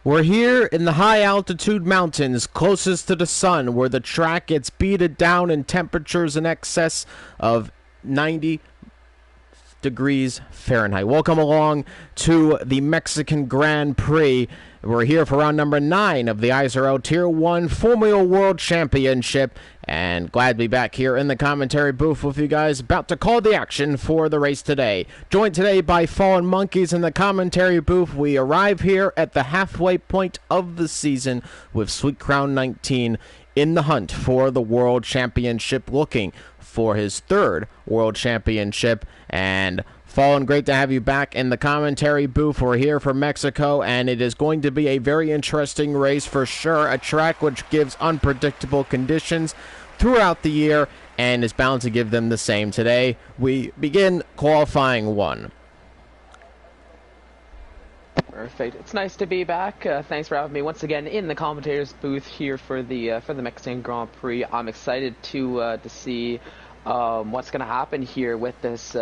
We're here in the high altitude mountains closest to the sun, where the track gets beaten down in temperatures in excess of 90 degrees Fahrenheit. Welcome along to the Mexican Grand Prix. We're here for round number 9 of the ISRL Tier 1 Formula World Championship, and glad to be back here in the commentary booth with you guys, about to call the action for the race today. Joined today by Fallen Monkeys in the commentary booth. We arrive here at the halfway point of the season with Sweet Crown 19 in the hunt for the World Championship, looking for his 3rd World Championship. And Fallen, great to have you back in the commentary booth. We're here for Mexico, and it is going to be a very interesting race for sure. A track which gives unpredictable conditions throughout the year and is bound to give them the same today. We begin qualifying 1. Perfect. It's nice to be back. Thanks for having me once again in the commentators booth here for the Mexican Grand Prix. I'm excited to see what's going to happen here with this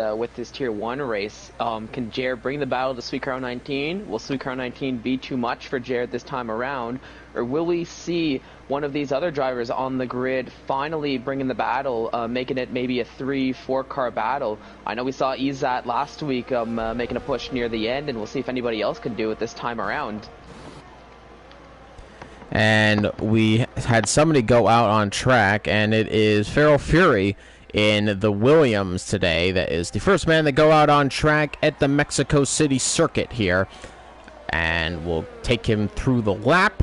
Tier 1 race. Can Jared bring the battle to Sweet Crown 19? Will Sweet Crown 19 be too much for Jared this time around? Or will we see one of these other drivers on the grid finally bringing the battle, making it maybe a 3-4 car battle? I know we saw Izat last week making a push near the end, and we'll see if anybody else can do it this time around. And we had somebody go out on track, and it is Feral Fury in the Williams today. That is the first man to go out on track at the Mexico City circuit here, and we'll take him through the lap.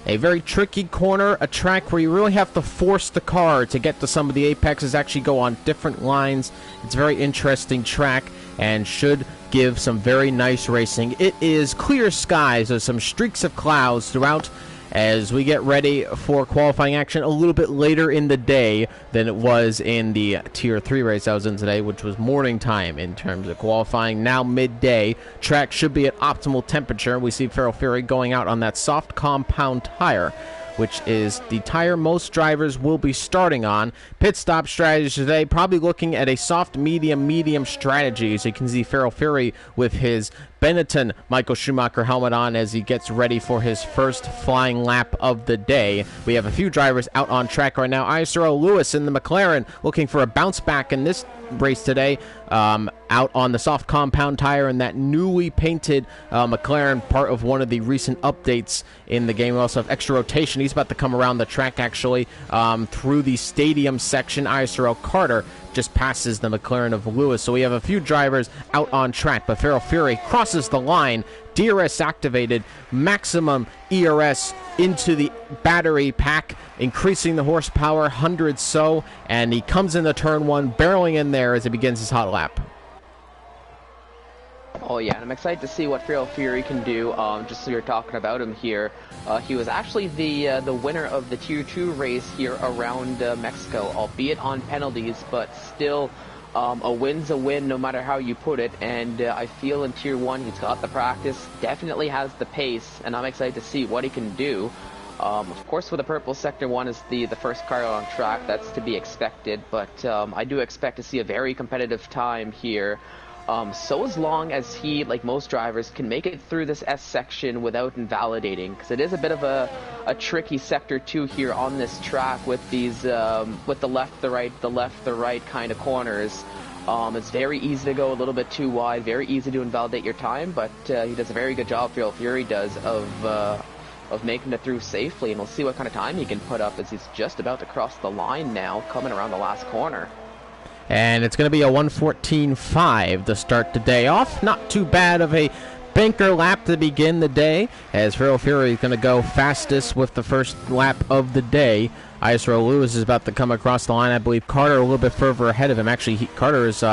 A very tricky corner, a track where you really have to force the car to get to some of the apexes, actually go on different lines. It's a very interesting track and should give some very nice racing. It is clear skies, there's some streaks of clouds throughout as we get ready for qualifying action a little bit later in the day than it was in the Tier 3 race I was in today, which was morning time in terms of qualifying. Now midday, track should be at optimal temperature. We see Feral Fury going out on that soft compound tire, which is the tire most drivers will be starting on. Pit stop strategy today, probably looking at a soft medium strategy. As you can see, Feral Fury with his Benetton Michael Schumacher helmet on as he gets ready for his first flying lap of the day. We have a few drivers out on track right now. ISRL Lewis in the McLaren looking for a bounce back in this race today, out on the soft compound tire in that newly painted McLaren, part of one of the recent updates in the game. We also have extra rotation. He's about to come around the track actually through the stadium section. ISRL Carter just passes the McLaren of Lewis. So we have a few drivers out on track, but Feral Fury crosses the line, DRS activated, maximum ERS into the battery pack, increasing the horsepower 100 so, and he comes into turn 1, barreling in there as he begins his hot lap. Oh yeah, and I'm excited to see what Feral Fury can do. Just so you're talking about him here, he was actually the winner of the Tier 2 race here around Mexico, albeit on penalties, but still a win's a win no matter how you put it. And I feel in Tier 1 he's got the practice, definitely has the pace, and I'm excited to see what he can do. Of course, with the purple Sector 1 is the first car on track, that's to be expected, but I do expect to see a very competitive time here. So as long as he, like most drivers, can make it through this S section without invalidating, because it is a bit of a tricky Sector 2 here on this track with these, with the left, the right kind of corners. It's very easy to go a little bit too wide, very easy to invalidate your time, but he does a very good job, Feral Fury does, of making it through safely, and we'll see what kind of time he can put up as he's just about to cross the line now, coming around the last corner. And it's going to be a 1:14.5 to start the day off. Not too bad of a banker lap to begin the day, as Feral Fury is going to go fastest with the first lap of the day. ISRL Lewis is about to come across the line. I believe Carter a little bit further ahead of him. Actually, Carter is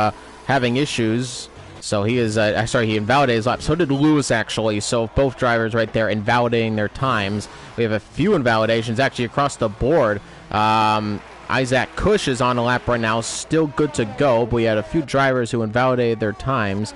having issues, so he is, he invalidated his lap. So did Lewis, actually. So both drivers right there invalidating their times. We have a few invalidations actually across the board. Isaac Cush is on a lap right now, still good to go, but we had a few drivers who invalidated their times.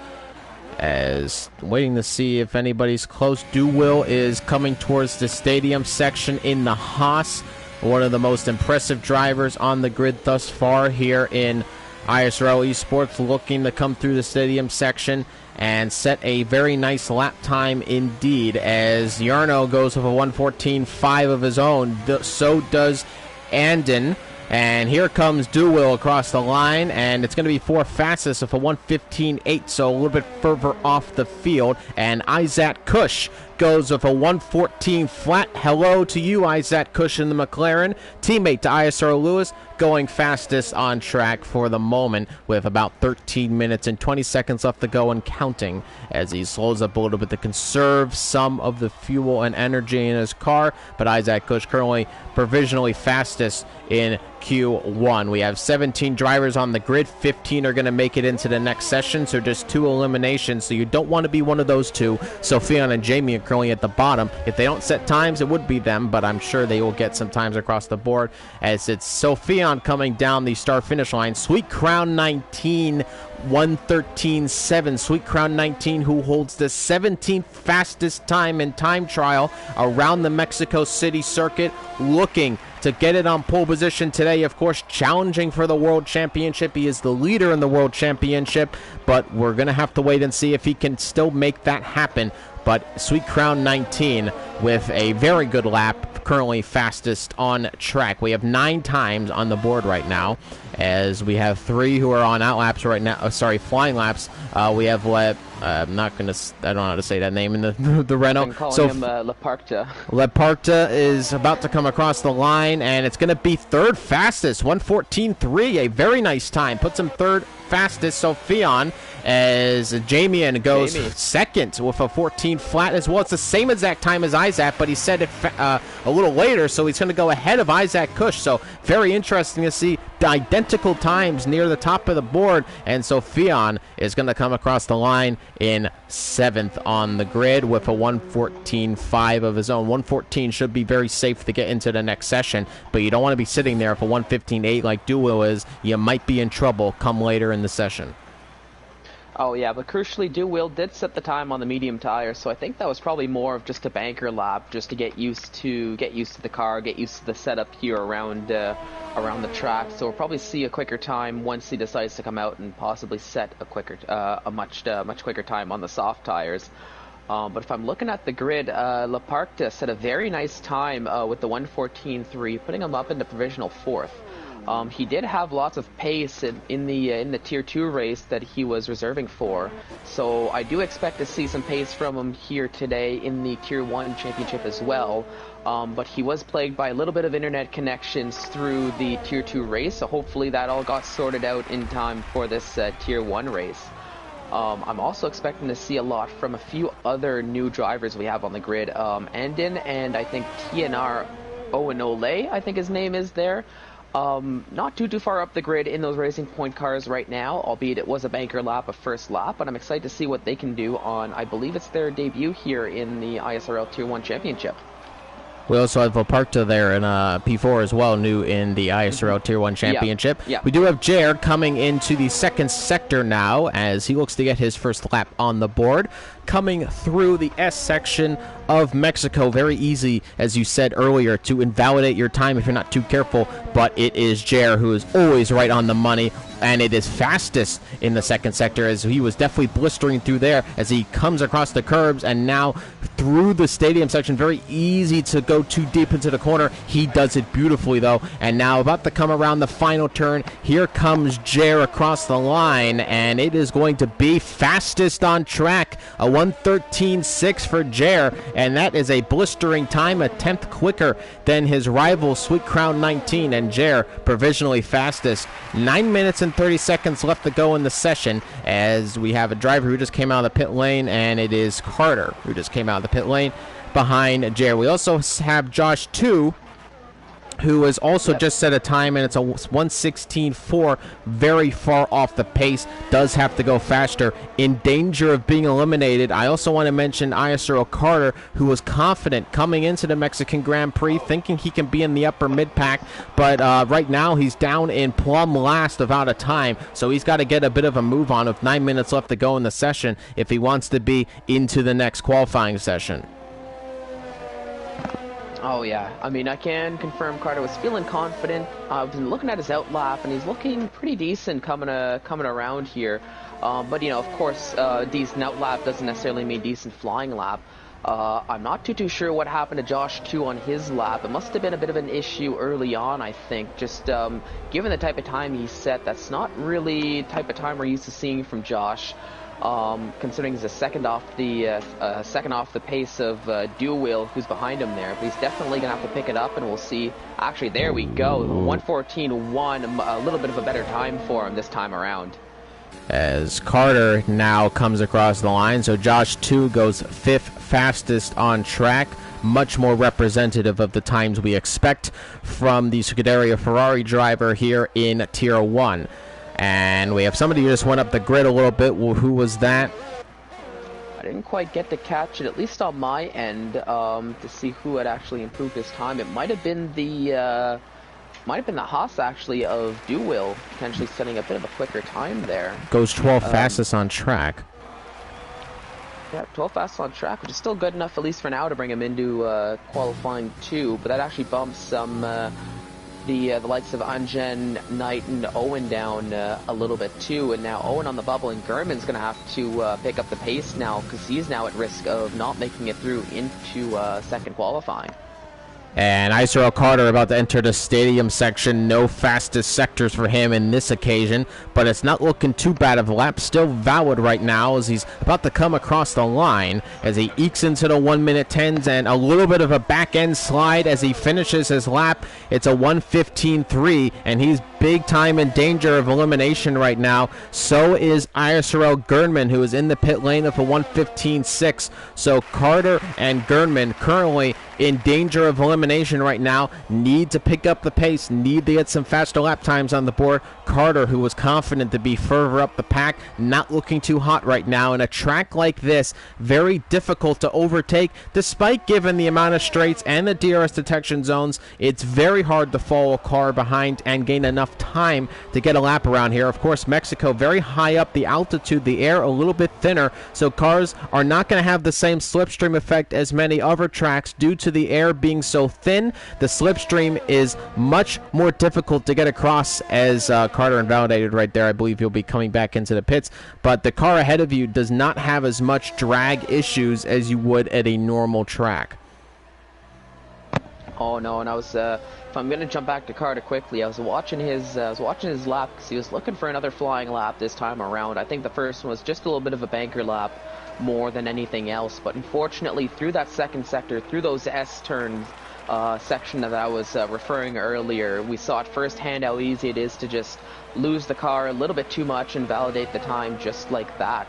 As waiting to see if anybody's close. Will is coming towards the stadium section in the Haas, one of the most impressive drivers on the grid thus far here in ISRL Esports looking to come through the stadium section and set a very nice lap time indeed, as Yarno goes with a 1:14.5 of his own. So does Andon. And here comes Duwill across the line, and it's going to be fourth fastest with a 1:15.8, so a little bit further off the field. And Isaac Cush goes with a 1:14 flat. Hello to you, Isaac Cush in the McLaren. Teammate to ISR Lewis, going fastest on track for the moment with about 13 minutes and 20 seconds left to go and counting, as he slows up a little bit to conserve some of the fuel and energy in his car. But Isaac Cush currently provisionally fastest in Q1. We have 17 drivers on the grid. 15 are going to make it into the next session, so just 2 eliminations. So you don't want to be one of those 2. Sophion and Jamie are currently at the bottom. If they don't set times, it would be them, but I'm sure they will get some times across the board, as it's Sophion coming down the start-finish line. Sweet Crown 19, 1:13.7. Sweet Crown 19, who holds the 17th fastest time in time trial around the Mexico City circuit, looking to get it on pole position today, of course, challenging for the World Championship. He is the leader in the World Championship, but we're going to have to wait and see if he can still make that happen. But Sweet Crown 19 with a very good lap, currently fastest on track. We have 9 times on the board right now, as we have 3 who are on out laps right now. Flying laps. We have I'm not gonna. I don't know how to say that name in the Renault. So him Leparta. Leparta is about to come across the line, and it's gonna be third fastest, 1:14.3. A very nice time. Puts him third fastest. Sophion, as Jamian goes second with a 14 flat as well. It's the same exact time as Isaac, but he said it a little later, so he's going to go ahead of Isaac Cush. So very interesting to see the identical times near the top of the board, and Sophion is going to come across the line in 7th on the grid with a 1:14.5 of his own. 1:14 should be very safe to get into the next session, but you don't want to be sitting there for 1:15.8 like Duwill is. You might be in trouble come later in the session. Oh yeah, but crucially, Duwill did set the time on the medium tire, so I think that was probably more of just a banker lap, just to get used to the car, get used to the setup here around the track. So we'll probably see a quicker time once he decides to come out and possibly set a much quicker time on the soft tires. But if I'm looking at the grid, Leparta set a very nice time with the 1:14.3, putting him up into provisional 4th. He did have lots of pace in the Tier 2 race that he was reserving for, so I do expect to see some pace from him here today in the Tier 1 championship as well. But he was plagued by a little bit of internet connections through the Tier 2 race, so hopefully that all got sorted out in time for this Tier 1 race. I'm also expecting to see a lot from a few other new drivers we have on the grid. Andin and I think TNR Owenole, I think his name is there. Not too far up the grid in those Racing Point cars right now, albeit it was a banker lap, a first lap, but I'm excited to see what they can do on, I believe it's their debut here in the ISRL Tier 1 Championship. We also have Leparta there in P4 as well, new in the ISRL Tier 1 Championship. Yeah. We do have Jared coming into the second sector now, as he looks to get his first lap on the board. Coming through the S section of Mexico. Very easy, as you said earlier, to invalidate your time if you're not too careful, but it is Jared who is always right on the money, and it is fastest in the second sector, as he was definitely blistering through there as he comes across the curbs and now through the stadium section. Very easy to go too deep into the corner. He does it beautifully though, and now about to come around the final turn. Here comes Jer across the line, and it is going to be fastest on track, a 1:13.6 for Jer, and that is a blistering time, a 10th quicker than his rival Sweet Crown 19, and Jer provisionally fastest. 9 minutes and 30 seconds left to go in the session, as we have a driver who just came out of the pit lane, and it is Carter who just came out of the pit lane behind Jer. We also have Josh 2, who has also just set a time, and it's a 1:16.4, very far off the pace, does have to go faster, in danger of being eliminated. I also want to mention ISRL Carter, who was confident coming into the Mexican Grand Prix, thinking he can be in the upper mid-pack, but right now he's down in plumb last without a time, so he's got to get a bit of a move on with 9 minutes left to go in the session if he wants to be into the next qualifying session. Oh yeah, I mean I can confirm Carter was feeling confident. I've been looking at his outlap and he's looking pretty decent coming around here. But you know, of course, decent outlap doesn't necessarily mean decent flying lap. I'm not too sure what happened to Josh 2 on his lap. It must have been a bit of an issue early on, I think. Just given the type of time he set, that's not really the type of time we're used to seeing from Josh. Considering he's a second off the pace of Dual Wheel, who's behind him there. But he's definitely gonna have to pick it up, and we'll see. Actually, there we go. 1:14.1, a little bit of a better time for him this time around. As Carter now comes across the line, so Josh 2 goes 5th fastest on track, much more representative of the times we expect from the Scuderia Ferrari driver here in Tier 1. And we have somebody who just went up the grid a little bit. Well, who was that? I didn't quite get to catch it, at least on my end, to see who had actually improved his time. It might have been the Haas actually of Dual, potentially setting a bit of a quicker time there. Goes 12th fastest on track. Yeah, 12th fastest on track, which is still good enough, at least for now, to bring him into qualifying 2. But that actually bumps some the likes of Anjen, Knight, and Owen down a little bit too. And now Owen on the bubble, and Gurman's going to have to pick up the pace now, because he's now at risk of not making it through into second qualifying. And ISRL Carter about to enter the stadium section. No fastest sectors for him in this occasion, but it's not looking too bad. Of lap still valid right now as he's about to come across the line as he ekes into the 1:10s and a little bit of a back end slide as he finishes his lap. It's a 1:15.3 and he's big time in danger of elimination right now. So is ISRL Gurnman, who is in the pit lane of a 1:15.6. So Carter and Gurnman currently in danger of elimination right now, need to pick up the pace, need to get some faster lap times on the board. Carter, who was confident to be further up the pack, not looking too hot right now. In a track like this, very difficult to overtake, despite given the amount of straights and the DRS detection zones. It's very hard to follow a car behind and gain enough time to get a lap around here. Of course, Mexico very high up, the altitude, the air a little bit thinner, so cars are not going to have the same slipstream effect as many other tracks due to the air being so thin. The slipstream is much more difficult to get across, as Carter invalidated right there. I believe he'll be coming back into the pits, but the car ahead of you does not have as much drag issues as you would at a normal track. Oh no, and I was if I'm gonna jump back to Carter quickly, I was watching his lap because he was looking for another flying lap this time around. I think the first one was just a little bit of a banker lap more than anything else, but unfortunately through that second sector, through those S turns section that I was referring earlier, we saw at firsthand how easy it is to just lose the car a little bit too much and validate the time just like that.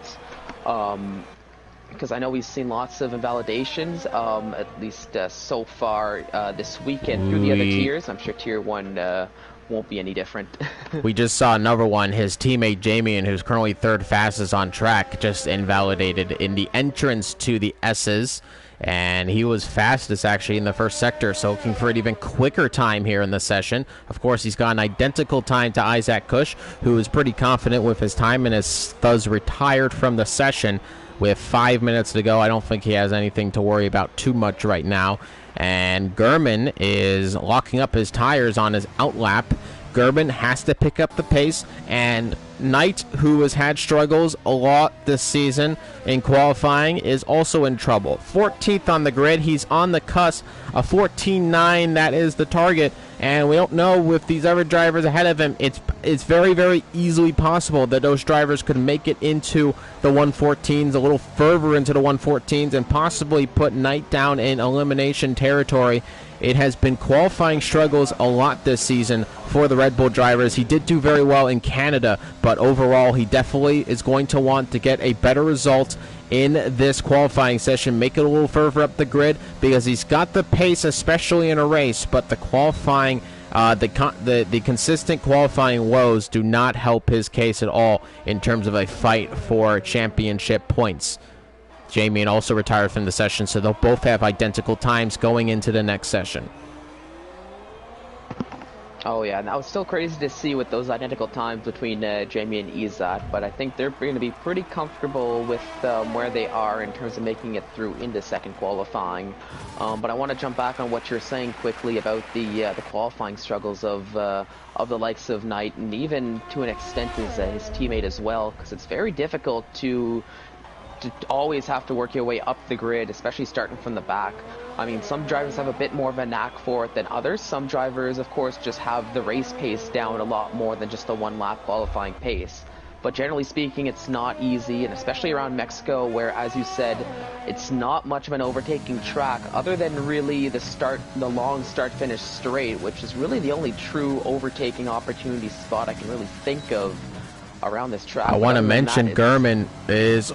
Because I know we've seen lots of invalidations, at least so far this weekend through the other tiers. I'm sure Tier 1 won't be any different. We just saw another one. His teammate Jamie, who's currently third fastest on track, just invalidated in the entrance to the S's. And he was fastest actually in the first sector, so looking for an even quicker time here in the session. Of course, he's got an identical time to Isaac Kush, who is pretty confident with his time and is thus retired from the session with 5 minutes to go. I don't think he has anything to worry about too much right now. And Gurman is locking up his tires on his outlap. Gurman has to pick up the pace, and Knight, who has had struggles a lot this season in qualifying, is also in trouble. 14th on the grid. He's on the cusp. A 14.9, that is the target. And we don't know with these other drivers ahead of him. It's very, very easily possible that those drivers could make it into the 114s, a little further into the 114s, and possibly put Knight down in elimination territory. It has been qualifying struggles a lot this season for the Red Bull drivers. He did do very well in Canada, but overall he definitely is going to want to get a better result in this qualifying session, make it a little further up the grid, because he's got the pace, especially in a race, but the qualifying, the consistent qualifying woes do not help his case at all in terms of a fight for championship points. Jamie also retired from the session, so they'll both have identical times going into the next session. Oh yeah, and that was still crazy to see with those identical times between Jamie and Izat, but I think they're going to be pretty comfortable with where they are in terms of making it through into second qualifying. But I want to jump back on what you're saying quickly about the qualifying struggles of the likes of Knight, and even to an extent his teammate as well, because it's very difficult to always have to work your way up the grid, especially starting from the back. I mean, some drivers have a bit more of a knack for it than others. Some drivers, of course, just have the race pace down a lot more than just the one-lap qualifying pace. But generally speaking, it's not easy, and especially around Mexico, where, as you said, it's not much of an overtaking track, other than really the long start-finish straight, which is really the only true overtaking opportunity spot I can really think of around this track. I want to mention Gurman is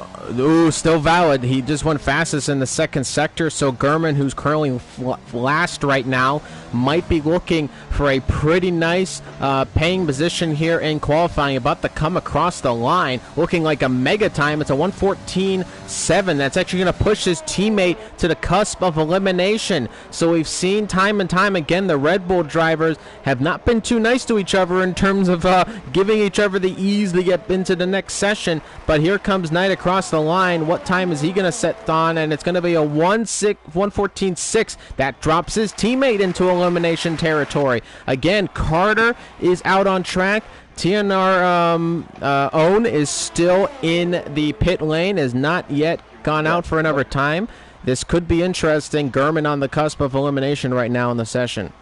still valid. He just went fastest in the second sector, so Gurman, who's currently last right now, might be looking for a pretty nice paying position here in qualifying, about to come across the line, looking like a mega time. It's a 1:14.7. That's actually going to push his teammate to the cusp of elimination. So we've seen time and time again the Red Bull drivers have not been too nice to each other in terms of giving each other the ease to get into the next session. But here comes Knight across the line. What time is he going to set on? And it's going to be a 1:14.6. That drops his teammate into elimination territory. Again, Carter is out on track. TNR Own is still in the pit lane, has not yet gone out for another time. This could be interesting. Gurman on the cusp of elimination right now in the session.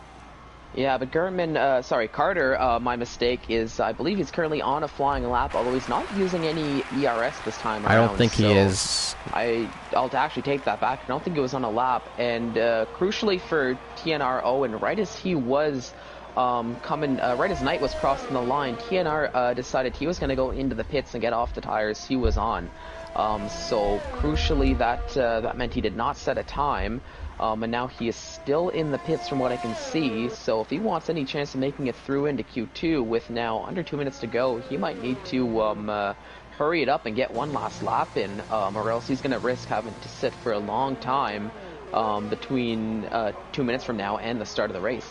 Yeah, but Carter, my mistake, is I believe he's currently on a flying lap, although he's not using any ERS this time around. I don't think he is. I'll actually take that back. I don't think it was on a lap. And crucially for TNR Owen, right as he was right as Knight was crossing the line, TNR decided he was going to go into the pits and get off the tires he was on. So crucially, that meant he did not set a time. And now he is still in the pits from what I can see, so if he wants any chance of making it through into Q2 with now under 2 minutes to go, he might need to hurry it up and get one last lap in, or else he's going to risk having to sit for a long time between 2 minutes from now and the start of the race.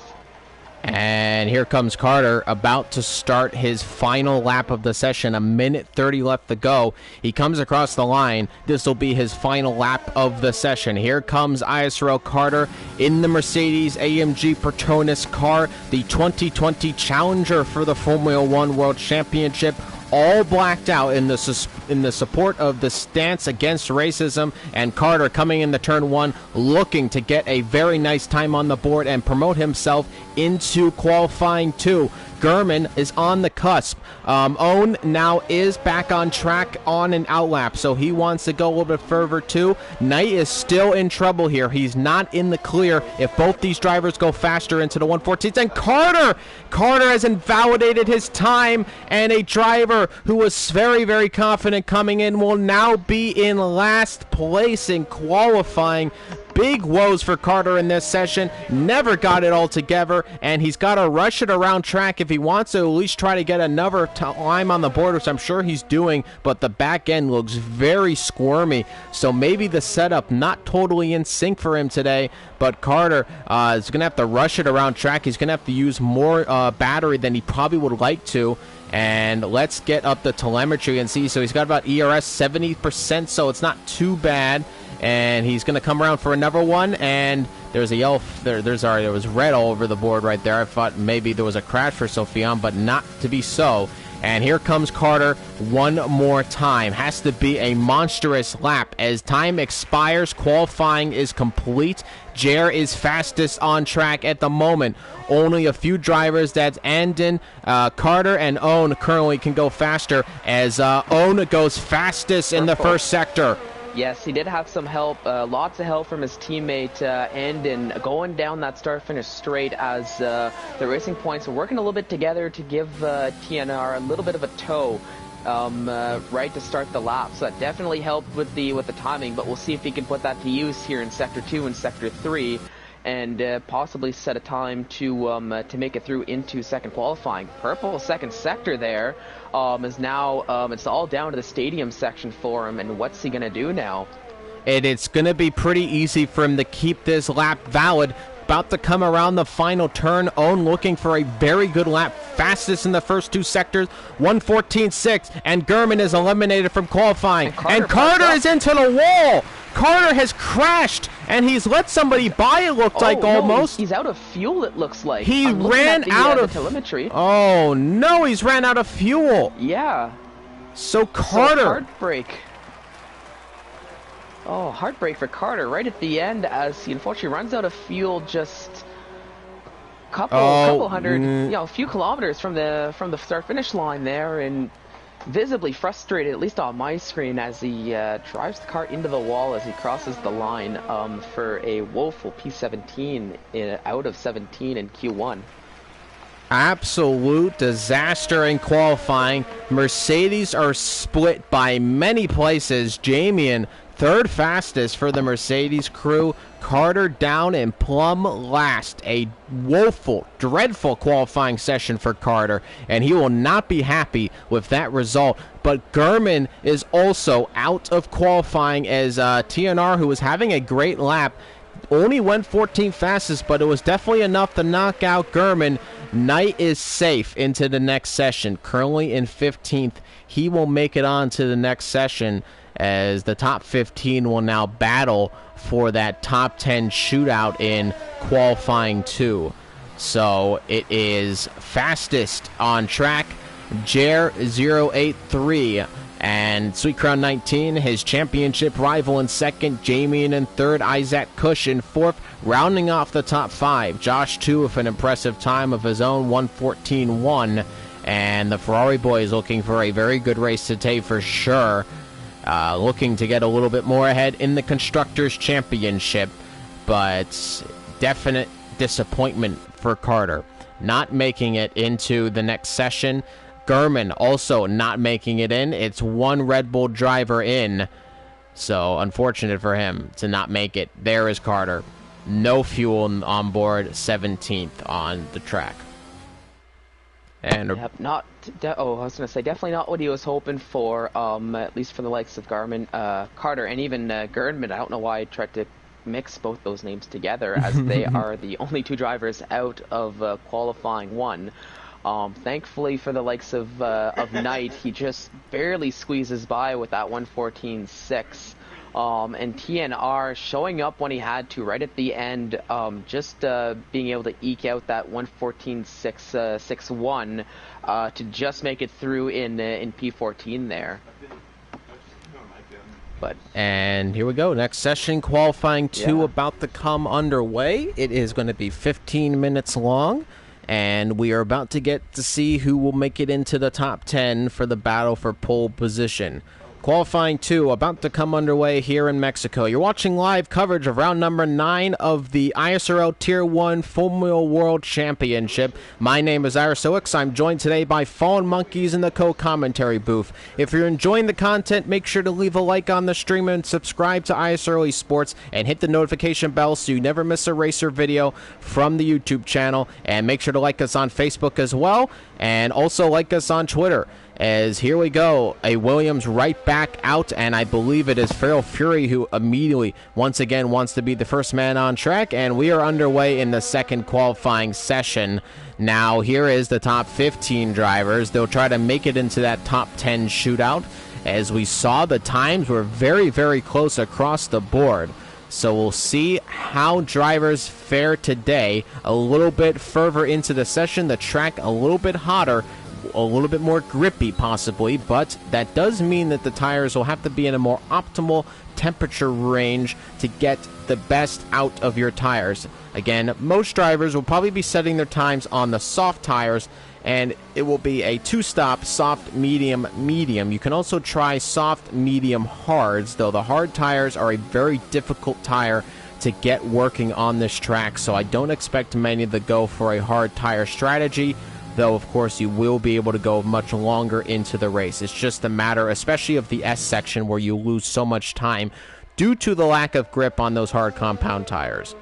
And here comes Carter, about to start his final lap of the session. 1:30 left to go. He comes across the line. This will be his final lap of the session. Here comes ISRL Carter in the Mercedes AMG Petronas car, the 2020 challenger for the Formula One World Championship. All blacked out in the support of the stance against racism, and Carter coming into turn one looking to get a very nice time on the board and promote himself into qualifying two. Gurman is on the cusp. Own now is back on track on an outlap, so he wants to go a little bit further too. Knight is still in trouble here. He's not in the clear if both these drivers go faster into the 1:14s. And Carter has invalidated his time, and a driver who was very, very confident coming in will now be in last place in qualifying. Big woes for Carter in this session. Never got it all together, and he's got to rush it around track if he wants to at least try to get another time on the board, which I'm sure he's doing, but the back end looks very squirmy, so maybe the setup not totally in sync for him today. But Carter is going to have to rush it around track. He's going to have to use more battery than he probably would like to. And let's get up the telemetry and see. So he's got about ERS 70%, so it's not too bad. And he's going to come around for another one, and there's a yellow. There was red all over the board right there. I thought maybe there was a crash for Sophian, but not to be so. And here comes Carter one more time. Has to be a monstrous lap. As time expires, qualifying is complete. Jer is fastest on track at the moment. Only a few drivers, that's Andon, Carter, and Own currently can go faster, as Own goes fastest in the first sector. Yes, he did have some help, lots of help from his teammate Andon, going down that start-finish straight, as the Racing Points were working a little bit together to give TNR a little bit of a tow right to start the lap. So that definitely helped with the timing, but we'll see if he can put that to use here in Sector 2 and Sector 3. And possibly set a time to make it through into second qualifying. Purple second sector there is now it's all down to the stadium section for him, and what's he gonna do now? It's gonna be pretty easy for him to keep this lap valid. about to come around the final turn. Owen looking for a very good lap, fastest in the first 2 sectors, 1:14.6, and Gurman is eliminated from qualifying. And Carter is into the wall. Carter has crashed, and he's let somebody by, it looked like, no, almost. He's out of fuel, it looks like. He ran out of telemetry. Oh, no, he's ran out of fuel. Yeah. So Carter. So heartbreak. Oh, heartbreak for Carter right at the end as he unfortunately runs out of fuel just couple hundred, a few kilometers from the start-finish line there, and visibly frustrated, at least on my screen, as he drives the car into the wall as he crosses the line for a woeful P17 out of 17 in Q1. Absolute disaster in qualifying. Mercedes are split by many places. Jamie third fastest for the Mercedes crew. Carter down in plumb last. A woeful, dreadful qualifying session for Carter, and he will not be happy with that result. But Gurman is also out of qualifying as TNR, who was having a great lap, only went 14th fastest, but it was definitely enough to knock out Gurman. Knight is safe into the next session, currently in 15th. He will make it on to the next session, as the top 15 will now battle for that top 10 shootout in qualifying 2. So it is fastest on track, Jer 083, and Sweet Crown 19, his championship rival in second, Jamie in third, Isaac Cush in fourth, rounding off the top 5. Josh 2 with an impressive time of his own, 1:14.1, and the Ferrari boys looking for a very good race today for sure. Looking to get a little bit more ahead in the Constructors' Championship, but definite disappointment for Carter. Not making it into the next session. Gurman also not making it in. It's one Red Bull driver in, so unfortunate for him to not make it. There is Carter. No fuel on board, 17th on the track. And yep, I was going to say, definitely not what he was hoping for, at least for the likes of Carter, and even Gurman. I don't know why I tried to mix both those names together, as they are the only 2 drivers out of qualifying 1. Thankfully for the likes of Knight, he just barely squeezes by with that 1:14.6. And TNR showing up when he had to right at the end, just being able to eke out that 1:14.661 to just make it through in P14 there. And here we go. Next session, qualifying 2 about to come underway. It is going to be 15 minutes long, and we are about to get to see who will make it into the top 10 for the battle for pole position. Qualifying 2 about to come underway here in Mexico. You're watching live coverage of round number 9 of the ISRL Tier 1 Formula World Championship. My name is ISRL. I'm joined today by Fallen Monkeys in the co-commentary booth. If you're enjoying the content, make sure to leave a like on the stream and subscribe to ISRL Esports and hit the notification bell so you never miss a racer video from the YouTube channel. And make sure to like us on Facebook as well, and also like us on Twitter. As here we go, a Williams right back out, and I believe it is Feral Fury who immediately, once again, wants to be the first man on track, and we are underway in the second qualifying session. Now, here is the top 15 drivers. They'll try to make it into that top 10 shootout. As we saw, the times were very, very close across the board. So we'll see how drivers fare today. A little bit further into the session, the track a little bit hotter, a little bit more grippy possibly, but that does mean that the tires will have to be in a more optimal temperature range to get the best out of your tires. Again, most drivers will probably be setting their times on the soft tires, and it will be a 2-stop soft, medium, medium. You can also try soft, medium, hards, though the hard tires are a very difficult tire to get working on this track, so I don't expect many to go for a hard tire strategy, though of course you will be able to go much longer into the race. It's just a matter, especially of the S section, where you lose so much time due to the lack of grip on those hard compound tires.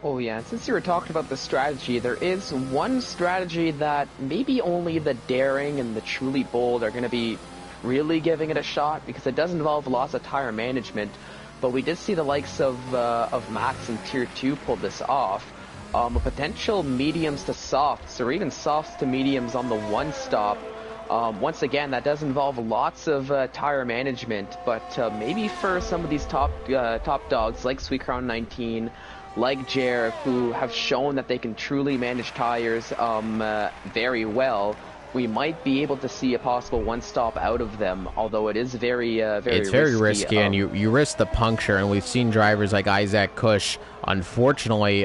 Oh yeah, since you were talking about the strategy, there is one strategy that maybe only the daring and the truly bold are going to be really giving it a shot, because it does involve lots of tire management. but we did see the likes of Max in Tier 2 pull this off. A potential mediums to softs, or even softs to mediums on the one stop. Once again, that does involve lots of tire management, but maybe for some of these top dogs like Sweet Crown 19, like Jer, who have shown that they can truly manage tires very well, we might be able to see a possible one stop out of them. Although it is very risky, and you risk the puncture, and we've seen drivers like Isaac Cush unfortunately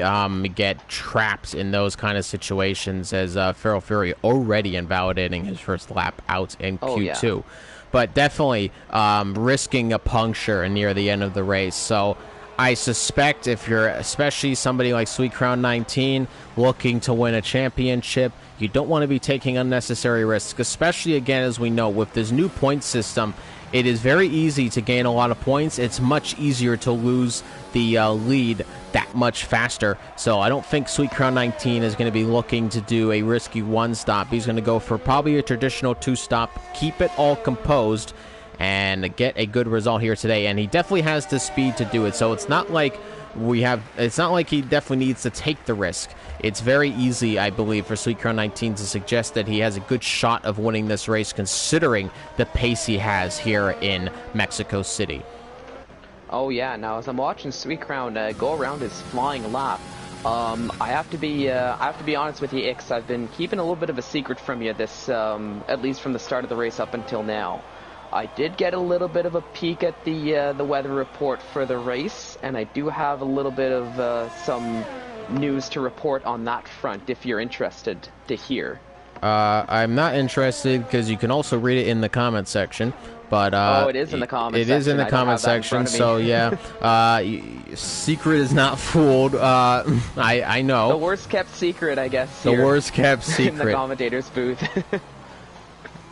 get trapped in those kind of situations, as Feral Fury already invalidating his first lap out in Q2. Yeah. But definitely risking a puncture near the end of the race. So I suspect if you're especially somebody like Sweet Crown 19 looking to win a championship, you don't want to be taking unnecessary risks, especially, again, as we know, with this new point system. It is very easy to gain a lot of points. It's much easier to lose the lead that much faster. So I don't think Sweet Crown 19 is going to be looking to do a risky one-stop. He's going to go for probably a traditional two-stop, keep it all composed, and get a good result here today. And he definitely has the speed to do it. So it's not like it's not like he definitely needs to take the risk. It's very easy, I believe, for Sweet Crown 19 to suggest that he has a good shot of winning this race, considering the pace he has here in Mexico City. Oh yeah, now as I'm watching Sweet Crown go around his flying lap, I have to be honest with you, Ix. I've been keeping a little bit of a secret from you this, at least from the start of the race up until now. I did get a little bit of a peek at the weather report for the race, and I do have a little bit of some news to report on that front, if you're interested to hear. I'm not interested, because you can also read it in the comment section. But it is in the comment section. It is in the comment section, so yeah. Secret is not fooled. I know. The worst kept secret, I guess. The worst kept secret. In the commentator's booth.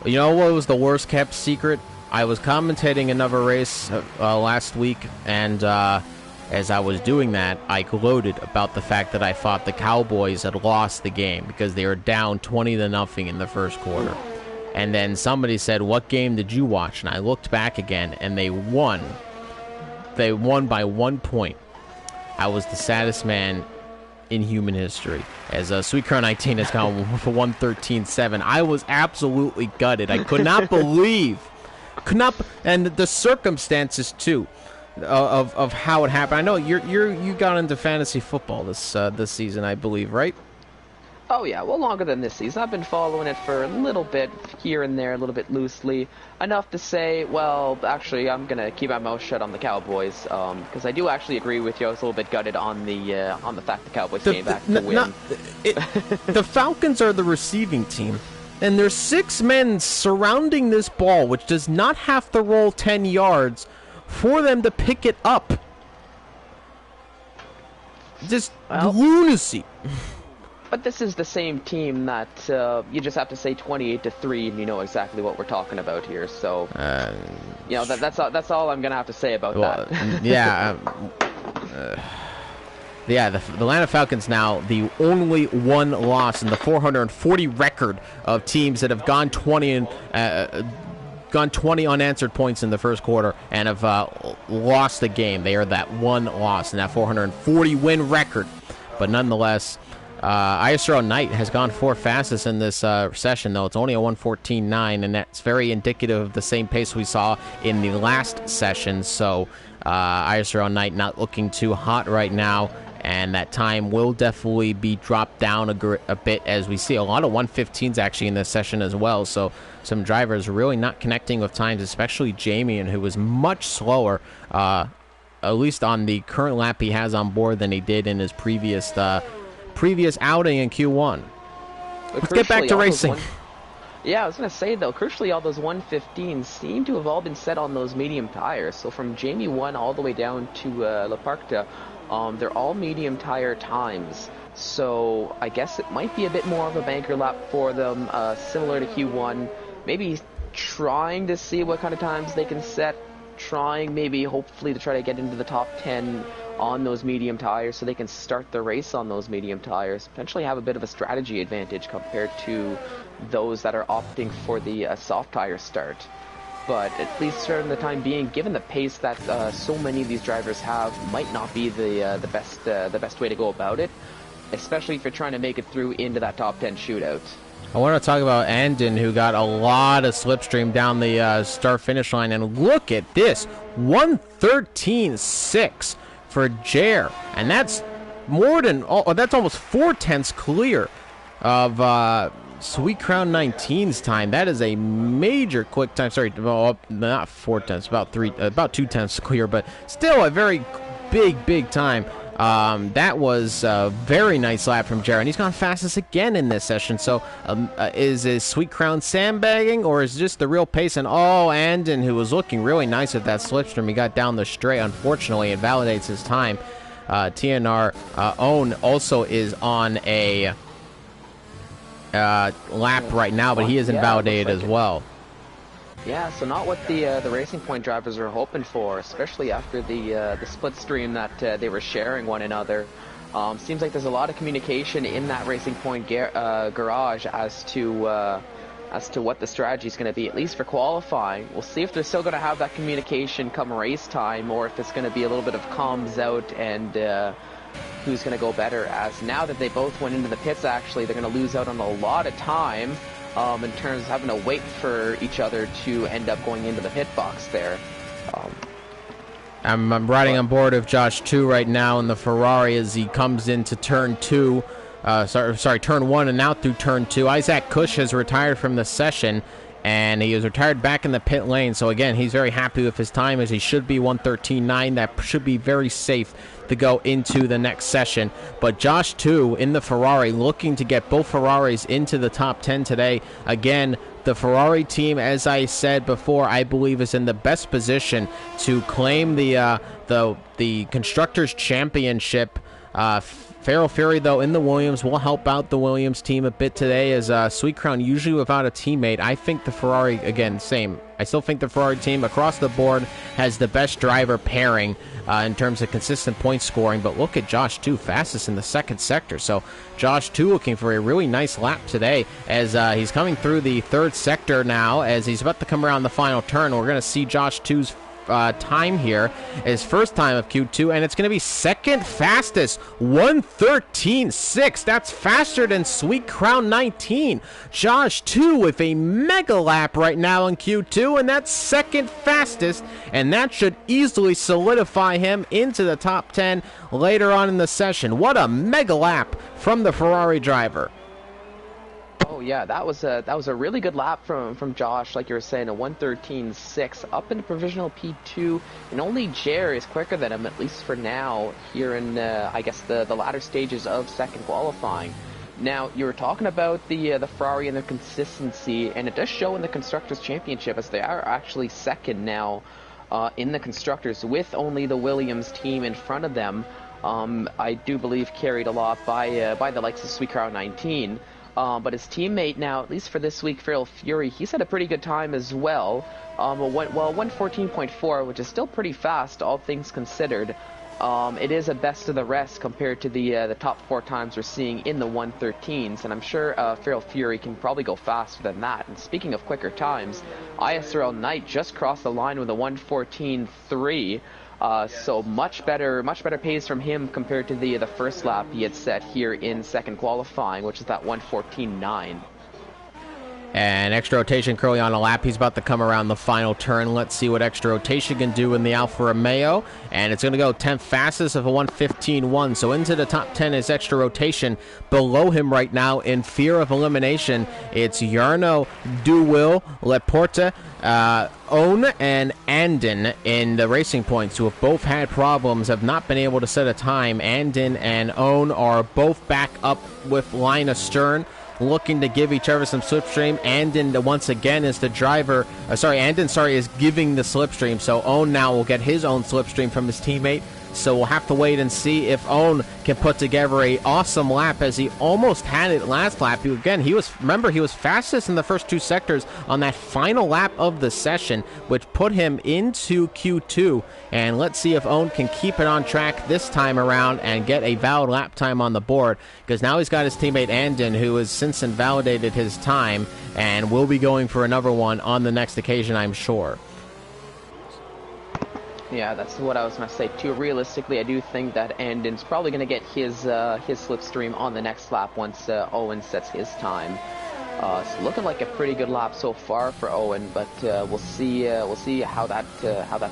You know what was the worst kept secret? I was commentating another race last week, and as I was doing that, I gloated about the fact that I thought the Cowboys had lost the game because they were down 20-0 in the first quarter. And then somebody said, "What game did you watch?" And I looked back again, and they won. They won by 1 point. I was the saddest man in human history, as Sweet Crown 19 has gone for 113.7. I was absolutely gutted. I could not believe, and the circumstances too, of how it happened. I know you got into fantasy football this season, I believe, right? Oh yeah, well, longer than this season. I've been following it for a little bit here and there, a little bit loosely, enough to say, well, actually, I'm gonna keep my mouth shut on the Cowboys, because I do actually agree with you. I was a little bit gutted on the fact the Cowboys came back to win. The Falcons are the receiving team, and there's 6 men surrounding this ball, which does not have to roll 10 yards for them to pick it up. Just lunacy. But this is the same team that you just have to say 28-3, and you know exactly what we're talking about here. So, you know, that's all I'm gonna have to say about that. Yeah, the Atlanta Falcons now the only one loss in the 440 record of teams that have gone 20 unanswered points in the first quarter and have lost the game. They are that one loss in that 440 win record, but nonetheless. ISRL Knight has gone 4 fastest in this session, though. It's only a 1:14.9, and that's very indicative of the same pace we saw in the last session. So ISRL Knight not looking too hot right now, and that time will definitely be dropped down a bit, as we see a lot of 1:15s actually in this session as well. So some drivers really not connecting with times, especially Jamie, who was much slower, at least on the current lap he has on board, than he did in his previous outing in Q1. Let's get back to racing. Yeah, I was going to say, though, crucially, all those 115s seem to have all been set on those medium tires. So from Jamie 1 all the way down to La Parca, they're all medium tire times. So I guess it might be a bit more of a banker lap for them, similar to Q1. Maybe trying to see what kind of times they can set. Trying, maybe, hopefully, to try to get into the top 10 on those medium tires so they can start the race on those medium tires, potentially have a bit of a strategy advantage compared to those that are opting for the soft tire start. but at least for the time being, given the pace that so many of these drivers have, might not be the best way to go about it, especially if you're trying to make it through into that top 10 shootout. I want to talk about Andon, who got a lot of slipstream down the start-finish line, and look at this, 1:13.6 for Jer, and that's more than, that's almost 4/10 clear of Sweet Crown 19's time. That is a major quick time. Sorry, well, not 4/10, about 2/10 clear, but still a very big time. That was a very nice lap from Jared. He's gone fastest again in this session. So is Sweet Crown sandbagging, or is just the real pace? And Andon, who was looking really nice at that slipstream, he got down the straight. Unfortunately, it validates his time. TNR Own also is on a lap right now, but he is invalidated as well. Yeah, so not what the Racing Point drivers were hoping for, especially after the split stream that they were sharing one another. Seems like there's a lot of communication in that Racing Point garage as to what the strategy is going to be, at least for qualifying. We'll see if they're still going to have that communication come race time, or if it's going to be a little bit of comms out and who's going to go better. As now that they both went into the pits, actually, they're going to lose out on a lot of time. In terms of having to wait for each other to end up going into the pit box there. I'm riding on board of Josh 2 right now in the Ferrari as he comes into turn 2. Turn 1 and out through turn 2. Isaac Cush has retired from the session, and he is retired back in the pit lane. So again, he's very happy with his time, as he should be 1:13.9. That should be very safe to go into the next session. But Josh 2 in the Ferrari, looking to get both Ferraris into the top 10 today. Again, the Ferrari team, as I said before, I believe is in the best position to claim the Constructors' Championship. Feral Fury, though, in the Williams will help out the Williams team a bit today, as Sweet Crown usually without a teammate. I think the Ferrari, again, same. I still think the Ferrari team across the board has the best driver pairing in terms of consistent point scoring. But look at Josh 2, fastest in the second sector. So Josh 2 looking for a really nice lap today, as he's coming through the third sector now, as he's about to come around the final turn. We're going to see Josh 2's time here, his first time of Q2, and it's going to be second fastest, 1:13.6. That's faster than Sweet Crown 19. Josh 2 with a mega lap right now in Q2, and that's second fastest, and that should easily solidify him into the top 10 later on in the session. What a mega lap from the Ferrari driver. Oh yeah, that was a really good lap from Josh, like you were saying, a 1:13.6 up into provisional P2, and only Jer is quicker than him, at least for now, here in I guess the latter stages of second qualifying. Now, you were talking about the Ferrari and their consistency, and it does show in the Constructors' Championship, as they are actually second now in the Constructors, with only the Williams team in front of them. I do believe carried a lot by the likes of Sweet Crown 19. But his teammate now, at least for this week, Feral Fury, he's had a pretty good time as well. 1:14.4, which is still pretty fast, all things considered. It is a best of the rest compared to the top 4 times we're seeing in the 1:13s, and I'm sure Feral Fury can probably go faster than that. And speaking of quicker times, ISRL Knight just crossed the line with a 1:14.3. So much better pace from him compared to the first lap he had set here in second qualifying, which is that 1:14.9. And extra rotation currently on a lap. He's about to come around the final turn. Let's see what extra rotation can do in the Alfa Romeo. And it's going to go 10th fastest of a 1:15.1. So into the top 10 is extra rotation. Below him right now in fear of elimination, it's Yarno, Duwil, Leporte, Own, and Andon in the Racing Points, who have both had problems, have not been able to set a time. Andon and Own are both back up with line astern, looking to give each other some slipstream. Andon once again is the driver. Andon is giving the slipstream. So Own now will get his own slipstream from his teammate. So we'll have to wait and see if Owen can put together a awesome lap, as he almost had it last lap. Again, he was fastest in the first 2 sectors on that final lap of the session, which put him into Q2. And let's see if Owen can keep it on track this time around and get a valid lap time on the board, because now he's got his teammate Andon, who has since invalidated his time and will be going for another one on the next occasion, I'm sure. Yeah, that's what I was going to say too. Realistically, I do think that Andon's probably going to get his slipstream on the next lap once Owen sets his time. So looking like a pretty good lap so far for Owen, but we'll see how that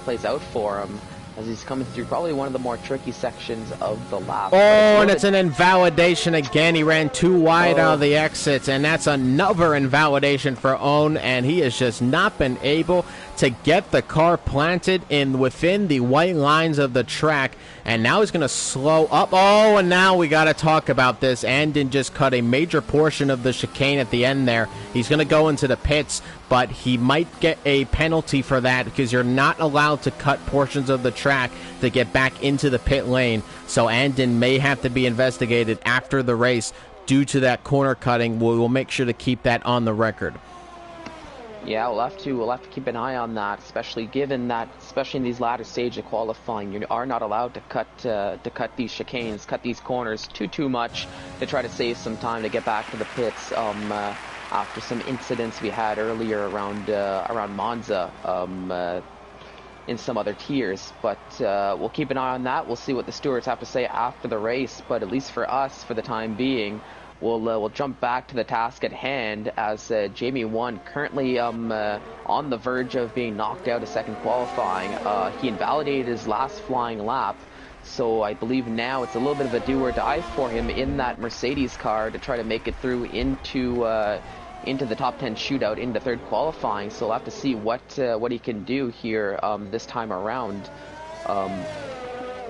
plays out for him, as he's coming through probably one of the more tricky sections of the lap. Oh, and it's an invalidation again. He ran too wide out of the exits, and that's another invalidation for Owen, and he has just not been able to get the car planted within the white lines of the track. And now he's going to slow up. Oh, and now we got to talk about this. Andon just cut a major portion of the chicane at the end there. He's going to go into the pits, but he might get a penalty for that, because you're not allowed to cut portions of the track to get back into the pit lane. So Andon may have to be investigated after the race due to that corner cutting. We will make sure to keep that on the record. Yeah, we'll have to keep an eye on that, especially given that, especially in these latter stages of qualifying, you are not allowed to cut these chicanes, cut these corners too much, to try to save some time to get back to the pits. After some incidents we had earlier around Monza, in some other tiers, but we'll keep an eye on that. We'll see what the stewards have to say after the race, but at least for us, for the time being, we'll jump back to the task at hand, as Jamie 1 currently on the verge of being knocked out of second qualifying. He invalidated his last flying lap, so I believe now it's a little bit of a do or die for him in that Mercedes car to try to make it through into the top 10 shootout into third qualifying. So we'll have to see what he can do here this time around.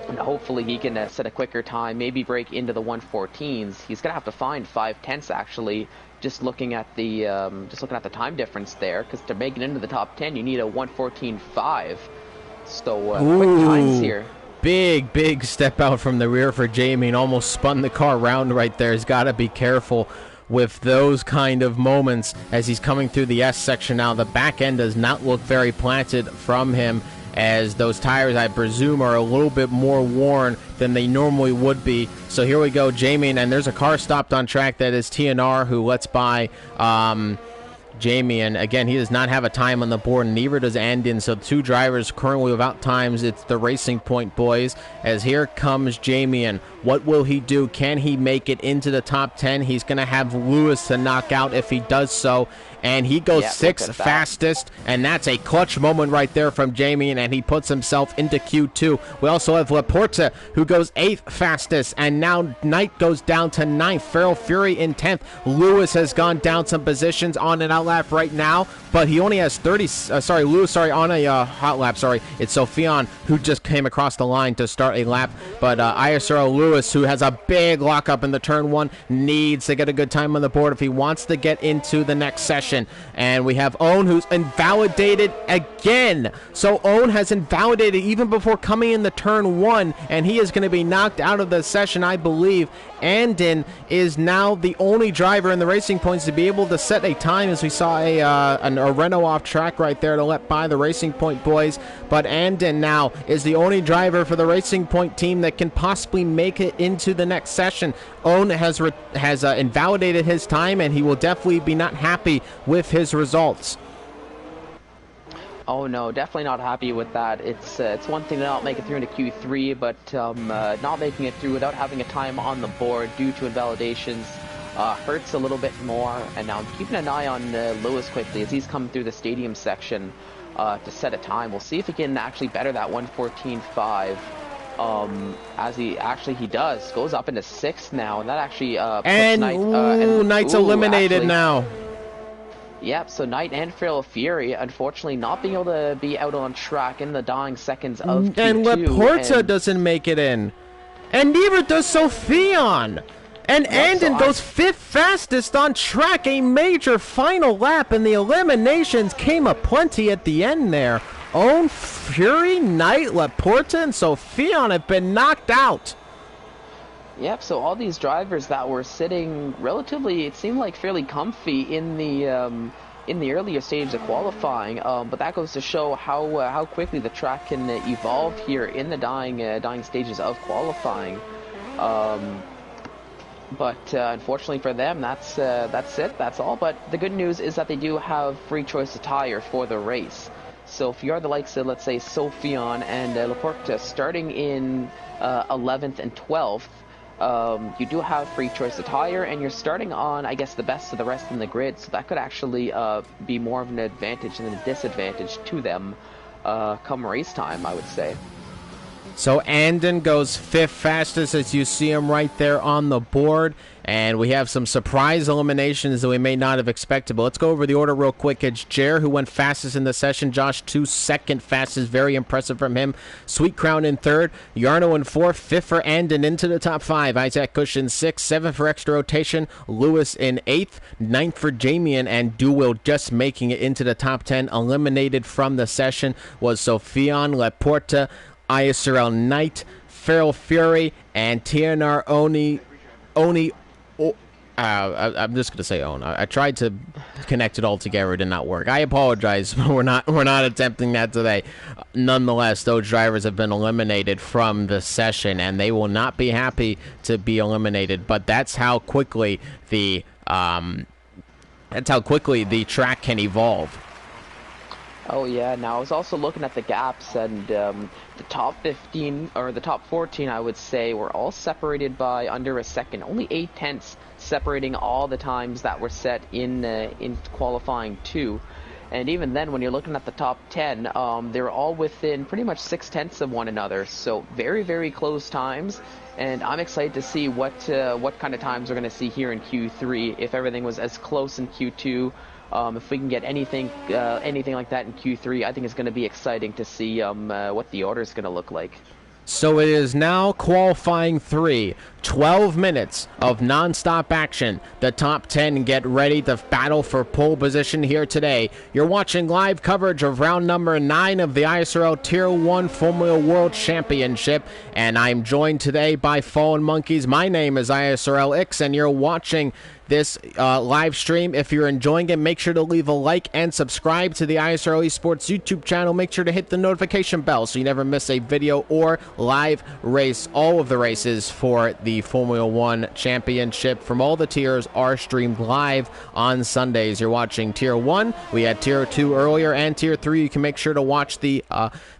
And hopefully he can set a quicker time, maybe break into the 114s. He's gonna have to find 5/10 actually, just looking at the time difference there, because to make it into the top 10 you need a 114.5. So quick times here. Big step out from the rear for Jamie, and almost spun the car around right there. He's got to be careful with those kind of moments as he's coming through the S section now. The back end does not look very planted from him, as those tires, I presume, are a little bit more worn than they normally would be. So here we go, Jamie, and there's a car stopped on track. That is TNR, who lets by Jamie, and again, he does not have a time on the board, and neither does Andon. So 2 drivers currently without times. It's the Racing Point boys, as here comes Jamie, and what will he do? Can he make it into the top 10? He's going to have Lewis to knock out if he does so, and he goes 6th fastest, and that's a clutch moment right there from Jamie, and he puts himself into Q2. We also have Laporta, who goes 8th fastest, and now Knight goes down to 9th. Feral Fury in 10th. Lewis has gone down some positions on an out lap right now, but he only has 30, Lewis, on a hot lap, it's Sophion who just came across the line to start a lap, but ISRL Lewis, who has a big lockup in the turn 1, needs to get a good time on the board if he wants to get into the next session. And we have Owen, who's invalidated again. So Owen has invalidated even before coming in the turn 1, and he is going to be knocked out of the session, I believe. Andon is now the only driver in the Racing Points to be able to set a time, as we saw a Renault off track right there to let by the Racing Point boys. But Andon now is the only driver for the Racing Point team that can possibly make it into the next session. Owen has invalidated his time, and he will definitely be not happy with his results. Oh no, definitely not happy with that. It's one thing to not make it through into Q3, but not making it through without having a time on the board due to invalidations hurts a little bit more. And now I'm keeping an eye on Lewis quickly as he's coming through the stadium section to set a time. We'll see if he can actually better that 114.5. As he does, goes up into 6th now, and that actually puts Knight's eliminated now. Yep, so Knight and Feral Fury, unfortunately, not being able to be out on track in the dying seconds of Q2. And Laporta doesn't make it in. And neither does Sophion. And Andon goes 5th fastest on track, a major final lap, and the eliminations came aplenty at the end there. own Fury, Knight, Laporta, and Sophion have been knocked out. Yep, so all these drivers that were sitting relatively, it seemed like fairly comfy in the earlier stages of qualifying, but that goes to show how quickly the track can evolve here in the dying stages of qualifying. But unfortunately for them, that's it, that's all. But the good news is that they do have free choice of tire for the race. So if you are the likes of, let's say, Sophion and Laporta starting in 11th and 12th, you do have free choice of tire, and you're starting on, I guess, the best of the rest in the grid, so that could actually be more of an advantage than a disadvantage to them come race time, I would say. So Andon goes 5th fastest, as you see him right there on the board. And we have some surprise eliminations that we may not have expected. But let's go over the order real quick. It's Jer, who went fastest in the session. Josh 2, 2nd fastest. Very impressive from him. Sweet Crown in 3rd. Yarno in 4th. 5th for Andon into the top 5. Isaac Cush in 6th. 7th for extra rotation. Lewis in 8th. 9th for Jamian. And Duwil just making it into the top 10. Eliminated from the session was Sophion, Laporta, ISRL Knight, Feral Fury, and TNR Oni. I'm just gonna say Own. I tried to connect it all together. It did not work. I apologize, but we're not attempting that today. Nonetheless, those drivers have been eliminated from the session, and they will not be happy to be eliminated. But that's how quickly the track can evolve. Oh yeah, now I was also looking at the gaps, and the top 15, or the top 14, I would say, were all separated by under a second. Only 8 tenths separating all the times that were set in qualifying 2. And even then, when you're looking at the top 10, they're all within pretty much 6 tenths of one another. So very, very close times. And I'm excited to see what kind of times we're going to see here in Q3. If everything was as close in Q2, if we can get anything like that in Q3, I think it's going to be exciting to see what the order is going to look like. So it is now qualifying 3. 12 minutes of non-stop action. The top 10 get ready to battle for pole position here today. You're watching live coverage of round number 9 of the ISRL Tier 1 Formula World Championship. And I'm joined today by Fallen Monkeys. My name is ISRL X, and you're watching this live stream. If you're enjoying it, make sure to leave a like and subscribe to the ISRL Esports YouTube channel. Make sure to hit the notification bell so you never miss a video or live race. All of the races for the Formula 1 Championship from all the tiers are streamed live on Sundays. You're watching Tier 1. We had Tier 2 earlier, and Tier 3. You can make sure to watch the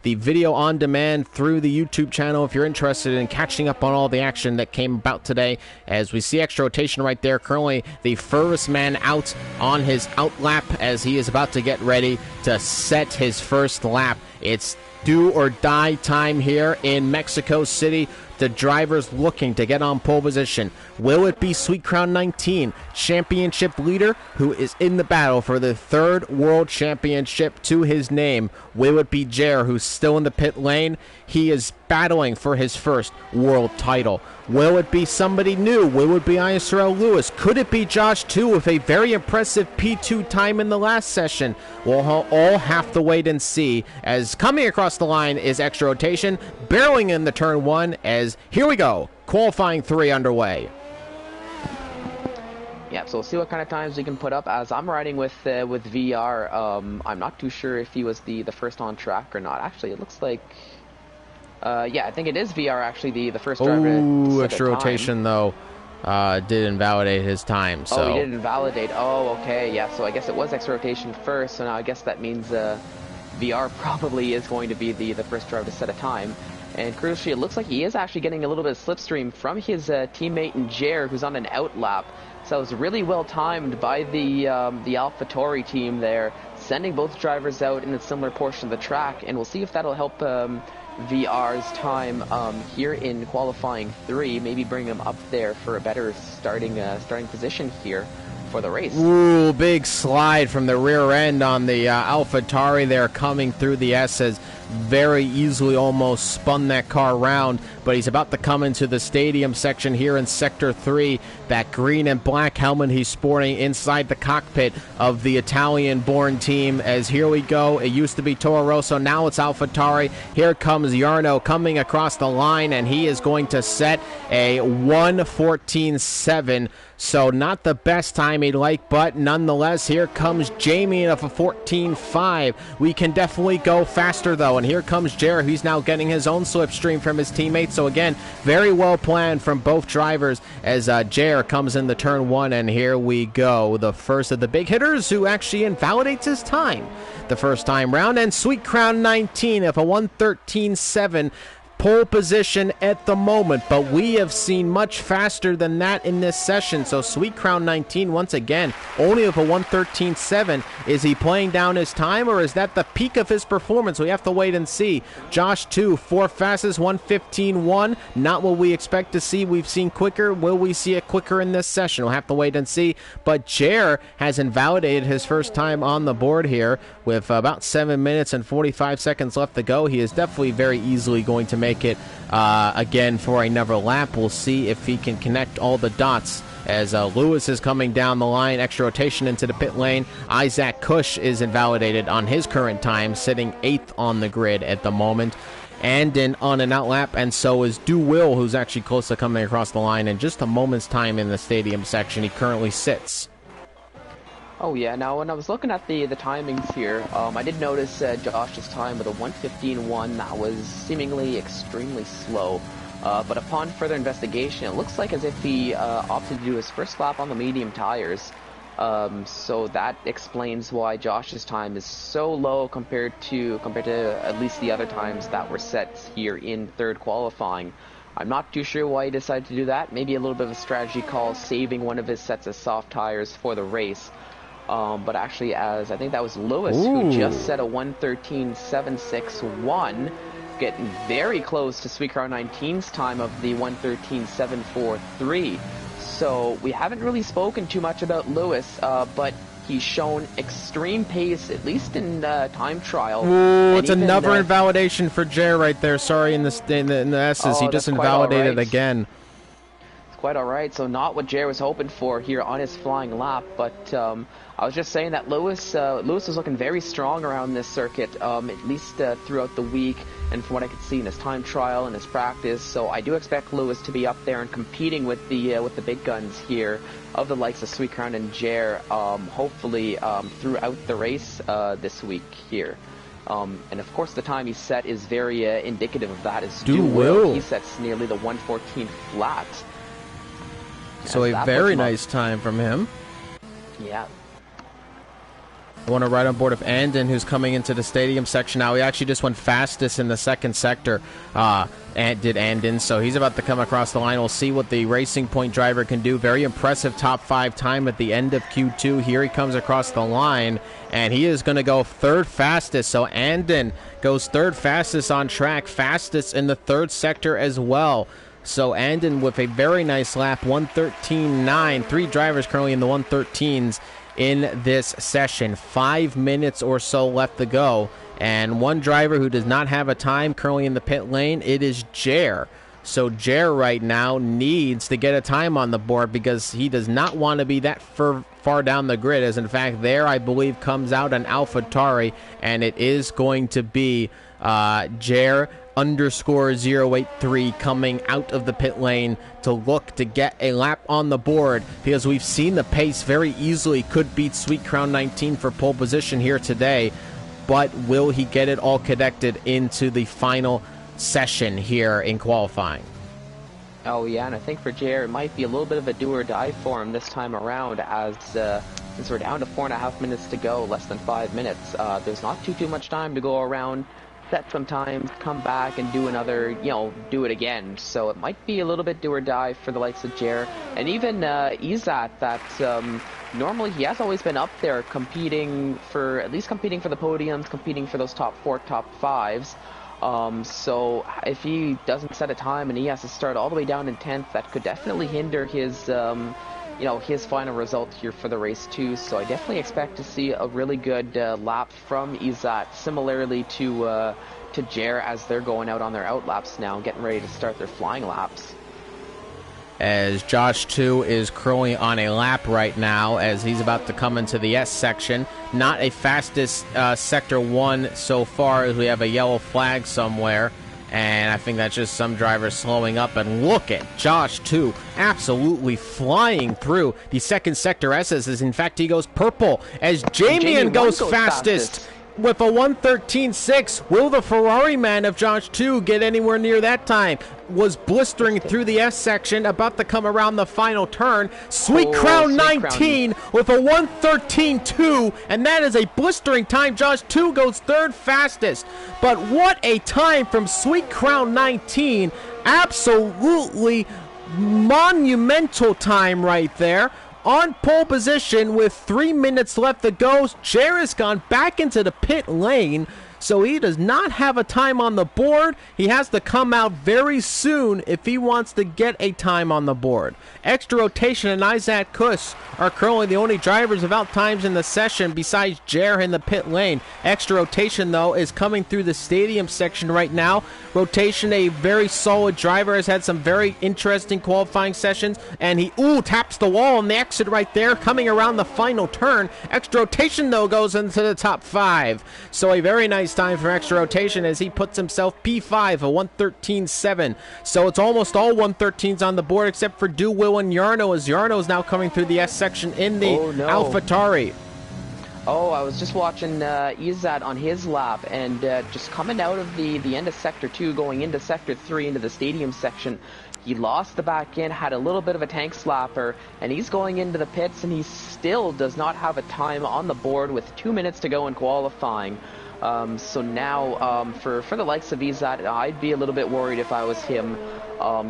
video on demand through the YouTube channel if you're interested in catching up on all the action that came about today. As we see extra rotation right there, currently the furthest man out on his out lap as he is about to get ready to set his first lap. It's do or die time here in Mexico City. The drivers looking to get on pole position. Will it be Sweet Crown 19, championship leader, who is in the battle for the 3rd world championship to his name? Will it be Jer, who's still in the pit lane? He is battling for his first world title. Will it be somebody new? Will it be ISRL Lewis? Could it be Josh 2 with a very impressive P2 time in the last session? We'll all have to wait and see, as coming across the line is extra rotation, barreling in the turn 1, as here we go, qualifying 3 underway. Yeah, so we'll see what kind of times we can put up. As I'm riding with VR, I'm not too sure if he was the first on track or not. Actually, it looks like, yeah, I think it is VR actually the first driver to set extra rotation though did invalidate his time. So. Oh, he did invalidate. Oh, okay, yeah. So I guess it was extra rotation first. So now I guess that means VR probably is going to be the first driver to set a time. And crucially, it looks like he is actually getting a little bit of slipstream from his teammate in Jer, who's on an out lap. So it was really well timed by the AlphaTauri team there, sending both drivers out in a similar portion of the track. And we'll see if that'll help VR's time here in qualifying 3, maybe bring him up there for a better starting position here for the race. Ooh, big slide from the rear end on the AlphaTauri there coming through the S's. very easily almost spun that car around, but he's about to come into the stadium section here in Sector 3. That green and black helmet he's sporting inside the cockpit of the Italian-born team, as here we go. It used to be Toro Rosso, now it's AlphaTauri. Here comes Jarno coming across the line, and he is going to set a 1:14.7. So not the best time he'd like, but nonetheless, here comes Jamie of a 14.5. We can definitely go faster, though. And here comes Jared, who's now getting his own slipstream from his teammates. So again, very well planned from both drivers as Jared comes in the turn 1. And here we go. The first of the big hitters who actually invalidates his time the first time round. And Sweet Crown 19 of a 1:13.7. Pole position at the moment, but we have seen much faster than that in this session. So Sweet Crown 19 once again only of a 1:13.7. Is he playing down his time, or is that the peak of his performance? We have to wait and see. Josh 2, 4 fastest, 1:15.1. Not what we expect to see. We've seen quicker. Will we see it quicker in this session? We'll have to wait and see. But Jer has invalidated his first time on the board here with about 7 minutes and 45 seconds left to go. He is definitely very easily going to make it again for another lap. We'll see if he can connect all the dots as Lewis is coming down the line, extra rotation into the pit lane. Isaac Cush is invalidated on his current time, sitting 8th on the grid at the moment. Andon on an outlap, and so is Do Will, who's actually close to coming across the line in just a moment's time in the stadium section. He currently sits. Oh yeah, now when I was looking at the timings here, I did notice Josh's time with a 1:15.1 that was seemingly extremely slow. But upon further investigation, it looks like as if he opted to do his first lap on the medium tires. So that explains why Josh's time is so low compared to at least the other times that were set here in third qualifying. I'm not too sure why he decided to do that. Maybe a little bit of a strategy call, saving one of his sets of soft tires for the race. But actually, as I think that was Lewis who just set a 1:13.761, getting very close to Sweet Crown 19's time of the 1:13.743. So we haven't really spoken too much about Lewis, but he's shown extreme pace, at least in time trial. Ooh, it's another invalidation for Jer right there. Sorry, in the S's, he just invalidated again. Quite alright, so not what Jer was hoping for here on his flying lap, but I was just saying that Lewis was looking very strong around this circuit, at least throughout the week, and from what I could see in his time trial and his practice. So I do expect Lewis to be up there and competing with the big guns here, of the likes of Sweet Crown and Jer, hopefully throughout the race this week here. And of course the time he set is very indicative of that. Is Do Will. He sets nearly the 1:14 flat. So a very nice time from him. Yeah. I want to ride on board of Andon, who's coming into the stadium section now. He actually just went fastest in the second sector, and did Andon, so he's about to come across the line. We'll see what the Racing Point driver can do. Very impressive top 5 time at the end of Q2. Here he comes across the line, and he is going to go third fastest. So Andon goes third fastest on track, fastest in the third sector as well. So Andon with a very nice lap, 1:13.9. 3 drivers currently in the 1:13s in this session. 5 minutes or so left to go. And one driver who does not have a time currently in the pit lane, it is Jer. So Jer right now needs to get a time on the board because he does not want to be that far down the grid. As in fact, there I believe comes out an AlphaTauri, and it is going to be Jer _083 coming out of the pit lane to look to get a lap on the board, because we've seen the pace very easily could beat Sweet Crown 19 for pole position here today. But will he get it all connected into the final session here in qualifying? Oh yeah, and I think for Jer it might be a little bit of a do or die for him this time around, as since we're down to 4.5 minutes to go, less than 5 minutes. There's not too much time to go around. Set some time, come back and do another, do it again. So it might be a little bit do or die for the likes of Jer. And even Izat, that normally he has always been up there competing for the podiums, competing for those top 4, top 5s. So if he doesn't set a time and he has to start all the way down in 10th, that could definitely hinder his his final result here for the race too. So I definitely expect to see a really good lap from Izat, similarly to to Jer as they're going out on their out laps now, getting ready to start their flying laps. As Josh 2 is currently on a lap right now as he's about to come into the S section. Not a fastest Sector 1 so far, as we have a yellow flag somewhere. And I think that's just some drivers slowing up. And look at Josh 2 absolutely flying through the second sector S's. As in fact, he goes purple as Jamian goes fastest. With a 1:13.6, will the Ferrari man of Josh 2 get anywhere near that time? Was blistering through the S section, about to come around the final turn. Sweet Crown 19 with a 1:13.2, and that is a blistering time. Josh 2 goes third fastest. But what a time from Sweet Crown 19. Absolutely monumental time right there. On pole position with 3 minutes left to go. Jer has gone back into the pit lane, so he does not have a time on the board. He has to come out very soon if he wants to get a time on the board. Extra Rotation and Isaac Kuss are currently the only drivers without times in the session besides Jer in the pit lane. Extra Rotation, though, is coming through the stadium section right now. Rotation, a very solid driver, has had some very interesting qualifying sessions, and he, taps the wall on the exit right there, coming around the final turn. Extra Rotation, though, goes into the top 5. So a very nice time for Extra Rotation as he puts himself P5, a 1:13.7. So it's almost all 1:13s on the board except for Will and Yarno, as Yarno is now coming through the S section in the AlphaTauri. Oh, I was just watching Izat on his lap, and just coming out of the end of Sector 2, going into Sector 3, into the stadium section, he lost the back end, had a little bit of a tank slapper, and he's going into the pits, and he still does not have a time on the board with 2 minutes to go in qualifying. So now, for the likes of Izat, I'd be a little bit worried if I was him,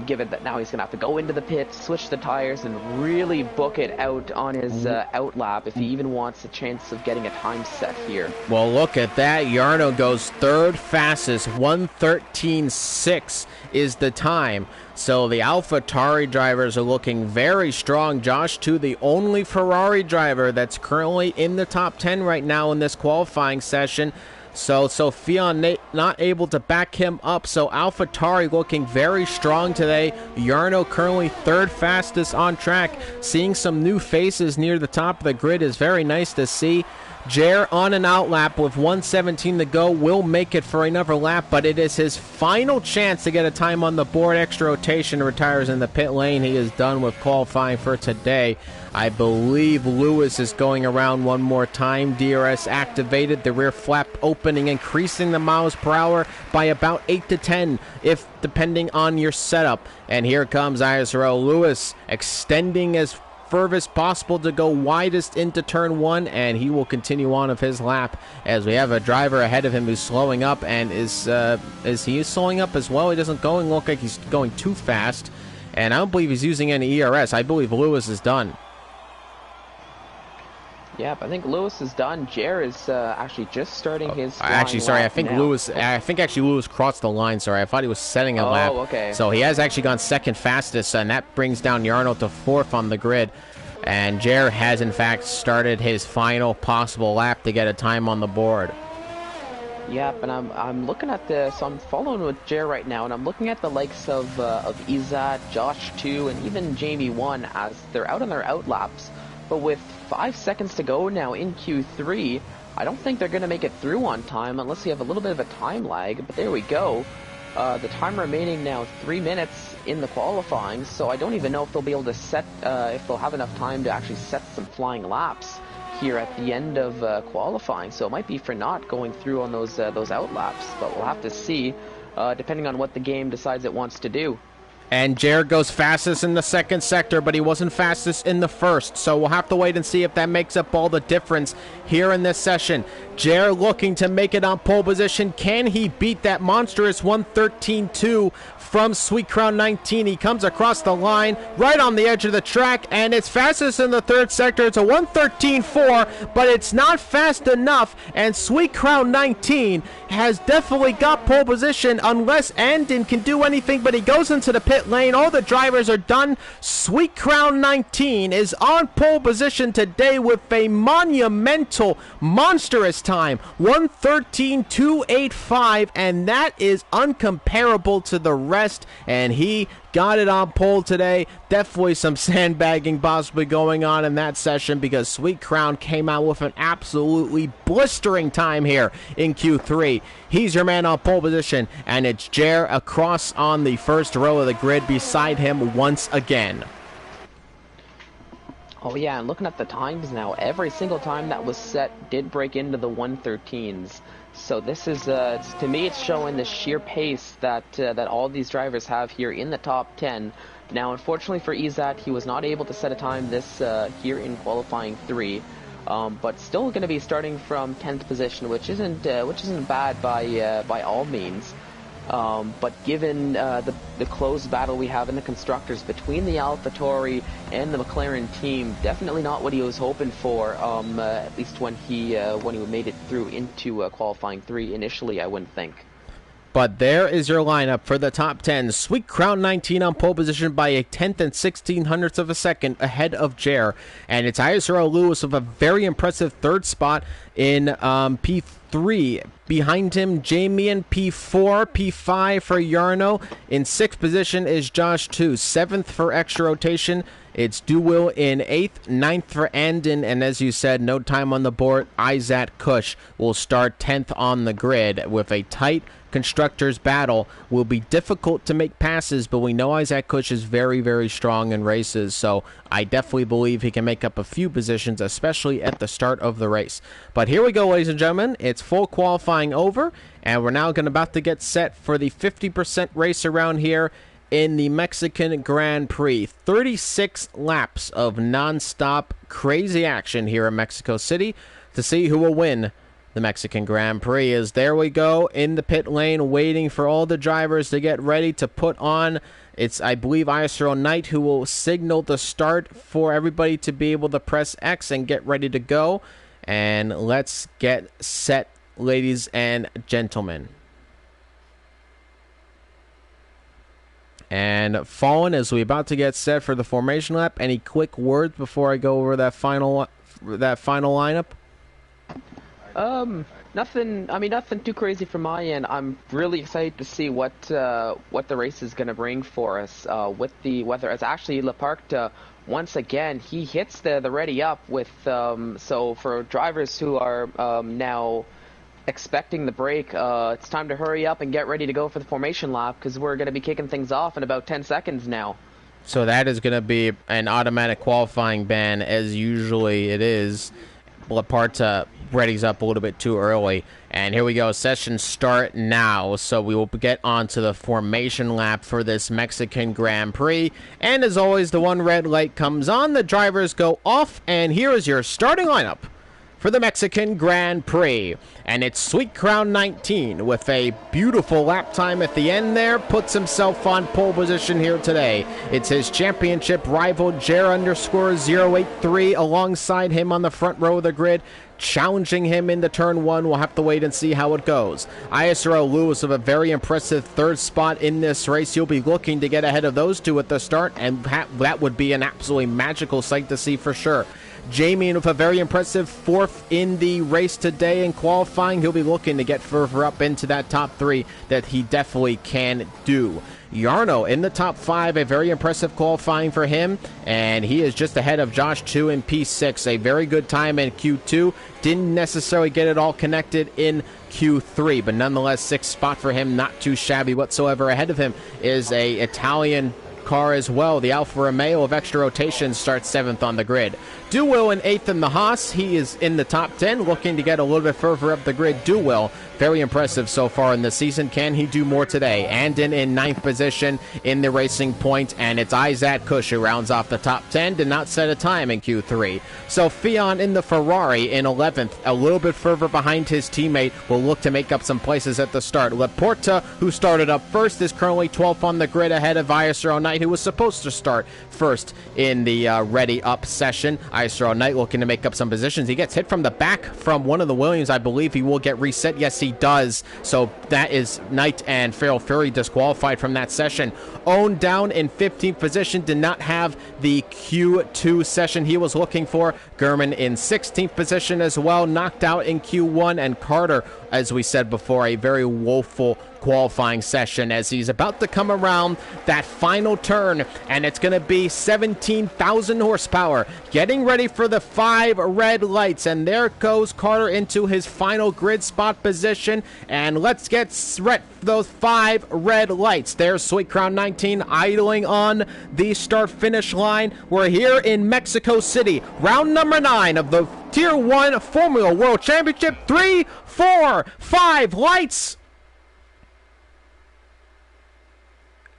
given that now he's going to have to go into the pit, switch the tires, and really book it out on his out lap if he even wants a chance of getting a time set here. Well, look at that. Yarno goes third fastest. 1:13.6 is the time. So the AlphaTauri drivers are looking very strong. Josh 2, the only Ferrari driver that's currently in the top 10 right now in this qualifying session. So Fion not able to back him up. So AlphaTauri looking very strong today. Yarno currently third fastest on track. Seeing some new faces near the top of the grid is very nice to see. Jer on an out lap with 1:17 to go will make it for another lap, but it is his final chance to get a time on the board. Extra Rotation retires in the pit lane. He is done with qualifying for today. I believe Lewis is going around one more time. DRS activated, the rear flap opening, increasing the miles per hour by about 8 to 10, if depending on your setup. And here comes ISRL Lewis, extending as furthest possible to go widest into turn 1, and he will continue on of his lap as we have a driver ahead of him who's slowing up, and is he slowing up as well? He doesn't look like he's going too fast, and I don't believe he's using any ERS. I believe Lewis is done. Yep, I think Lewis is done. Jer is actually just starting his. Actually, sorry, I think now. Lewis crossed the line. Sorry, I thought he was setting a lap. Okay. So he has actually gone second fastest, and that brings down Yarno to 4th on the grid. And Jer has in fact started his final possible lap to get a time on the board. Yep, and I'm looking at so I'm following with Jer right now, and I'm looking at the likes of Izat, Josh 2, and even Jamie 1 as they're out on their out laps. But with 5 seconds to go now in Q3, I don't think they're going to make it through on time unless you have a little bit of a time lag. But there we go. The time remaining now 3 minutes in the qualifying, so I don't even know if they'll be able to set, if they'll have enough time to actually set some flying laps here at the end of qualifying. So it might be for not going through on those out laps, but we'll have to see, depending on what the game decides it wants to do. And Jer goes fastest in the second sector, but he wasn't fastest in the first. So we'll have to wait and see if that makes up all the difference here in this session. Jer looking to make it on pole position. Can he beat that monstrous 1:13.2 from Sweet Crown 19? He comes across the line right on the edge of the track, and it's fastest in the third sector. It's a 1:13.4, but it's not fast enough, and Sweet Crown 19 has definitely got pole position unless Andon can do anything, but he goes into the pit pit lane. All the drivers are done. Sweet Crown 19 is on pole position today with a monumental, monstrous time, 1:13.285, and that is uncomparable to the rest, and he got it on pole today. Definitely some sandbagging possibly going on in that session because Sweet Crown came out with an absolutely blistering time here in Q3. He's your man on pole position, and it's Jer across on the first row of the grid beside him once again. Oh yeah, and looking at the times now, every single time that was set did break into the 1:13s. So this is, to me, it's showing the sheer pace that that all these drivers have here in the top 10. Now, unfortunately for Izat, he was not able to set a time this here in qualifying 3, but still going to be starting from 10th position, which isn't bad by all means. But given the close battle we have in the constructors between the AlphaTauri and the McLaren team, definitely not what he was hoping for. At least when he made it through into qualifying 3 initially, I wouldn't think. But there is your lineup for the top 10. Sweet Crown 19 on pole position by a 10th and 1600ths of a second ahead of Jer. And it's ISRL Lewis with a very impressive third spot in P3. Behind him, Jamie in P4, P5 for Yarno. In 6th position is Josh 2. 7th for extra rotation. It's Duwil in 8th, 9th for Andon, and as you said, no time on the board. Isaac Kush will start 10th on the grid with a tight constructors battle. Will be difficult to make passes, but we know Isaac Kush is very, very strong in races, so I definitely believe he can make up a few positions, especially at the start of the race. But here we go, ladies and gentlemen. It's full qualifying over, and we're now about to get set for the 50% race around here in the Mexican Grand Prix. 36 laps of non-stop crazy action here in Mexico City to see who will win the Mexican Grand Prix. As there we go in the pit lane waiting for all the drivers to get ready to put on. It's, I believe, ISRL Knight who will signal the start for everybody to be able to press X and get ready to go. And let's get set, ladies and gentlemen. And Fallen, as we about to get set for the formation lap, any quick words before I go over that final lineup? Nothing. I mean, nothing too crazy from my end. I'm really excited to see what the race is going to bring for us with the weather. It's actually Laparta once again. He hits the ready up with so for drivers who are now expecting the break, it's time to hurry up and get ready to go for the formation lap because we're going to be kicking things off in about 10 seconds now. So that is going to be an automatic qualifying ban, as usually it is. Laparta readies up a little bit too early. And here we go, session start now. So we will get on to the formation lap for this Mexican Grand Prix. And as always, the one red light comes on, the drivers go off, and here is your starting lineup for the Mexican Grand Prix. And it's Sweet Crown 19 with a beautiful lap time at the end there. Puts himself on pole position here today. It's his championship rival Jer_083 alongside him on the front row of the grid, challenging him into turn 1. We'll have to wait and see how it goes. ISRL Lewis with a very impressive third spot in this race. You'll be looking to get ahead of those two at the start, and that would be an absolutely magical sight to see for sure. Jamie with a very impressive 4th in the race today in qualifying. He'll be looking to get further up into that top 3 that he definitely can do. Yarno in the top 5, a very impressive qualifying for him, and he is just ahead of Josh 2 in P6. A very good time in Q2. Didn't necessarily get it all connected in Q3, but nonetheless, 6th spot for him, not too shabby whatsoever. Ahead of him is a Italian car as well. The Alfa Romeo of extra rotation starts 7th on the grid. Duwil in 8th in the Haas. He is in the top 10, looking to get a little bit further up the grid. Duwil, very impressive so far in the season. Can he do more today? Andon in 9th position in the Racing Point, and it's Isaac Kush who rounds off the top 10. Did not set a time in Q3. So Fion in the Ferrari in 11th, a little bit further behind his teammate, will look to make up some places at the start. Laporta, who started up first, is currently 12th on the grid ahead of ISRL Knight, Knight, who was supposed to start first in the ready up session. ISRL Knight looking to make up some positions. He gets hit from the back from one of the Williams. I believe he will get reset. Yes, he does. So that is Knight and Feral Fury disqualified from that session. Own down in 15th position, did not have the Q2 session he was looking for. Gurman in 16th position as well, knocked out in Q1, and Carter, as we said before, a very woeful qualifying session as he's about to come around that final turn, and it's going to be 17,000 horsepower, getting ready for the 5 red lights, and there goes Carter into his final grid spot position, and let's get set those 5 red lights. There's Sweet Crown 19 idling on the start finish line. We're here in Mexico City, round number 9 of the Tier 1 Formula World Championship. 3, 4, 5 lights.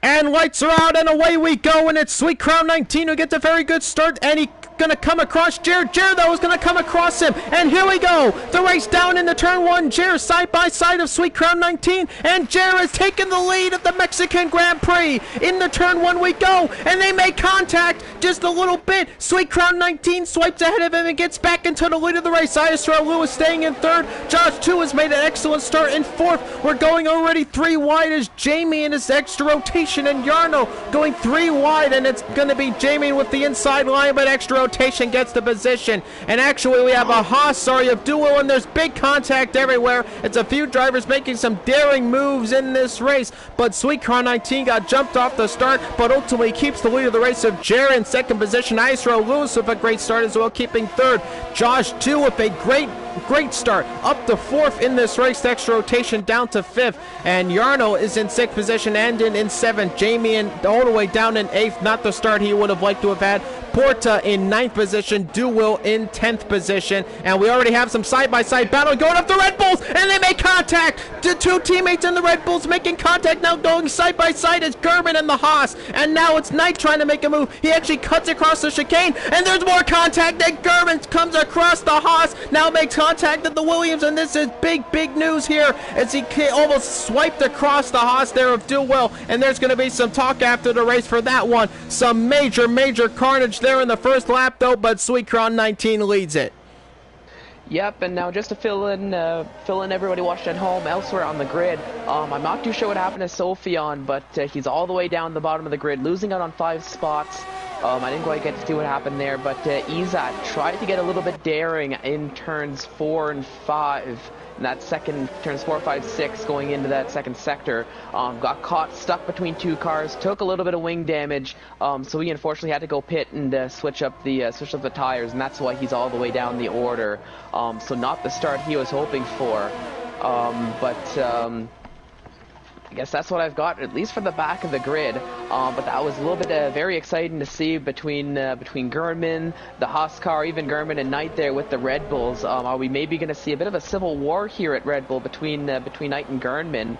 And lights are out, and away we go, and it's Sweet Crown 19 who gets a very good start, and he gonna come across Jared. Jared, though, is gonna come across him, and here we go. The race down into turn 1. Jared side by side of Sweet Crown 19, and Jared has taken the lead of the Mexican Grand Prix. Into turn 1 we go, and they make contact just a little bit. Sweet Crown 19 swipes ahead of him and gets back into the lead of the race. ISRL Lewis staying in 3rd. Josh 2 has made an excellent start in 4th. We're going already 3 wide as Jamie in his extra rotation, and Yarno going 3 wide, and it's going to be Jamie with the inside line, but extra rotation gets the position. And actually we have a Haas of duo, and there's big contact everywhere. It's a few drivers making some daring moves in this race, but Sweet Crown 19 got jumped off the start, but ultimately keeps the lead of the race of Jared in 2nd position. ISRL Lewis with a great start as well, keeping 3rd. Josh 2 with a great start, up to 4th in this race, extra rotation down to 5th, and Yarno is in 6th position, and in 7th. Jamie all the way down in 8th, not the start he would have liked to have had. Porta in 9th position, Duwill in 10th position, and we already have some side-by-side battle going up the Red Bulls, and they make contact. The 2 teammates in the Red Bulls making contact, now going side-by-side is Gurman and the Haas, and now it's Knight trying to make a move. He actually cuts across the chicane, and there's more contact, and Gurman comes across the Haas, now makes contact at the Williams, and this is big news here as he almost swiped across the Haas there of Duwill, and there's going to be some talk after the race for that one. Some major carnage there in the first lap though, but Sweet Crown 19 leads it. Yep, and now just to fill in everybody watching at home elsewhere on the grid, I'm not too sure what happened to Sophion, but he's all the way down the bottom of the grid, losing out on 5 spots. I didn't quite get to see what happened there, but Izat tried to get a little bit daring in turns 4 and 5. In that second, turns 4, 5, 6, going into that second sector, got caught stuck between 2 cars, took a little bit of wing damage, so he unfortunately had to go pit and switch up the tires, and that's why he's all the way down the order. So not the start he was hoping for, but I guess that's what I've got, at least for the back of the grid. But that was a little bit very exciting to see between Gurman, the Haas car, even Gurman and Knight there with the Red Bulls. Are we maybe going to see a bit of a civil war here at Red Bull between Knight and Gurman,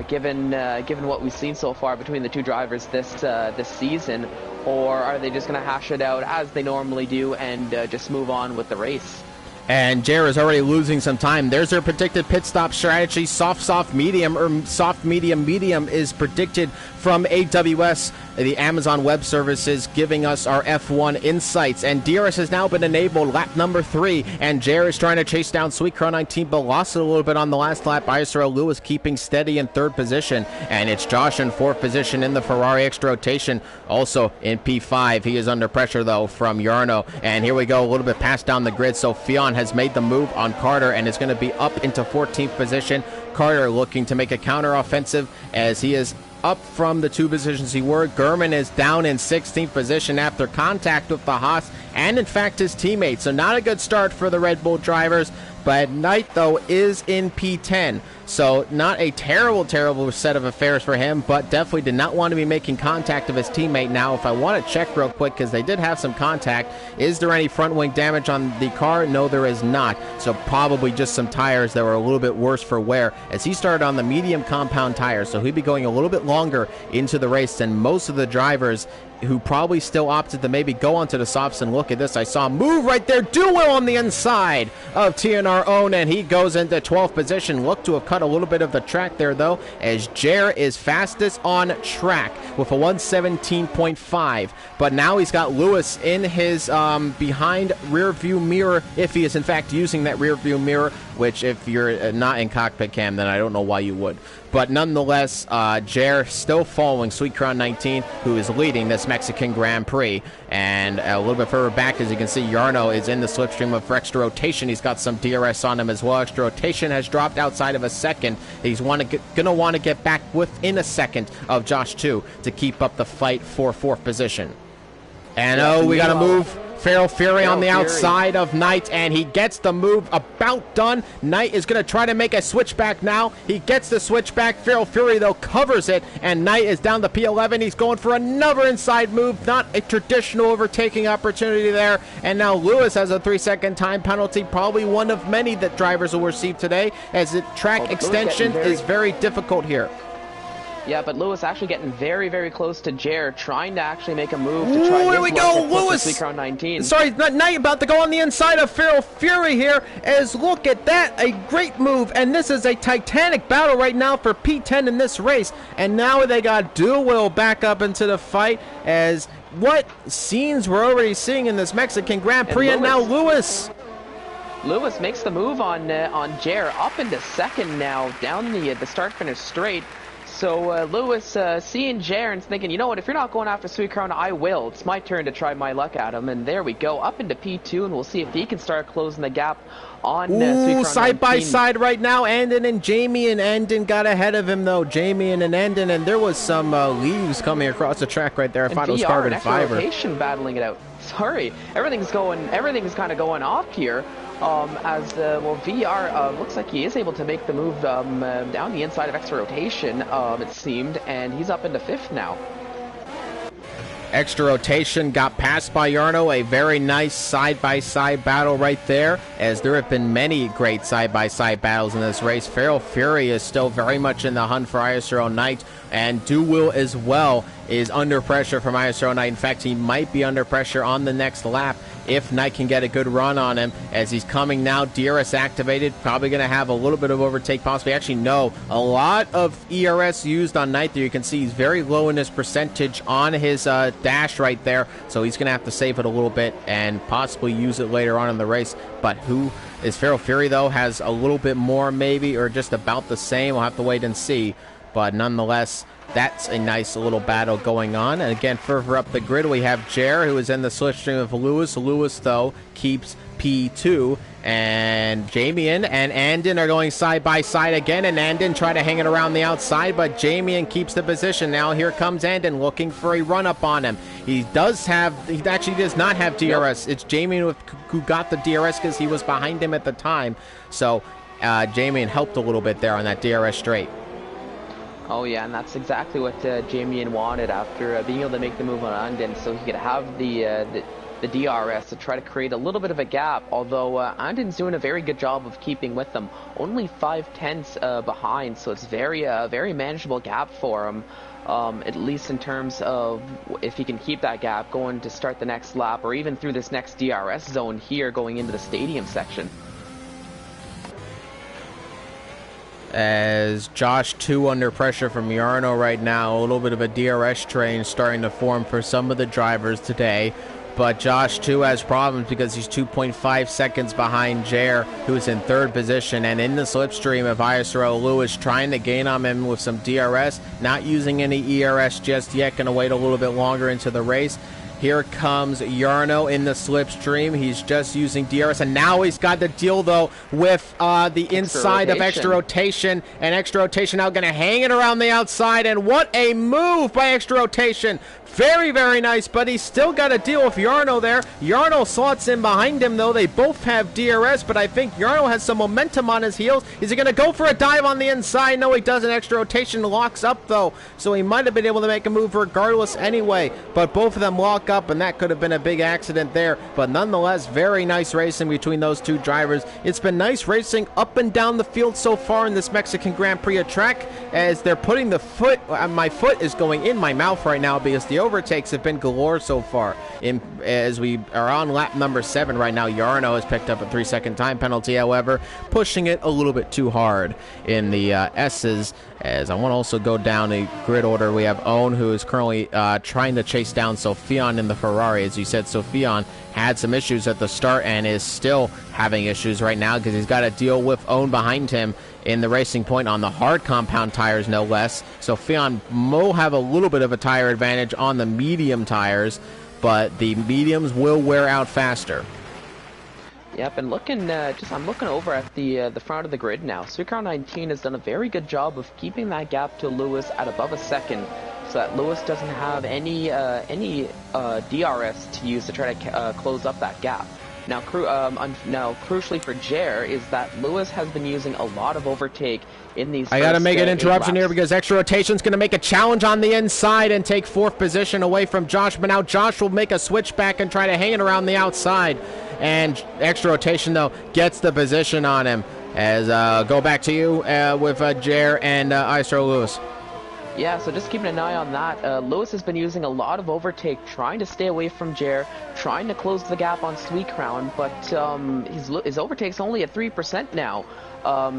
given what we've seen so far between the 2 drivers this season, or are they just going to hash it out as they normally do and just move on with the race? And Jared is already losing some time. There's their predicted pit stop strategy. Soft, medium, or soft, medium is predicted from AWS, the Amazon Web Services, giving us our F1 insights. And DRS has now been enabled, lap number 3. And Jared is trying to chase down Sweet Crown 19, but lost it a little bit on the last lap. ISRL Lewis keeping steady in 3rd position. And it's Josh in 4th position in the Ferrari extra rotation. Also in P5. He is under pressure, though, from Yarno. And here we go, a little bit past down the grid. So Fionn has made the move on Carter and is going to be up into 14th position. Carter looking to make a counter-offensive as he is up from the 2 positions he were. Gurman is down in 16th position after contact with the Haas and, in fact, his teammates. So not a good start for the Red Bull drivers. But Knight, though, is in P10. So not a terrible set of affairs for him, but definitely did not want to be making contact of his teammate. Now, if I want to check real quick, because they did have some contact, is there any front wing damage on the car? No, there is not. So probably just some tires that were a little bit worse for wear, as he started on the medium compound tires. So he'd be going a little bit longer into the race than most of the drivers, who probably still opted to maybe go onto the softs. And look at this. I saw a move right there. Duwill on the inside of TNR our own, and he goes into 12th position. Looked to have cut a little bit of the track there, though, as Jer is fastest on track with a 1:17.5. But now he's got Lewis in his behind rear view mirror, if he is in fact using that rear view mirror, which if you're not in cockpit cam, then I don't know why you would. But nonetheless, Jer still following Sweet Crown 19, who is leading this Mexican Grand Prix. And a little bit further back, as you can see, Yarno is in the slipstream of extra rotation. He's got some DRS on him as well. Extra rotation has dropped outside of a second. He's going to want to get back within a second of Josh 2 to keep up the fight for 4th position. And we got to move Feral Fury on the outside of Knight, and he gets the move about done. Knight is going to try to make a switchback now. He gets the switchback. Feral Fury, though, covers it, and Knight is down to P11. He's going for another inside move. Not a traditional overtaking opportunity there. And now Lewis has a 3-second time penalty, probably one of many that drivers will receive today, as the track extension is very difficult here. Yeah, but Lewis actually getting very, very close to Jer, trying to actually make a move to try here we go, Lewis! Sweet Crown 19. Sorry, Knight about to go on the inside of Feral Fury here, as look at that, a great move, and this is a titanic battle right now for P10 in this race, and now they got Dual back up into the fight, as what scenes we're already seeing in this Mexican Grand Prix, and now Lewis makes the move on Jer, up into second now, down the start-finish straight. So Lewis seeing Jer and thinking, you know what, if you're not going after Sweet Crown, I will. It's my turn to try my luck at him. And there we go, up into P2, and we'll see if he can start closing the gap on Sweet Crown side 19. by side right now. Andon and Jamie, and Andon got ahead of him, though. Jamie and Andon, and there was some leaves coming across the track right there. I thought it was carbon fiber. Rotation battling it out. Sorry, everything's kind of going off here. VR looks like he is able to make the move down the inside of extra rotation, it seemed, and he's up into 5th now. Extra rotation got passed by Yarno. A very nice side-by-side battle right there, as there have been many great side-by-side battles in this race. Feral Fury is still very much in the hunt for ISRL Knight, and Dual as well is under pressure from ISRL Knight. In fact, he might be under pressure on the next lap if Knight can get a good run on him, as he's coming now. DRS activated, probably going to have a little bit of overtake possibly. Actually, no, a lot of ERS used on Knight there. You can see he's very low in his percentage on his dash right there, so he's going to have to save it a little bit and possibly use it later on in the race. But who is Feral Fury, though, has a little bit more maybe, or just about the same. We'll have to wait and see. But nonetheless, that's a nice little battle going on. And again, further up the grid, we have Jer, who is in the slipstream of Lewis. Lewis, though, keeps P2. And Jamian and Andon are going side by side again. And Andon try to hang it around the outside, but Jamian keeps the position. Now here comes Andon looking for a run-up on him. He actually does not have DRS. It's Jamian who got the DRS because he was behind him at the time. So Jamian helped a little bit there on that DRS straight. Oh yeah, and that's exactly what Jamian wanted after being able to make the move on Andon, so he could have the DRS to try to create a little bit of a gap. Although Andon's doing a very good job of keeping with them, only 5/10 behind, so it's very manageable gap for him. At least in terms of if he can keep that gap going to start the next lap, or even through this next DRS zone here going into the stadium section. As Josh 2 under pressure from Yarno right now. A little bit of a DRS train starting to form for some of the drivers today. But Josh 2 has problems because he's 2.5 seconds behind Jer, who's in 3rd position. And in the slipstream of ISRL Lewis, trying to gain on him with some DRS. Not using any ERS just yet. Going to wait a little bit longer into the race. Here comes Yarno in the slipstream. He's just using DRS, and now he's got to deal, though, with the inside of extra rotation. And extra rotation now going to hang it around the outside, and what a move by extra rotation. Very, very nice, but he's still got to deal with Yarno there. Yarno slots in behind him, though. They both have DRS, but I think Yarno has some momentum on his heels. Is he going to go for a dive on the inside? No, he doesn't. Extra rotation locks up, though, so he might have been able to make a move regardless anyway. But both of them lock up, and that could have been a big accident there. But nonetheless, very nice racing between those two drivers. It's been nice racing up and down the field so far in this Mexican Grand Prix track, as they're putting the foot, my foot is going in my mouth right now because the overtakes have been galore so far. As we are on lap number 7 right now, Yarno has picked up a 3-second time penalty, however, pushing it a little bit too hard in the S's. As I want to also go down the grid order, we have Owen, who is currently trying to chase down Sofian in the Ferrari. As you said, Sofian had some issues at the start and is still having issues right now because he's got to deal with Owen behind him in the Racing Point on the hard compound tires, no less. Sofian will have a little bit of a tire advantage on the medium tires, but the mediums will wear out faster. Yep, and I'm looking over at the front of the grid now. Sucrown 19 has done a very good job of keeping that gap to Lewis at above a second, so that Lewis doesn't have any DRS to use to try to close up that gap. Now, crucially for Jer is that Lewis has been using a lot of overtake in these. I got to make an interruption here because extra rotation's going to make a challenge on the inside and take 4th position away from Josh. But now Josh will make a switch back and try to hang it around the outside. And extra rotation, though, gets the position on him. As go back to you with Jer and ISRL Lewis. Yeah, so just keeping an eye on that. Lewis has been using a lot of overtake, trying to stay away from Jer, trying to close the gap on Sweet Crown, but his overtake's only at 3% now.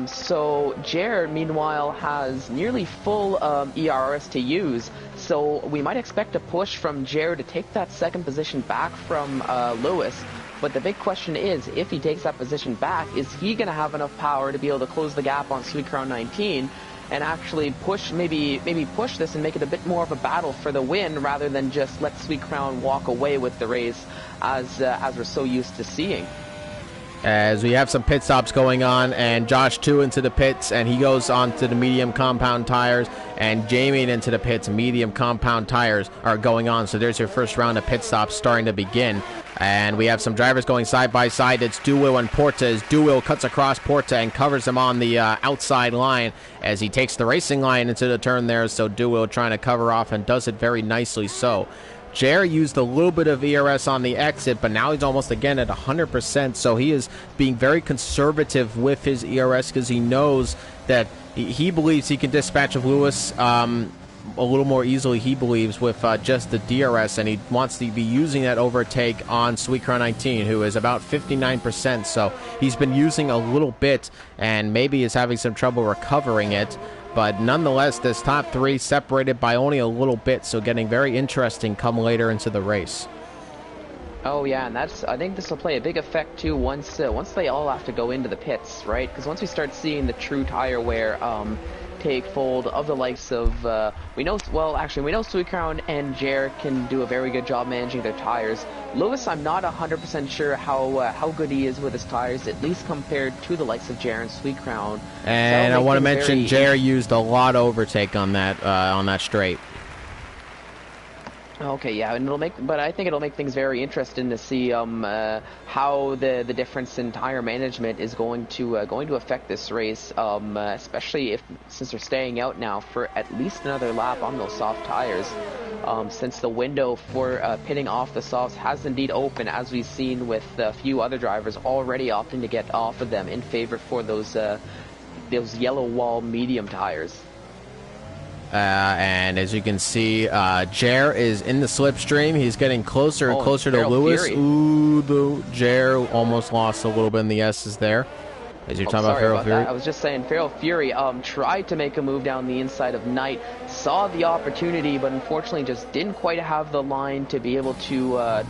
So Jer, meanwhile, has nearly full ERS to use, so we might expect a push from Jer to take that 2nd position back from Lewis. But the big question is, if he takes that position back, is he going to have enough power to be able to close the gap on Sweet Crown 19 and actually push, maybe push this and make it a bit more of a battle for the win rather than just let Sweet Crown walk away with the race as we're so used to seeing. As we have some pit stops going on, and Josh 2 into the pits, and he goes on to the medium compound tires, and Jamie into the pits. Medium compound tires are going on, so there's your first round of pit stops starting to begin. And we have some drivers going side by side. It's Duwil and Porta, as Duwil cuts across Porta and covers him on the outside line as he takes the racing line into the turn there. So Duwil trying to cover off and does it very nicely so. Jer used a little bit of ERS on the exit, but now he's almost again at 100%, so he is being very conservative with his ERS because he knows that he believes he can dispatch of Lewis a little more easily, he believes, with just the DRS, and he wants to be using that overtake on Sweet Crown 19, who is about 59%, so he's been using a little bit and maybe is having some trouble recovering it. But nonetheless, this top 3 separated by only a little bit, so getting very interesting come later into the race. Oh yeah, and I think this will play a big effect too once they all have to go into the pits, right? Because once we start seeing the true tire wear take fold of the likes of we know Sweet Crown and Jer can do a very good job managing their tires. Lewis, I'm not 100% sure how good he is with his tires, at least compared to the likes of Jer and Sweet Crown. And I want to mention Jer used a lot of overtake on that straight. Okay, yeah, and but I think it'll make things very interesting to see how the difference in tire management is going to affect this race, especially since they're staying out now for at least another lap on those soft tires, since the window for pitting off the softs has indeed opened, as we've seen with a few other drivers already opting to get off of them in favor for those yellow wall medium tires. And as you can see, Jer is in the slipstream. He's getting closer and closer to Lewis. Fury. Ooh, Jer almost lost a little bit in the S's there. As you're talking about Feral Fury. I was just saying, Feral Fury tried to make a move down the inside of Knight, saw the opportunity, but unfortunately just didn't quite have the line to be able to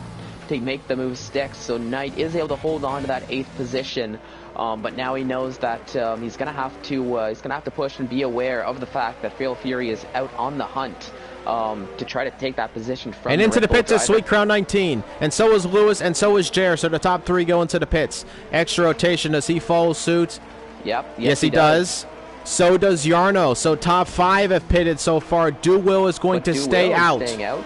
make the move stick. So Knight is able to hold on to that 8th position. But now he knows that he's gonna have to push and be aware of the fact that Feral Fury is out on the hunt to try to take that position from. And into the pits is Sweet Crown 19, and so is Lewis, and so is Jer. So the top 3 go into the pits. Extra rotation. Does he follow suit? Yep. Yes, he does. So does Yarno. So top 5 have pitted so far. Duwil is going to stay out. Staying out.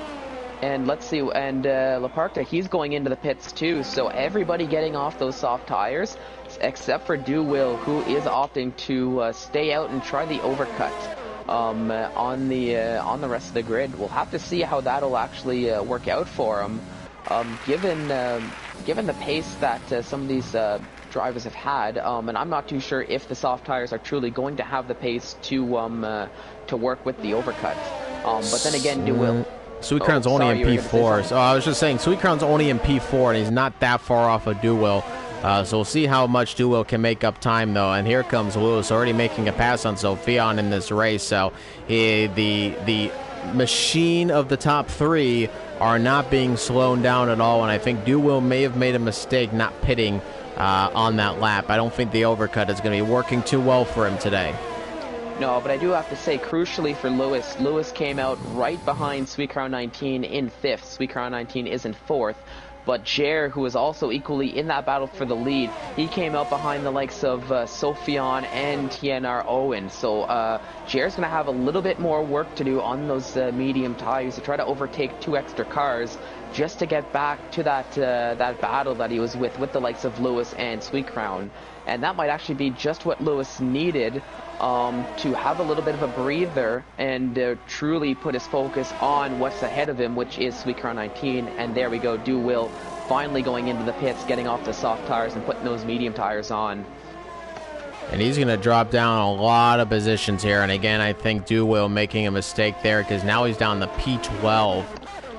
And let's see, and Laparta, he's going into the pits too. So everybody getting off those soft tires, except for Duwil, who is opting to stay out and try the overcut. on the rest of the grid. We'll have to see how that'll actually work out for him. Given the pace that some of these drivers have had, and I'm not too sure if the soft tires are truly going to have the pace to work with the overcut. But then again, Sweet Crown's only in P4. So I was just saying, Sweet Crown's only in P4, and he's not that far off of Duwill. So we'll see how much Duwill can make up time, though. And here comes Lewis, already making a pass on Sophion in this race. So the machine of the top three are not being slowed down at all. And I think Duwill may have made a mistake not pitting on that lap. I don't think the overcut is going to be working too well for him today. No, but I do have to say, crucially for Lewis, Lewis came out right behind Sweet Crown 19 in 5th. Sweet Crown 19 is in 4th. But Jer, who was also equally in that battle for the lead, he came out behind the likes of Sophion and TNR Owen. So Jer's going to have a little bit more work to do on those medium tires to try to overtake 2 extra cars just to get back to that battle that he was with the likes of Lewis and Sweet Crown. And that might actually be just what Lewis needed to have a little bit of a breather and truly put his focus on what's ahead of him, which is Sweet Crown 19. And there we go, Duwill finally going into the pits, getting off the soft tires and putting those medium tires on. And he's going to drop down a lot of positions here. And again, I think Duwill making a mistake there because now he's down to P12.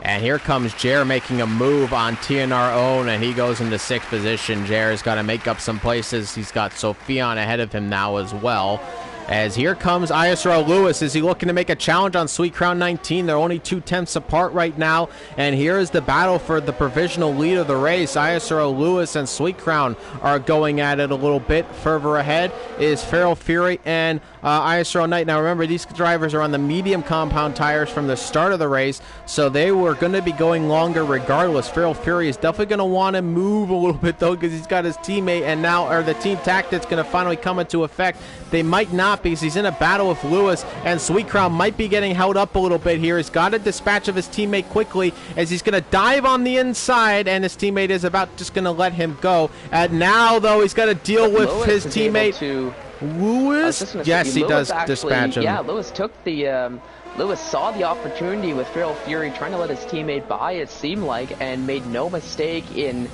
And here comes Jer making a move on TNR Own, and he goes into 6th position. Jer's got to make up some places. He's got Sophion ahead of him now as well. As here comes ISRL Lewis. Is he looking to make a challenge on Sweet Crown 19? They're only 2/10 apart right now. And here is the battle for the provisional lead of the race. ISRL Lewis and Sweet Crown are going at it a little bit. Further ahead is Feral Fury and ISRL Knight. Now remember, these drivers are on the medium compound tires from the start of the race, so they were going to be going longer regardless. Feral Fury is definitely going to want to move a little bit, though, because he's got his teammate, and now the team tactics going to finally come into effect. They might not, because he's in a battle with Lewis, and Sweet Crown might be getting held up a little bit here. He's got a dispatch of his teammate quickly as he's going to dive on the inside, and his teammate is about just going to let him go. And now, though, he's got to deal with his teammate. Lewis? Yes, he does dispatch him. Yeah, Lewis took the... Lewis saw the opportunity with Feral Fury trying to let his teammate by, it seemed like, and made no mistake in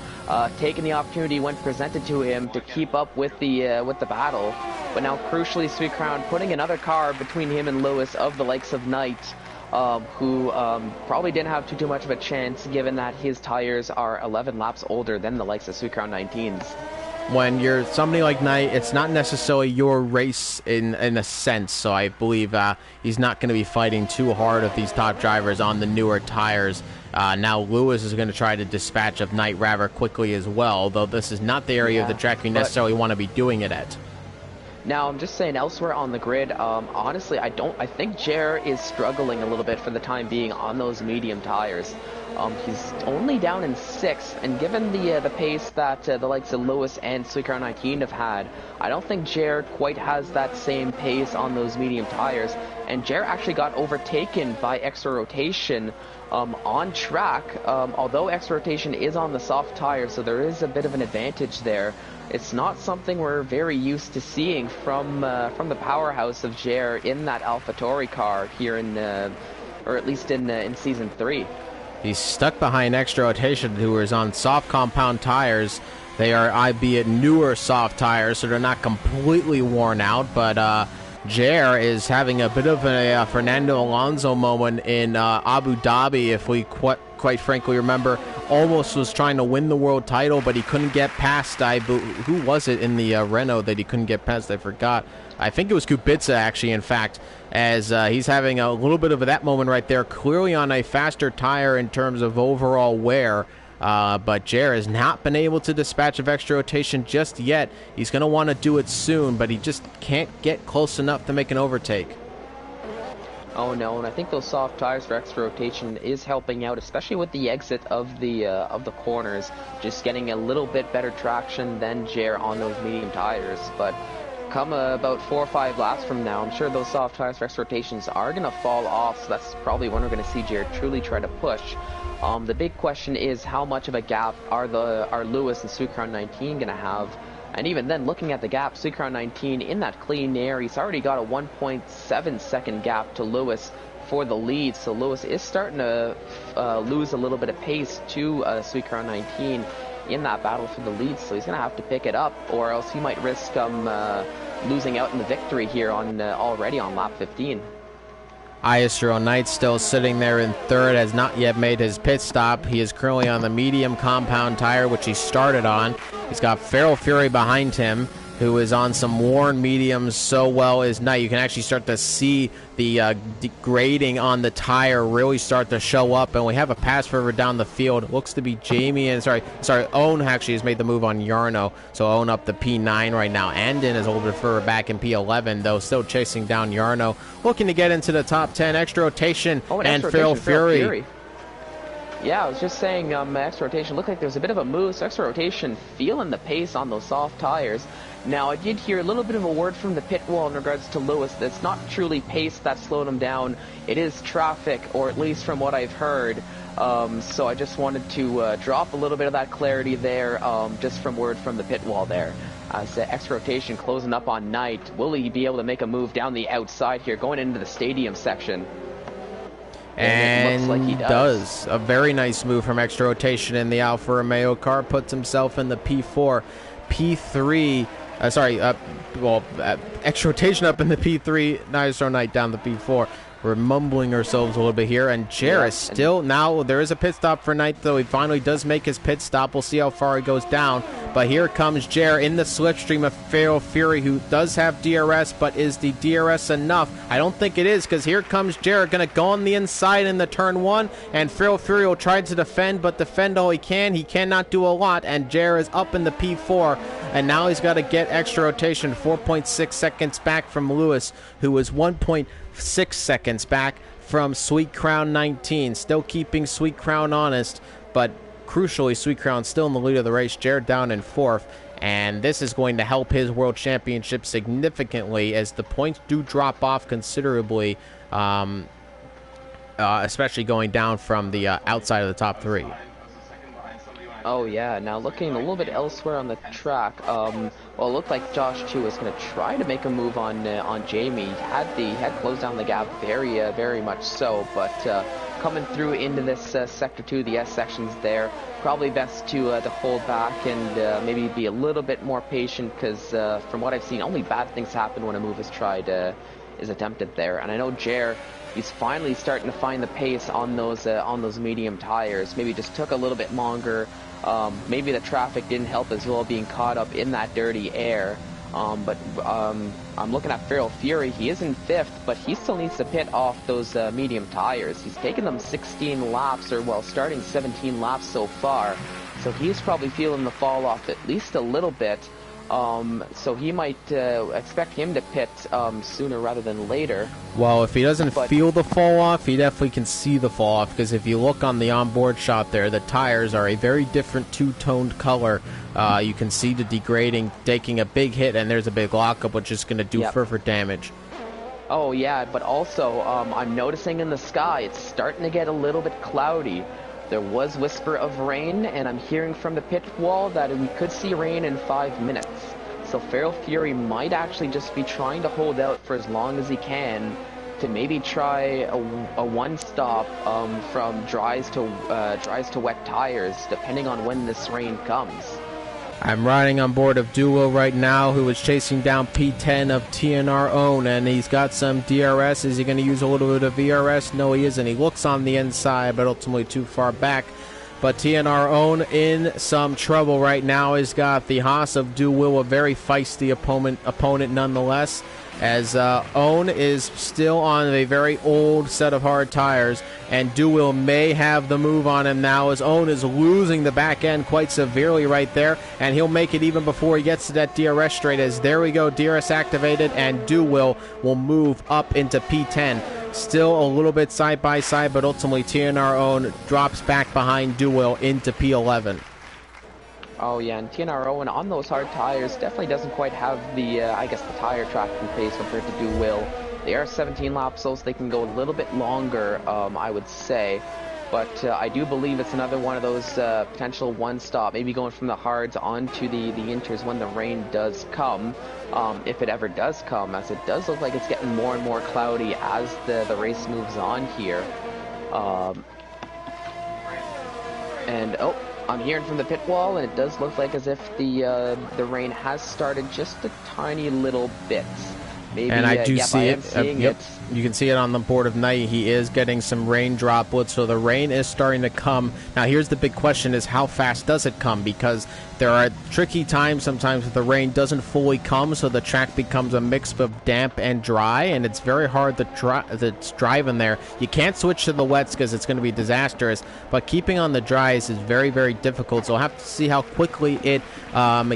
taking the opportunity when presented to him to keep up with the battle. But now, crucially, Sweet Crown putting another car between him and Lewis of the likes of Knight, who probably didn't have too much of a chance given that his tires are 11 laps older than the likes of Sweet Crown 19's. When you're somebody like Knight, it's not necessarily your race in a sense, so I believe he's not going to be fighting too hard with these top drivers on the newer tires. Now Lewis is going to try to dispatch of Knight rather quickly as well, though this is not the area of the track we necessarily want to be doing it at. Now, I'm just saying, elsewhere on the grid, honestly, I think Jer is struggling a little bit for the time being on those medium tires. He's only down in 6th, and given the pace that the likes of Lewis and Sweet Crown 19 have had, I don't think Jer quite has that same pace on those medium tires. And Jer actually got overtaken by Extra Rotation on track, although Extra Rotation is on the soft tire, so there is a bit of an advantage there. It's not something we're very used to seeing from the powerhouse of Jer in that AlphaTauri car here in, or at least in Season 3. He's stuck behind Extra Rotation, who is on soft compound tires. They are, albeit newer soft tires, so they're not completely worn out, but Jer is having a bit of a Fernando Alonso moment in Abu Dhabi, if we quite frankly remember. Almost was trying to win the world title, but he couldn't get past, who was it in the Renault that he couldn't get past? I forgot. I think it was Kubica, actually, in fact, as he's having a little bit of that moment right there, clearly on a faster tire in terms of overall wear. But Jer has not been able to dispatch of Extra Rotation just yet. He's going to want to do it soon, but he just can't get close enough to make an overtake. Oh no, and I think those soft tires for Extra Rotation is helping out, especially with the exit of the corners, just getting a little bit better traction than Jer on those medium tires. But come about 4 or 5 laps from now, I'm sure those soft tires for Extra Rotations are going to fall off, so that's probably when we're going to see Jer truly try to push. The big question is how much of a gap are Lewis and Sweet Crown 19 going to have? And even then, looking at the gap, Sweet Crown 19 in that clean air, he's already got a 1.7 second gap to Lewis for the lead. So Lewis is starting to lose a little bit of pace to Sweet Crown 19 in that battle for the lead. So he's going to have to pick it up, or else he might risk losing out in the victory here on already on lap 15. ISRL Knight still sitting there in third, has not yet made his pit stop. He is currently on the medium compound tire, which he started on. He's got Feral Fury behind him, who is on some worn mediums. So well is Knight. You can actually start to see the degrading on the tire really start to show up, and we have a pass further down the field. It looks to be Jamie and Owen actually has made the move on Yarno, so Owen up the P9 right now. Andon is a little bit further back in P11, though still chasing down Yarno, looking to get into the top 10. Extra rotation and Feral Fury. Yeah, I was just saying, extra rotation looked like there was a bit of a move, so extra rotation feeling the pace on those soft tires. Now, I did hear a little bit of a word from the pit wall in regards to Lewis that's not truly pace that slowed him down. It is traffic, or at least from what I've heard. So I just wanted to drop a little bit of that clarity there, just from word from the pit wall there. As extra rotation closing up on Knight, will he be able to make a move down the outside here, going into the stadium section? And it looks like he does. A very nice move from extra rotation in the Alfa Romeo car, puts himself in the P4. P3, extra rotation up in the P3, ISRL Knight down the P4. We're mumbling ourselves a little bit here, and Jer is still, now there is a pit stop for Knight, though he finally does make his pit stop. We'll see how far he goes down, but here comes Jer in the slipstream of Feral Fury, who does have DRS, but is the DRS enough? I don't think it is, because here comes Jer, going to go on the inside in the turn 1, and Feral Fury will try to defend, but defend all he can. He cannot do a lot, and Jer is up in the P4, and now he's got to get extra rotation, 4.6 seconds back from Lewis, who was 1.6 seconds back from Sweet Crown 19. Still keeping Sweet Crown honest, but crucially, Sweet Crown still in the lead of the race. Jared down in fourth, and this is going to help his world championship significantly as the points do drop off considerably, especially going down from the outside of the top 3. Oh yeah, now looking a little bit elsewhere on the track, well, it looked like Josh Chu was going to try to make a move on Jamie. He had closed down the gap very much so, but coming through into this sector 2, the S sections there, probably best to hold back and maybe be a little bit more patient, because from what I've seen, only bad things happen when a move is attempted there. And I know Jer, he's finally starting to find the pace on those medium tires. Maybe just took a little bit longer. Maybe the traffic didn't help as well, being caught up in that dirty air. But I'm looking at Feral Fury. He is in 5th, but he still needs to pit off those medium tires. He's taken them 16 laps, or well, starting 17 laps so far. So he's probably feeling the fall off at least a little bit. So he might expect him to pit sooner rather than later. Well, if he doesn't feel the fall off, he definitely can see the fall off, because if you look on the onboard shot there, the tires are a very different two-toned color. You can see the degrading, taking a big hit, and there's a big lockup, which is going to do further damage. Oh yeah, but also I'm noticing in the sky it's starting to get a little bit cloudy. There was whisper of rain, and I'm hearing from the pit wall that we could see rain in 5 minutes. So Feral Fury might actually just be trying to hold out for as long as he can to maybe try a one-stop from dries to wet tires, depending on when this rain comes. I'm riding on board of Duo right now, who is chasing down P10 of TNR Own, and he's got some DRS. Is he going to use a little bit of VRS? No, he isn't. He looks on the inside, but ultimately too far back. But TNR Own in some trouble right now. He's got the Haas of Duo, a very feisty opponent nonetheless, as Own is still on a very old set of hard tires, and Duo may have the move on him now, as Own is losing the back end quite severely right there, and he'll make it even before he gets to that DRS straight, as there we go, DRS activated, and Duo will move up into P10. Still a little bit side by side, but ultimately TNR Own drops back behind Duo into P11. Oh yeah, and TNR Owen on those hard tires definitely doesn't quite have the, I guess, the tire tracking pace compared to Do Will. They are 17 laps, so they can go a little bit longer, I would say. But I do believe it's another one of those potential one-stop, maybe going from the hards onto the inters when the rain does come, if it ever does come, as it does look like it's getting more and more cloudy as the race moves on here. And oh, I'm hearing from the pit wall, and it does look like as if the rain has started just a tiny little bit. Maybe, and I do yep, see I it. am seeing Yep, it. you can see it on the board of night. He is getting some rain droplets, so the rain is starting to come. Now, here's the big question: is how fast does it come? Because there are tricky times sometimes when the rain doesn't fully come, so the track becomes a mix of damp and dry, and it's very hard to drive in there. You can't switch to the wets because it's going to be disastrous, but keeping on the dries is very, very difficult. So we'll have to see how quickly it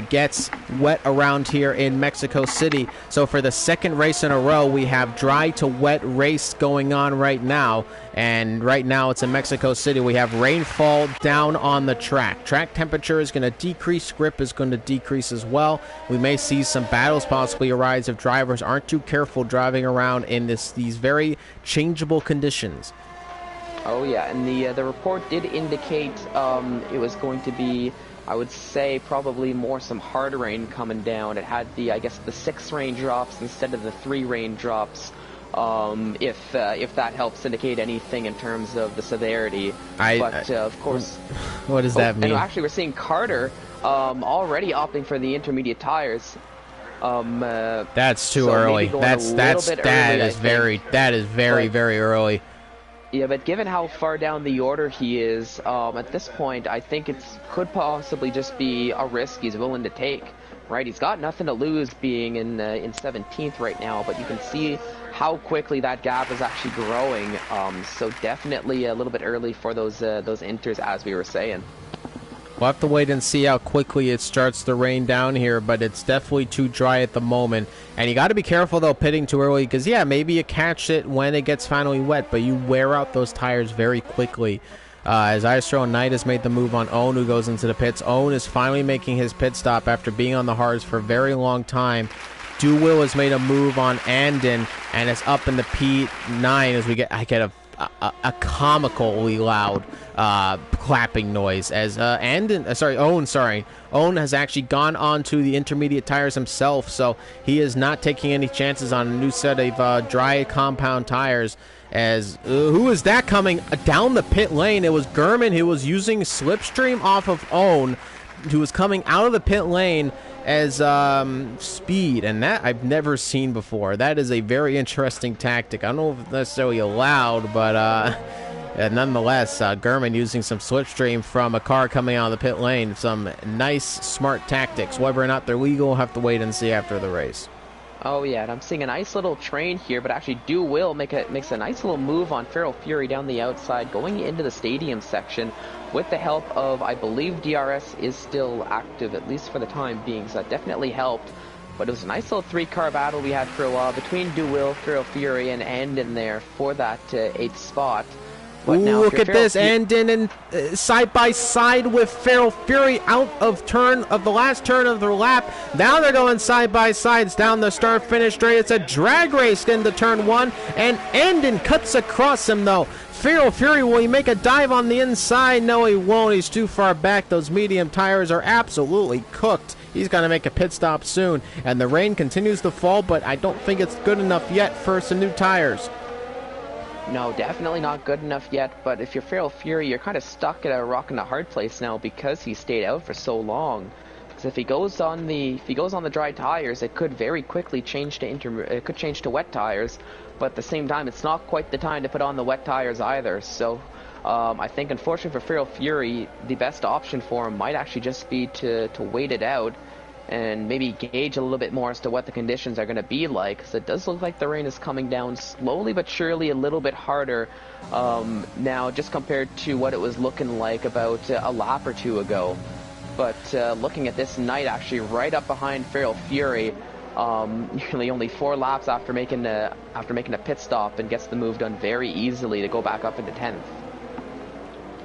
gets wet around here in Mexico City. So for the second race in a row, we have dry to wet race going on right now, and right now it's in Mexico City. We have rainfall down on the track. Track temperature is going to decrease, grip is going to decrease as well. We may see some battles possibly arise if drivers aren't too careful driving around in these very changeable conditions. Oh yeah, and the report did indicate it was going to be, I would say, probably more some hard rain coming down. It had I guess the 6 raindrops instead of the 3 raindrops. If that helps indicate anything in terms of the severity. Of course. What does that mean? And actually, we're seeing Carter already opting for the intermediate tires. That's too early. That is very early. Yeah, but given how far down the order he is, at this point, I think it could possibly just be a risk he's willing to take. Right, he's got nothing to lose being in 17th right now, but you can see how quickly that gap is actually growing. So definitely a little bit early for those inters, as we were saying. We'll have to wait and see how quickly it starts to rain down here, but it's definitely too dry at the moment. And you got to be careful, though, pitting too early, because, yeah, maybe you catch it when it gets finally wet, but you wear out those tires very quickly. As ISRL Knight has made the move on Owen, who goes into the pits. Owen is finally making his pit stop after being on the hards for a very long time. Will has made a move on Andon, and it's up in the P9 as I get a comically loud clapping noise as Owen has actually gone on to the intermediate tires himself, so he is not taking any chances on a new set of dry compound tires. As who is that coming down the pit lane? It was Gurman who was using slipstream off of Owen, who was coming out of the pit lane as speed, and that I've never seen before. That is a very interesting tactic. I don't know if it's necessarily allowed, but nonetheless, Gurman using some slipstream from a car coming out of the pit lane. Some nice, smart tactics. Whether or not they're legal, we'll have to wait and see after the race. Oh yeah, and I'm seeing a nice little train here, but actually Will makes a nice little move on Feral Fury down the outside, going into the stadium section with the help of, I believe DRS is still active, at least for the time being, so that definitely helped. But it was a nice little 3-car battle we had for a while between Will, Feral Fury, and Andon there for that 8th spot. But now, look at this, Andon and side by side with Feral Fury out of the last turn of their lap. Now they're going side by sides down the start-finish straight. It's a drag race into turn 1, and Andon cuts across him, though. Feral Fury, will he make a dive on the inside? No, he won't. He's too far back. Those medium tires are absolutely cooked. He's going to make a pit stop soon, and the rain continues to fall, but I don't think it's good enough yet for some new tires. No, definitely not good enough yet, but if you're Feral Fury, you're kind of stuck at a rock and a hard place now because he stayed out for so long. Because if he goes on the dry tires, it could very quickly change to wet tires, but at the same time, it's not quite the time to put on the wet tires either. So I think, unfortunately for Feral Fury, the best option for him might actually just be to wait it out and maybe gauge a little bit more as to what the conditions are going to be like, because it does look like the rain is coming down slowly but surely, a little bit harder now, just compared to what it was looking like about a lap or two ago. But looking at this night, actually right up behind Feral Fury, nearly only 4 laps after making a pit stop, and gets the move done very easily to go back up into 10th.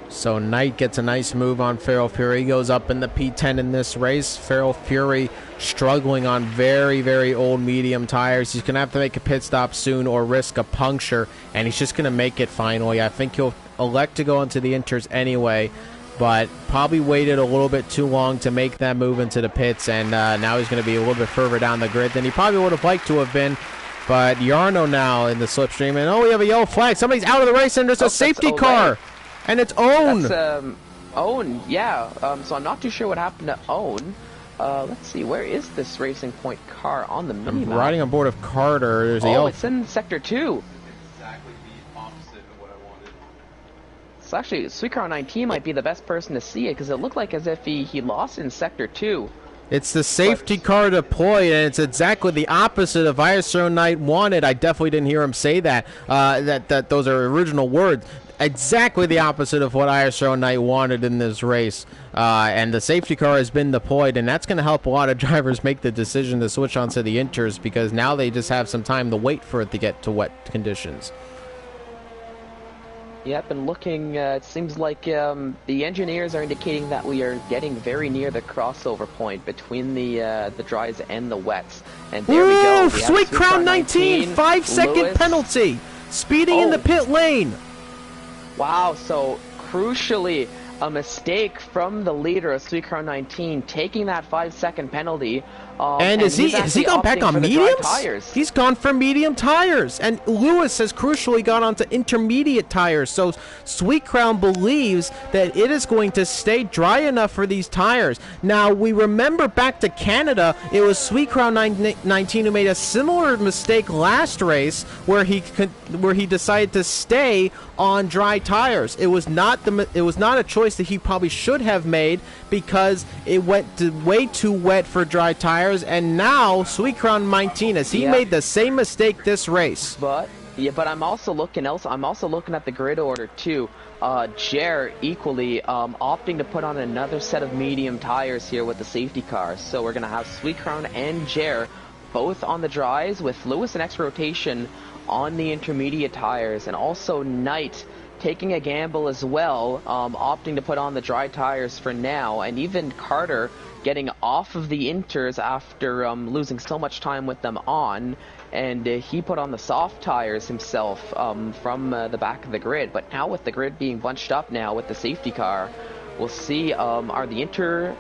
So Knight gets a nice move on Feral Fury. He goes up in the P10 in this race. Feral Fury struggling on very, very old medium tires. He's going to have to make a pit stop soon or risk a puncture, and he's just going to make it finally. I think he'll elect to go into the inters anyway, but probably waited a little bit too long to make that move into the pits, and now he's going to be a little bit further down the grid than he probably would have liked to have been. But Yarno now in the slipstream, and we have a yellow flag. Somebody's out of the race, and there's a safety car, and it's Own. That's Own, yeah. So I'm not too sure what happened to Own. Let's see, where is this Racing Point car on the minimap? I'm riding on board of Carter. There's a yellow. It's in Sector 2. Exactly the opposite of what I wanted. So actually, Sweetcrown 19 might be the best person to see it, because it looked like as if he lost in Sector 2. It's the safety car deployed, and it's exactly the opposite of ISRL Knight wanted. I definitely didn't hear him say that. That those are original words. Exactly the opposite of what ISRL Knight wanted in this race. And the safety car has been deployed, and that's going to help a lot of drivers make the decision to switch onto the inters, because now they just have some time to wait for it to get to wet conditions. Yep, and looking, it seems like the engineers are indicating that we are getting very near the crossover point between the dries and the wets. And there we go. We Sweetcrown 19, 5-second penalty, speeding in the pit lane. Wow, so crucially, a mistake from the leader of Sweetcrown 19 taking that 5-second penalty. And has he gone back on mediums? He's gone for medium tires. And Lewis has crucially gone on to intermediate tires. So Sweetcrown believes that it is going to stay dry enough for these tires. Now, we remember back to Canada, it was Sweetcrown 19 who made a similar mistake last race where he decided to stay on dry tires. It was not a choice that he probably should have made, because it went way too wet for dry tires. And now Sweetcrown 19, has he made the same mistake this race? But I'm also looking at the grid order too. Jer equally opting to put on another set of medium tires here with the safety car. So we're gonna have Sweetcrown and Jer both on the dries, with Lewis and X rotation on the intermediate tires, and also Knight taking a gamble as well, opting to put on the dry tires for now, and even Carter getting off of the inters after losing so much time with them on, and he put on the soft tires himself from the back of the grid. But now with the grid being bunched up now with the safety car, we'll see, are the inters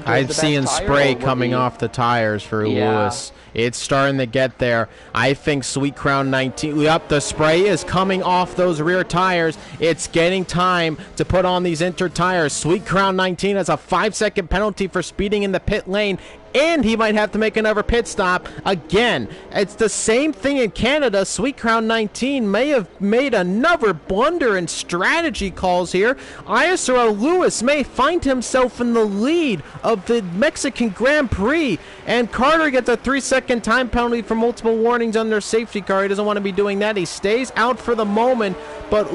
I'm seeing spray coming off the tires for Lewis. It's starting to get there. I think Sweetcrown 19, the spray is coming off those rear tires. It's getting time to put on these inter tires. Sweetcrown 19 has a 5-second penalty for speeding in the pit lane, and he might have to make another pit stop again. It's the same thing in Canada. Sweetcrown 19 may have made another blunder in strategy calls here. ISRL Lewis may find himself in the lead of the Mexican Grand Prix, and Carter gets a 3-second time penalty for multiple warnings on their safety car. He doesn't want to be doing that. He stays out for the moment, but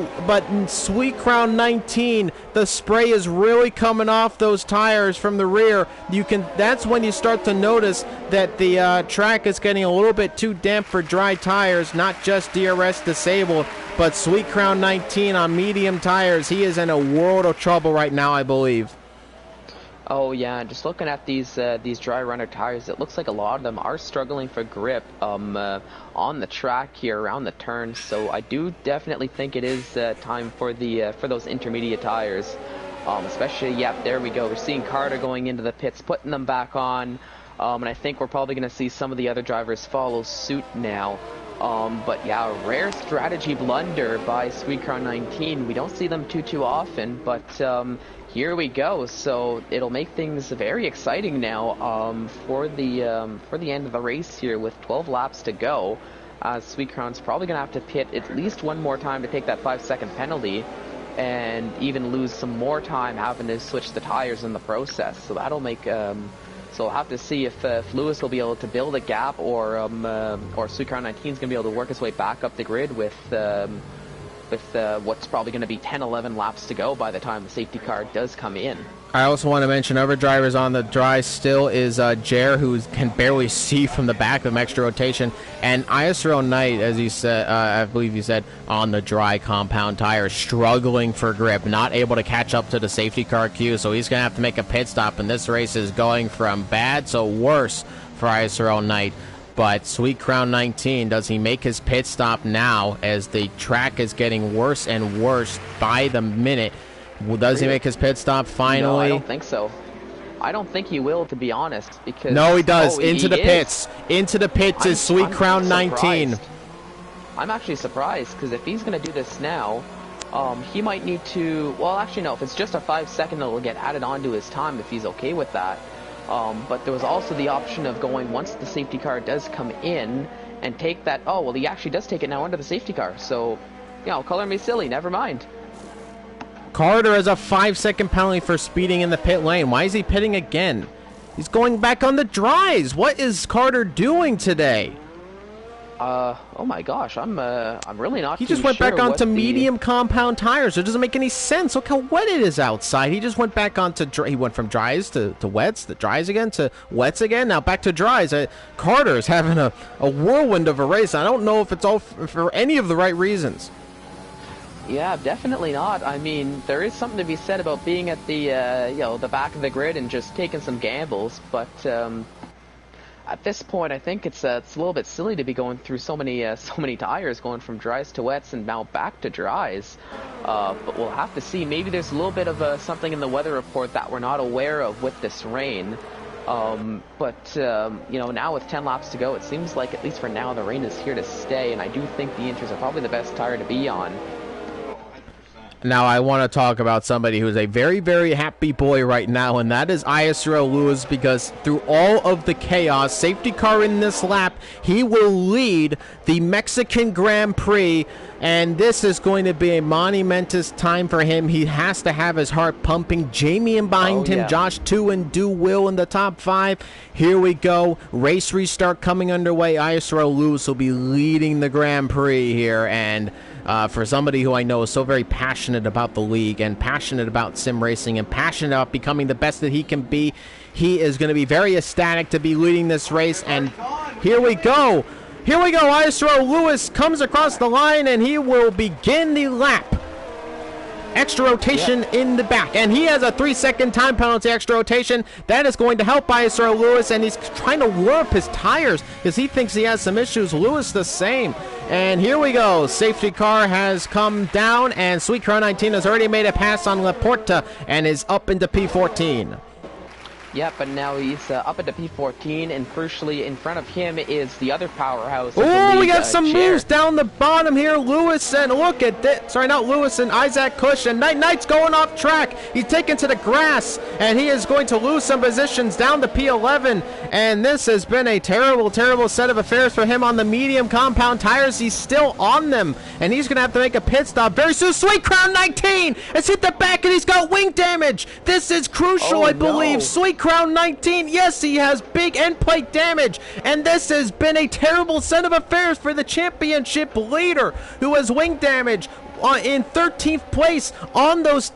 Sweetcrown 19, the spray is really coming off those tires from the rear. That's when you start to notice that the track is getting a little bit too damp for dry tires, not just DRS disabled, but Sweetcrown 19 on medium tires. He is in a world of trouble right now, I believe. Oh yeah, just looking at these dry runner tires, it looks like a lot of them are struggling for grip on the track here around the turn. So I do definitely think it is time for those intermediate tires. Especially, there we go. We're seeing Carter going into the pits, putting them back on, and I think we're probably going to see some of the other drivers follow suit now. But yeah, a rare strategy blunder by Sweetcrown 19. We don't see them too often, but here we go. So it'll make things very exciting now for the end of the race here with 12 laps to go. Sweetcrown's probably going to have to pit at least one more time to take that 5-second penalty, and even lose some more time having to switch the tires in the process. So that'll make so we'll have to see if Lewis will be able to build a gap, or Sweetcrown 19 is going to be able to work his way back up the grid with what's probably going to be 10-11 laps to go by the time the safety car does come in. I also want to mention other drivers on the dry still is Jer, who can barely see from the back of extra rotation, and ISRL Knight, as you said, I believe you said, on the dry compound tires, struggling for grip, not able to catch up to the safety car queue, so he's going to have to make a pit stop, and this race is going from bad to worse for ISRL Knight. But Sweet Crown 19, does he make his pit stop now as the track is getting worse and worse by the minute? Does he make his pit stop finally? No, I don't think so. I don't think he will, to be honest, because... No, he does. Into the pits. Into the pits is Sweet Crown 19. I'm actually surprised, because if he's going to do this now, he might need to... Well, actually, no. If it's just a 5-second, it'll get added onto his time if he's okay with that. But there was also the option of going, once the safety car does come in, and take that... Oh, well, he actually does take it now under the safety car. So, you know, color me silly. Never mind. Carter has a 5-second penalty for speeding in the pit lane. Why is he pitting again? He's going back on the dries. What is Carter doing today? Oh my gosh, I'm really not. He just went back onto medium compound tires. It doesn't make any sense. Look how wet it is outside. He just went back onto he went from dries to wets, to dries again to wets again. Now back to dries. Carter is having a whirlwind of a race. I don't know if it's all for any of the right reasons. Yeah, definitely not. I mean, there is something to be said about being at the the back of the grid and just taking some gambles, but at this point, I think it's a little bit silly to be going through so many tires, going from dries to wets and now back to dries. But we'll have to see. Maybe there's a little bit of something in the weather report that we're not aware of with this rain. But you know, now with 10 laps to go, it seems like at least for now the rain is here to stay, and I do think the Inters are probably the best tire to be on. Now, I want to talk about somebody who's a very, very happy boy right now, and that is ISRL Lewis, because through all of the chaos, safety car in this lap, he will lead the Mexican Grand Prix, and this is going to be a monumentous time for him. He has to have his heart pumping. Jamie in behind him, Josh 2 and Do Will in the top 5. Here we go. Race restart coming underway. ISRL Lewis will be leading the Grand Prix here, and for somebody who I know is so very passionate about the league and passionate about sim racing and passionate about becoming the best that he can be, he is going to be very ecstatic to be leading this race. And here we go. Here we go. ISRL Lewis comes across the line, and he will begin the lap. Extra rotation in the back, and he has a 3-second time penalty. Extra rotation that is going to help ISRL Lewis, and he's trying to warm up his tires because he thinks he has some issues. Lewis the same. And here we go. Safety car has come down, and Sweet Crown 19 has already made a pass on Laporta and is up into P14. Yep, but now he's up into P14, and crucially in front of him is the other powerhouse. Oh, we got some moves down the bottom here. Lewis, and look at that. Sorry, not Lewis, and Isaac Cush, and Knight's going off track. He's taken to the grass, and he is going to lose some positions down to P11, and this has been a terrible, terrible set of affairs for him on the medium compound tires. He's still on them, and he's going to have to make a pit stop very soon. Sweet Crown 19 has hit the back, and he's got wing damage. This is crucial, I believe. No. Sweet Crown 19, yes, he has big end plate damage, and this has been a terrible set of affairs for the championship leader, who has wing damage. In 13th place on those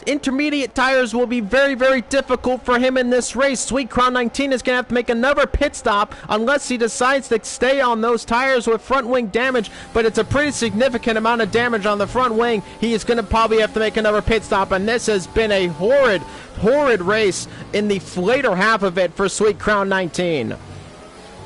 intermediate tires will be very, very difficult for him in this race. Sweet Crown 19 is going to have to make another pit stop unless he decides to stay on those tires with front wing damage, but it's a pretty significant amount of damage on the front wing. He is going to probably have to make another pit stop, and this has been a horrid race in the later half of it for Sweet Crown 19.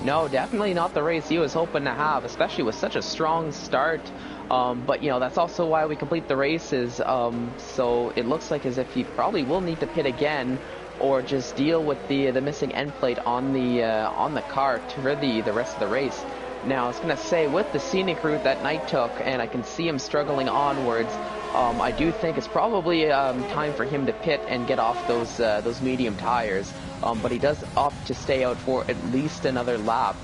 No, definitely not the race he was hoping to have, especially with such a strong start. But, you know, that's also why we complete the races, so it looks like as if he probably will need to pit again or just deal with the missing end plate on the car for the rest of the race. Now, I was going to say, with the scenic route that Knight took, and I can see him struggling onwards, I do think it's probably time for him to pit and get off those medium tires, but he does opt to stay out for at least another lap.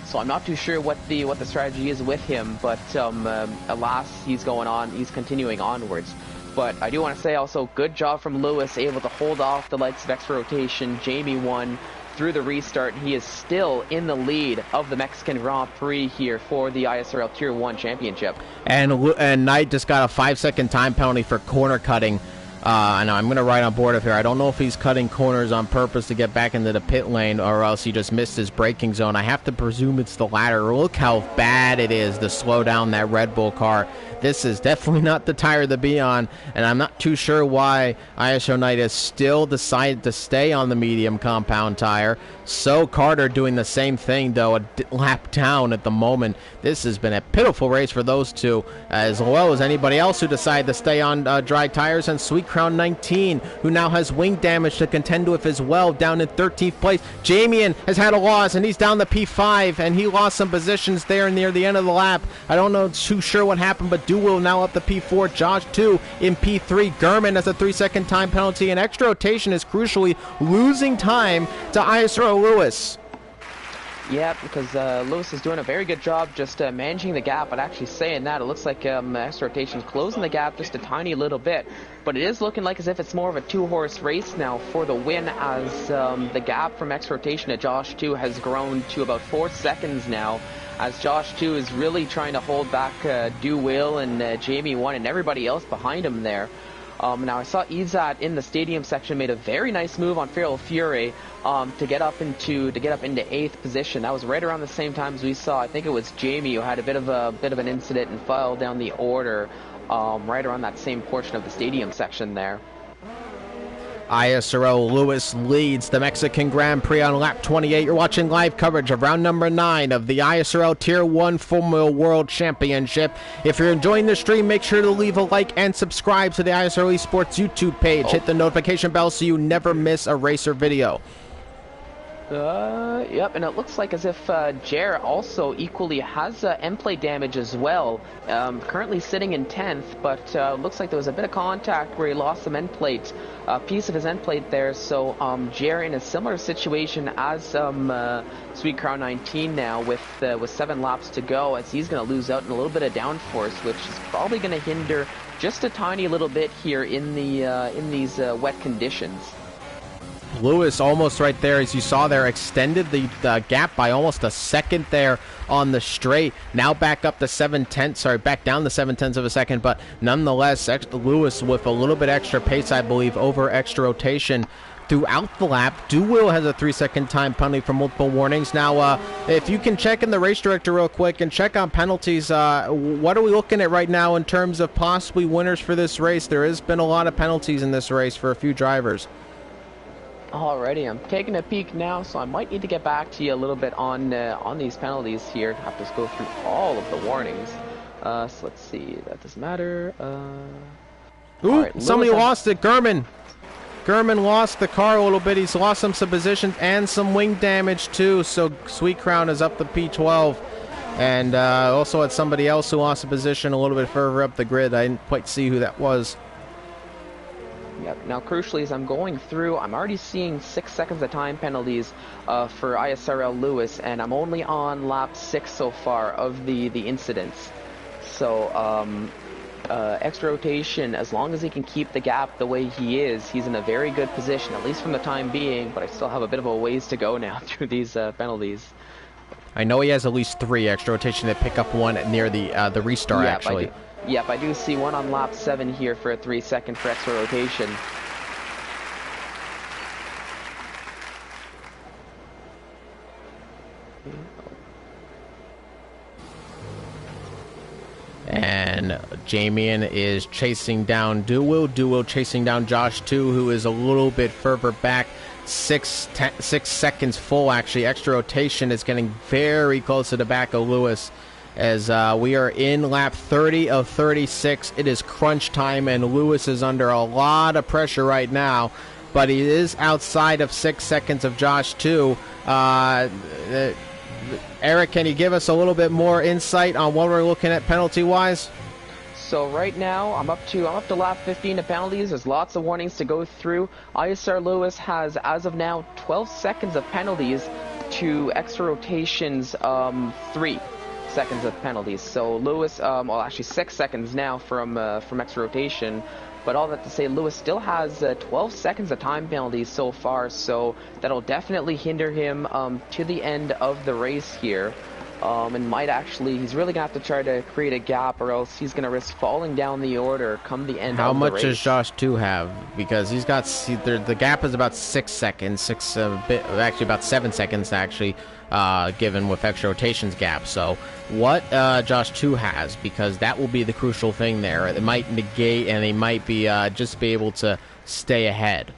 So I'm not too sure what the strategy is with him, but alas, he's continuing onwards. But I do want to say also, good job from Lewis, able to hold off the likes of extra rotation. Jamie won through the restart. He is still in the lead of the Mexican Grand Prix here for the ISRL Tier 1 Championship. And Knight just got a 5-second time penalty for corner cutting. And I'm going to ride on board of here. I don't know if he's cutting corners on purpose to get back into the pit lane or else he just missed his braking zone. I have to presume it's the latter. Look how bad it is to slow down that Red Bull car. this is definitely not the tire to be on, and I'm not too sure why ISO Knight has still decided to stay on the medium compound tire. So Carter doing the same thing, though, a lap down at the moment. This has been a pitiful race for those two, as well as anybody else who decided to stay on dry tires, and Sweet Crown 19, who now has wing damage to contend with as well, down in 13th place. Jamian has had a loss, and he's down to P5, and he lost some positions there near the end of the lap. I don't know too sure what happened, but Duwill now up to P4, Josh 2 in P3. Gurman has a 3-second time penalty, and extra rotation is crucially losing time to ISRL Lewis. Yeah, because Lewis is doing a very good job just managing the gap, but actually saying that, it looks like extra rotation's closing the gap just a tiny little bit. But it is looking like as if it's more of a two-horse race now for the win, as the gap from extra rotation to Josh 2 has grown to about 4 seconds now, as Josh 2 is really trying to hold back Do Will and Jamie 1 and everybody else behind him there. Now I saw Izat in the stadium section made a very nice move on Feral Fury to get up into 8th position. That was right around the same time as we saw, I think it was Jamie, who had a bit of an incident and fell down the order right around that same portion of the stadium section there. ISRL Lewis leads the Mexican Grand Prix on lap 28. You're watching live coverage of round number 9 of the ISRL Tier 1 Formula World Championship. If you're enjoying the stream, make sure to leave a like and subscribe to the ISRL Esports YouTube page. Hit the notification bell so you never miss a racer video. Yep, and it looks like as if Jer also equally has end plate damage as well. Currently sitting in 10th, but looks like there was a bit of contact where he lost some end plate, a piece of his end plate there. So Jer in a similar situation as Sweet Crown 19 now with 7 laps to go, as he's going to lose out in a little bit of downforce, which is probably going to hinder just a tiny little bit here in these wet conditions. Lewis almost right there, as you saw there, extended the gap by almost a second there on the straight. Now back up to 7/10, sorry, back down to 7/10 of a second, but nonetheless, Lewis with a little bit extra pace, I believe, over extra rotation throughout the lap. Duwill has a 3-second time penalty for multiple warnings. Now, if you can check in the race director real quick and check on penalties, what are we looking at right now in terms of possibly winners for this race? There has been a lot of penalties in this race for a few drivers. Alrighty, I'm taking a peek now, so I might need to get back to you a little bit on these penalties here. Have to go through all of the warnings. So let's see. That doesn't matter. Ooh, right, somebody lost it. Gurman lost the car a little bit. He's lost some positions and some wing damage too. So Sweet Crown is up to P12. And also had somebody else who lost a position a little bit further up the grid. I didn't quite see who that was. Yep. Now, crucially, as I'm going through, I'm already seeing 6 seconds of time penalties for ISRL Lewis, and I'm only on lap 6 so far of the incidents. So, extra rotation, as long as he can keep the gap the way he is, he's in a very good position, at least from the time being, but I still have a bit of a ways to go now through these penalties. I know he has at least 3 extra rotation to pick up one near the restart, actually. Yep, I do see one on lap 7 here for a 3-second for extra rotation. And Jamian is chasing down Duwill chasing down Josh 2, who is a little bit further back. 6 seconds full, actually. Extra rotation is getting very close to the back of Lewis. As we are in lap 30 of 36. It is crunch time, and Lewis is under a lot of pressure right now, but he is outside of 6 seconds of Josh 2. Eric, can you give us a little bit more insight on what we're looking at penalty-wise? So right now, I'm up to lap 15 of penalties. There's lots of warnings to go through. ISR Lewis has, as of now, 12 seconds of penalties to extra rotations 3 seconds of penalties. So Lewis, well, actually 6 seconds now from extra rotation. But all that to say, Lewis still has 12 seconds of time penalties so far, so that'll definitely hinder him to the end of the race here. and might actually, he's really going to have to try to create a gap, or else he's going to risk falling down the order come the end How of the race. much does Josh 2 have? Because he's got, the gap is about 6 seconds, actually about 7 seconds actually, given with extra rotations gap. So what Josh 2 has, because that will be the crucial thing there. It might negate, and they might be just be able to stay ahead.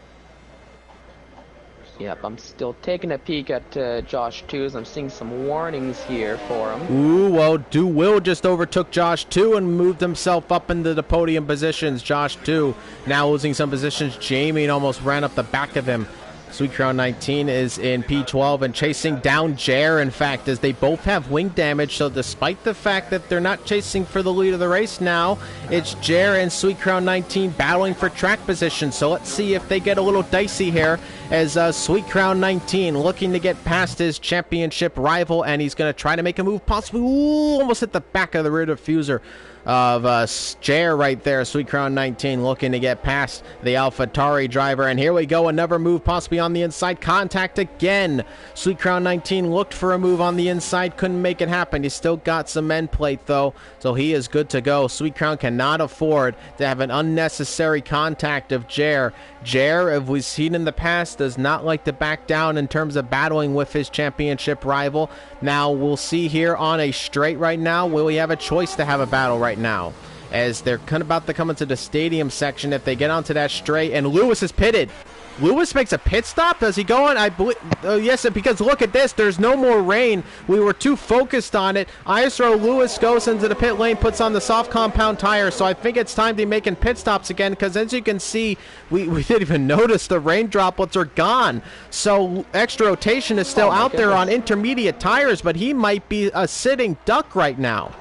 Yep, I'm still taking a peek at Josh 2's. I'm seeing some warnings here for him. Ooh, well, Will just overtook Josh 2 and moved himself up into the podium positions. Josh 2 now losing some positions. Jamie almost ran up the back of him. Sweet Crown 19 is in P12 and chasing down Jer, in fact, as they both have wing damage. So despite the fact that they're not chasing for the lead of the race now, it's Jer and Sweet Crown 19 battling for track position. So let's see if they get a little dicey here, as Sweet Crown 19 looking to get past his championship rival, and he's going to try to make a move, possibly almost hit the back of the rear diffuser of Jer right there. Sweet Crown 19 looking to get past the AlphaTauri driver, and here we go, another move possibly on the inside, contact again. Sweet Crown 19 looked for a move on the inside, couldn't make it happen. He's still got some end plate though, so he is good to go. Sweet Crown cannot afford to have an unnecessary contact of Jer. Jer, as we've seen in the past, does not like to back down in terms of battling with his championship rival. Now we'll see here on a straight right now, will we have a choice to have a battle right now, as they're kind of about to come into the stadium section if they get onto that straight, and Lewis is pitted. Lewis makes a pit stop. Does he go on? I believe, yes, because look at this. There's no more rain. We were too focused on it. ISRL Lewis goes into the pit lane, puts on the soft compound tire. So I think it's time to be making pit stops again, because as you can see, we didn't even notice the rain droplets are gone. So extra rotation is still out there on intermediate tires, but he might be a sitting duck right now.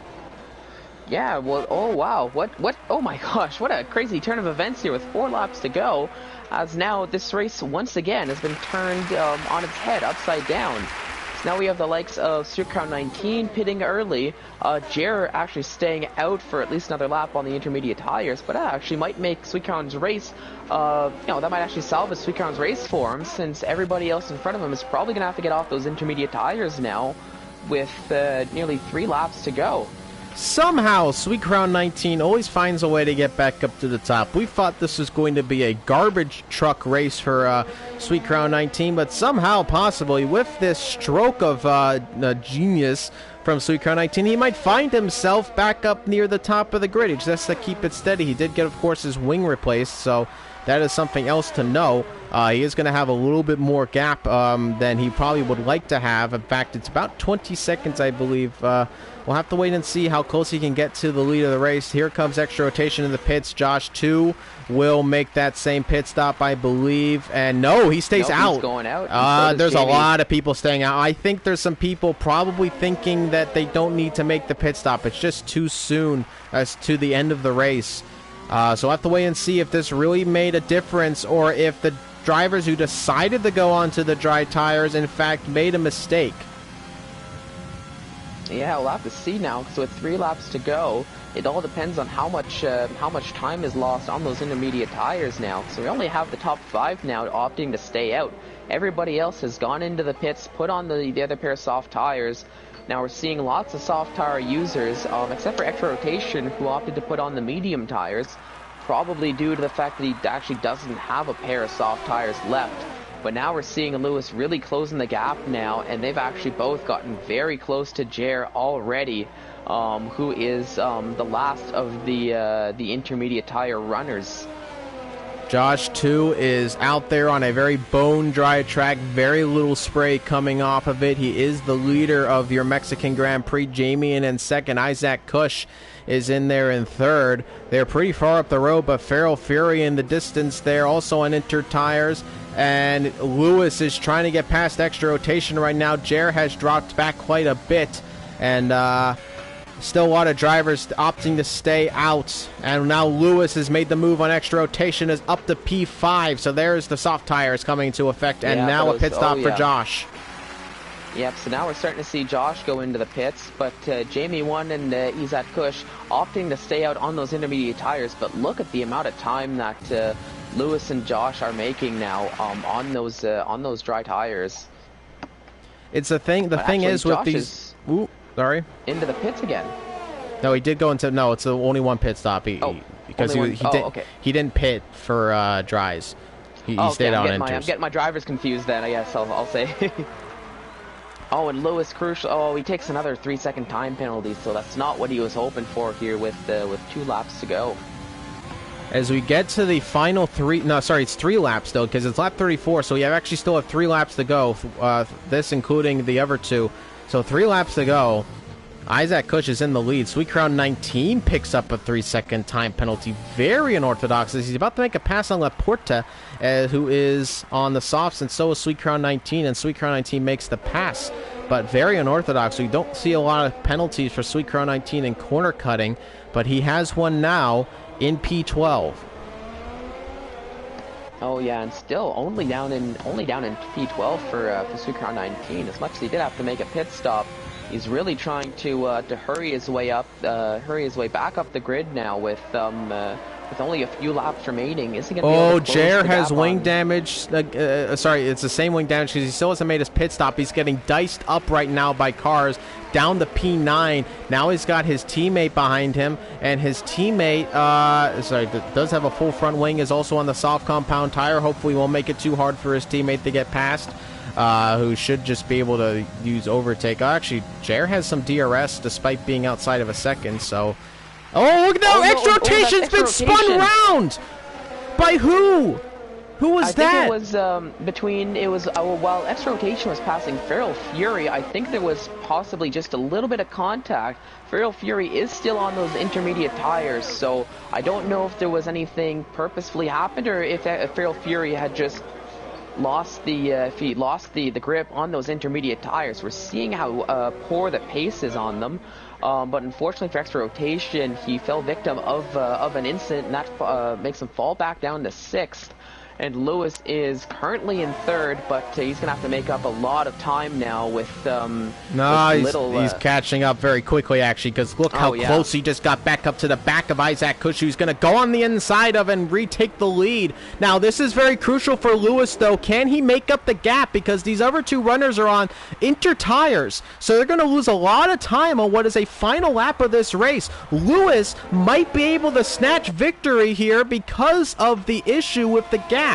Yeah, well, oh wow, what, oh my gosh, what a crazy turn of events here with 4 laps to go, as now this race once again has been turned on its head, upside down. So now we have the likes of Sweet Crown 19 pitting early, Jer actually staying out for at least another lap on the intermediate tires, but that actually might make Sweet Crown's race, that might actually salvage Sweet Crown's race for him, since everybody else in front of him is probably going to have to get off those intermediate tires now, with nearly 3 laps to go. Somehow, Sweet Crown 19 always finds a way to get back up to the top. We thought this was going to be a garbage truck race for Sweet Crown 19, but somehow, possibly, with this stroke of genius from Sweet Crown 19, he might find himself back up near the top of the grid. He just has to keep it steady. He did get, of course, his wing replaced, so that is something else to know. He is going to have a little bit more gap than he probably would like to have. In fact, it's about 20 seconds, I believe. We'll have to wait and see how close he can get to the lead of the race. Here comes extra rotation in the pits. Josh 2 will make that same pit stop, I believe. And no, he stays out. He's going out. There's a lot of people staying out. I think there's some people probably thinking that they don't need to make the pit stop. It's just too soon as to the end of the race. So we'll have to wait and see if this really made a difference, or if the drivers who decided to go onto the dry tires, in fact, made a mistake. Yeah, we'll have to see now, because with 3 laps to go, it all depends on how much time is lost on those intermediate tires now. So we only have the top 5 now opting to stay out. Everybody else has gone into the pits, put on the other pair of soft tires. Now we're seeing lots of soft tire users, except for extra rotation, who opted to put on the medium tires, probably due to the fact that he actually doesn't have a pair of soft tires left. But now we're seeing Lewis really closing the gap now, and they've actually both gotten very close to Jer already, who is the last of the intermediate tire runners. Josh 2 is out there on a very bone-dry track, very little spray coming off of it. He is the leader of your Mexican Grand Prix. Jamie in second. Isaac Cush is in there in third. They're pretty far up the road, but Feral Fury in the distance there, also on inter tires. And Lewis is trying to get past extra rotation right now. Jer has dropped back quite a bit, and still a lot of drivers opting to stay out. And now Lewis has made the move on extra rotation, is up to P5. So there's the soft tires coming into effect, and now a pit stop for Josh. Yep, so now we're starting to see Josh go into the pits, but Jamie 1 and Isaac Cush opting to stay out on those intermediate tires. But look at the amount of time that Lewis and Josh are making now on those dry tires. It's a thing. The thing is with these. Sorry? Into the pits again. No, he did go into... No, it's the only one pit stop. Because he didn't pit for dries. He stayed on inters. I'm getting my drivers confused then, I guess I'll say. Oh, and Lewis Crucial. Oh, he takes another 3-second time penalty, so that's not what he was hoping for here with 2 laps to go. As we get to the final 3... No, sorry, it's 3 laps, though, because it's lap 34, so we actually still have 3 laps to go, this including the other 2. So 3 laps to go. Isaac Kush is in the lead. Sweet Crown 19 picks up a 3-second time penalty. Very unorthodox as he's about to make a pass on Laporta, who is on the softs, and so is Sweet Crown 19, and Sweet Crown 19 makes the pass. But very unorthodox. We don't see a lot of penalties for Sweet Crown 19 in corner cutting, but he has one now in P12. Oh yeah, and still only down in P12 for Sweet Crown 19. As much as he did have to make a pit stop, he's really trying to hurry his way back up the grid now with only a few laps remaining. Is he gonna be able to close Jer the has gap wing on... damage. Sorry, it's the same wing damage because he still hasn't made his pit stop. He's getting diced up right now by cars down to P9. Now he's got his teammate behind him, and his teammate, does have a full front wing, is also on the soft compound tire. Hopefully won't make it too hard for his teammate to get past. Who should just be able to use overtake. Actually, Jer has some DRS despite being outside of a second, so... Oh, look now! Extra rotation's been spun round! By who? Who was that? I think it was while extra rotation was passing Feral Fury, I think there was possibly just a little bit of contact. Feral Fury is still on those intermediate tires, so I don't know if there was anything purposefully happened or if Feral Fury had just lost the grip on those intermediate tires. We're seeing how poor the pace is on them, but unfortunately for extra rotation, he fell victim of an incident, and that makes him fall back down to 6th. And Lewis is currently in 3rd, but he's gonna have to make up a lot of time now with he's catching up very quickly, actually, because look how close he just got back up to the back of Isaac Kush, who's gonna go on the inside of and retake the lead. Now this is very crucial for Lewis, though. Can he make up the gap, because these other 2 runners are on inter tires, so they're gonna lose a lot of time on what is a final lap of this race. Lewis might be able to snatch victory here because of the issue with the gap.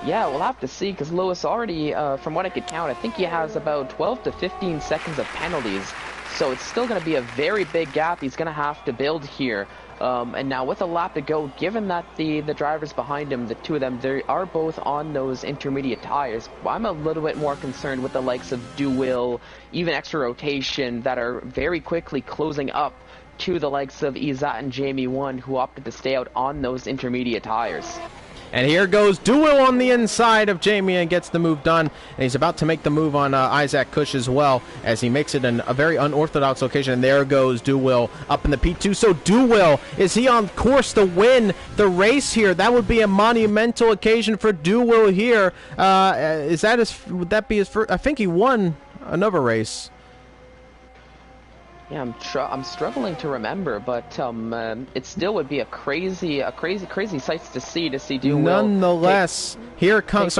Yeah, we'll have to see, because Lewis already, from what I could count, I think he has about 12 to 15 seconds of penalties. So it's still going to be a very big gap he's going to have to build here. And now with a lap to go, given that the drivers behind him, the 2 of them, they are both on those intermediate tires, I'm a little bit more concerned with the likes of Duwil, even extra rotation, that are very quickly closing up to the likes of Izat and Jamie 1, who opted to stay out on those intermediate tires. And here goes Duwil on the inside of Jamie and gets the move done. And he's about to make the move on Isaac Kush as well, as he makes it in a very unorthodox location. And there goes Duwil up in the P2. So Duwil, is he on course to win the race here? That would be a monumental occasion for Duwil here. Would that be his first? I think he won another race. Yeah, I'm struggling to remember, but it still would be a crazy sight to see Duwil. Nonetheless, here comes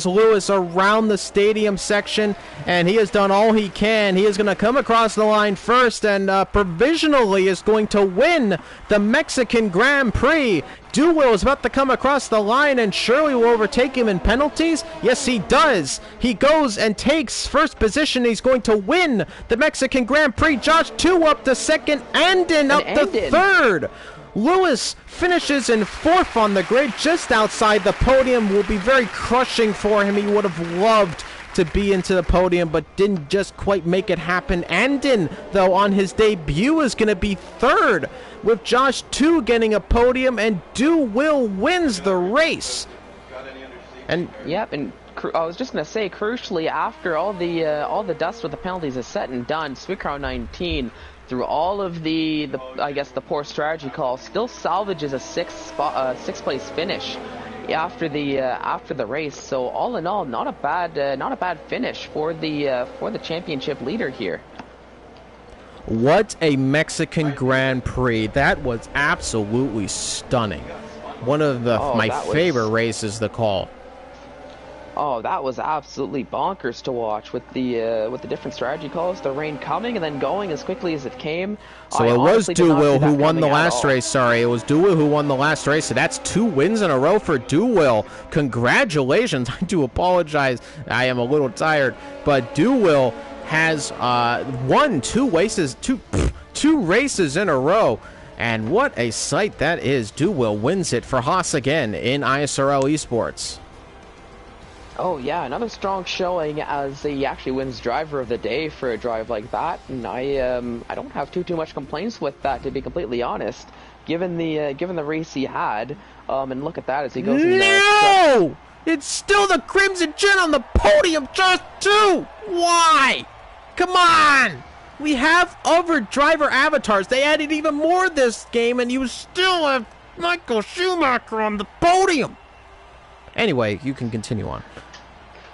Lewis around the stadium section, and he has done all he can. He is going to come across the line first, and provisionally is going to win the Mexican Grand Prix. Duwil is about to come across the line, and surely will overtake him in penalties. Yes, he does. He goes and takes first position. He's going to win the Mexican Grand Prix. Josh 2 up to 2nd, Andon up to 3rd. Lewis finishes in 4th on the grid, just outside the podium. Will be very crushing for him. He would have loved to be into the podium, but didn't just quite make it happen. Andon, though, on his debut is going to be 3rd, with Josh 2 getting a podium, and Duwil wins the race. And yep, and I was just going to say, crucially, after all the dust with the penalties is set and done, Sweet Crown 19, through all of the poor strategy call, still salvages a 6th place finish after the race. So all in all, not a bad finish for the championship leader here. What a Mexican Grand Prix. That was absolutely stunning. One of my favorite races to call. Oh, that was absolutely bonkers to watch with the different strategy calls, the rain coming and then going as quickly as it came. So I it was honestly did not see Duwill who that won the coming at last all. race. Sorry, it was Duwill who won the last race. So that's 2 wins in a row for Duwill. Congratulations. I do apologize. I am a little tired. But Duwill has won 2 races, two races in a row. And what a sight that is. Duwill wins it for Haas again in ISRL Esports. Oh yeah, another strong showing as he actually wins driver of the day for a drive like that, and I don't have too much complaints with that, to be completely honest. Given the race he had, and look at that as he goes in there. No! It's still the Crimson Chin on the podium, just 2! Why? Come on! We have other driver avatars. They added even more this game, and you still have Michael Schumacher on the podium. Anyway, you can continue on.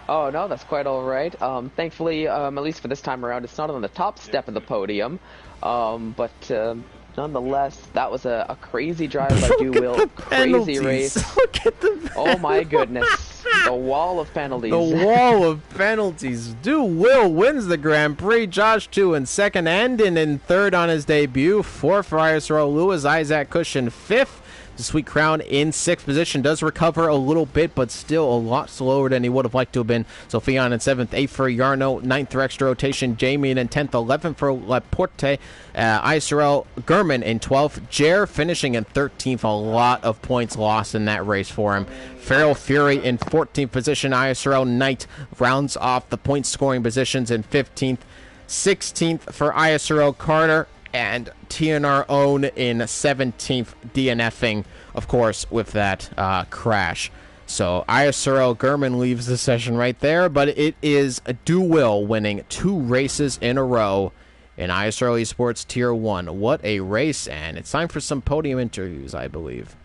Oh no, that's quite all right. Thankfully, at least for this time around, it's not on the top step of the podium. But nonetheless, that was a crazy drive by Duwill. Crazy race. Look at the Oh my goodness. The wall of penalties. The wall of penalties. Duwill wins the Grand Prix. Josh 2 in second and in third on his debut. 4th for ISRO. Lewis Isaac Cushion 5th. The Sweet Crown in 6th position does recover a little bit, but still a lot slower than he would have liked to have been. Sophion in 7th, 8th for Yarno, 9th for extra rotation. Jamie in 10th, 11th for Laporte. ISRL Gurman in 12th. Jer finishing in 13th. A lot of points lost in that race for him. Feral Fury in 14th position. ISRL Knight rounds off the point scoring positions in 15th. 16th for ISRL Carter. And TNR Own in 17th, DNFing, of course, with that crash. So ISRL Gurman leaves the session right there, but it is Duwill winning 2 races in a row in ISRL Esports Tier 1. What a race, and it's time for some podium interviews, I believe.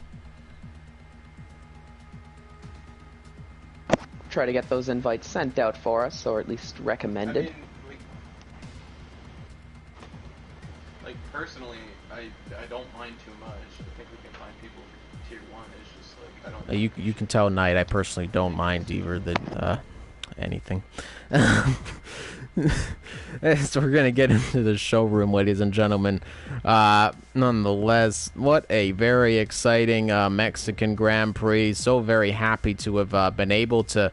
Try to get those invites sent out for us, or at least recommended. I mean, like personally, I don't mind too much. I think we can find people for tier 1. It's just like I don't. You can tell Knight I personally don't mind either than anything. So we're gonna get into the showroom, ladies and gentlemen. Nonetheless, what a very exciting Mexican Grand Prix. So very happy to have been able to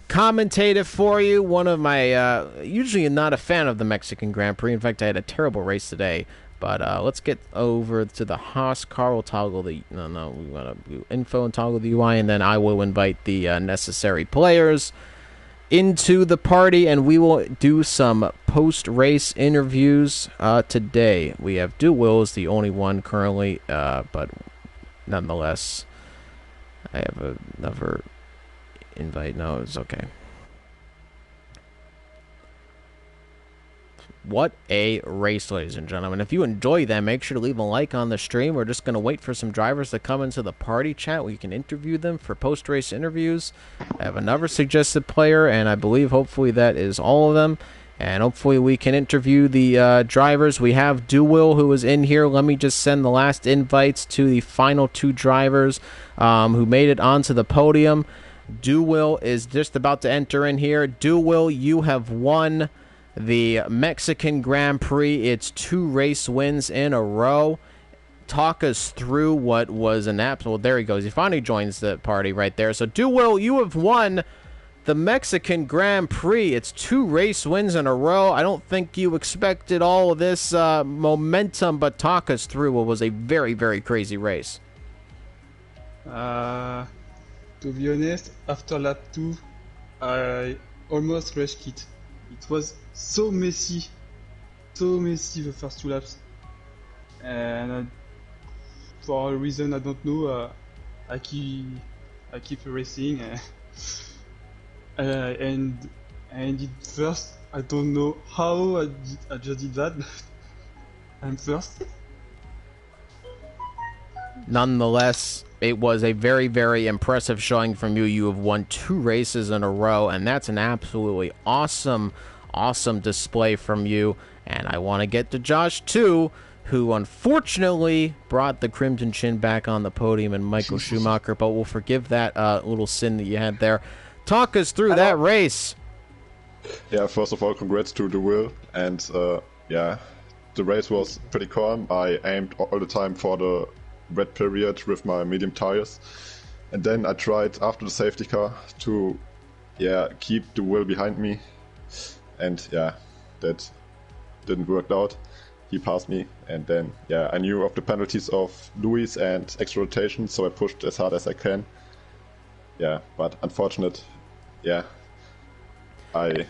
commentate it for you. One of my usually not a fan of the Mexican Grand Prix. In fact, I had a terrible race today. But let's get over to the Haas car. We'll toggle the we want to do info and toggle the UI, and then I will invite the necessary players into the party, and we will do some post-race interviews today. We have Duwill is the only one currently, but nonetheless, I have another invite. No, it's okay. What a race, ladies and gentlemen. If you enjoy them, make sure to leave a like on the stream. We're just going to wait for some drivers to come into the party chat. We can interview them for post-race interviews. I have another suggested player, and I believe hopefully that is all of them. And hopefully we can interview the drivers. We have Duwill who is in here. Let me just send the last invites to the final 2 drivers who made it onto the podium. Duwill is just about to enter in here. Duwill, you have won the Mexican Grand Prix. It's 2 race wins in a row. Talk us through what was an absolute... Well, there he goes. He finally joins the party right there. So, Duwill, you have won the Mexican Grand Prix. It's 2 race wins in a row. I don't think you expected all of this momentum, but talk us through what was a very, very crazy race. To be honest, after lap 2, I almost rushed it. It was so messy the first 2 laps, and for a reason I don't know, I keep racing, and I ended first. I don't know how I just did that, but I'm first. Nonetheless, it was a very, very impressive showing from you. You have won 2 races in a row, and that's an absolutely awesome display from you. And I want to get to Josh, too, who unfortunately brought the Crimson Chin back on the podium and Michael Schumacher, but we'll forgive that little sin that you had there. Talk us through that race. Yeah, first of all, congrats to the Will, and yeah, the race was pretty calm. I aimed all the time for the red period with my medium tires, and then I tried after the safety car to, yeah, keep the Will behind me, and yeah, that didn't work out. He passed me, and then yeah, I knew of the penalties of Louis and extra rotation, so I pushed as hard as I can. Yeah, but unfortunate, yeah, I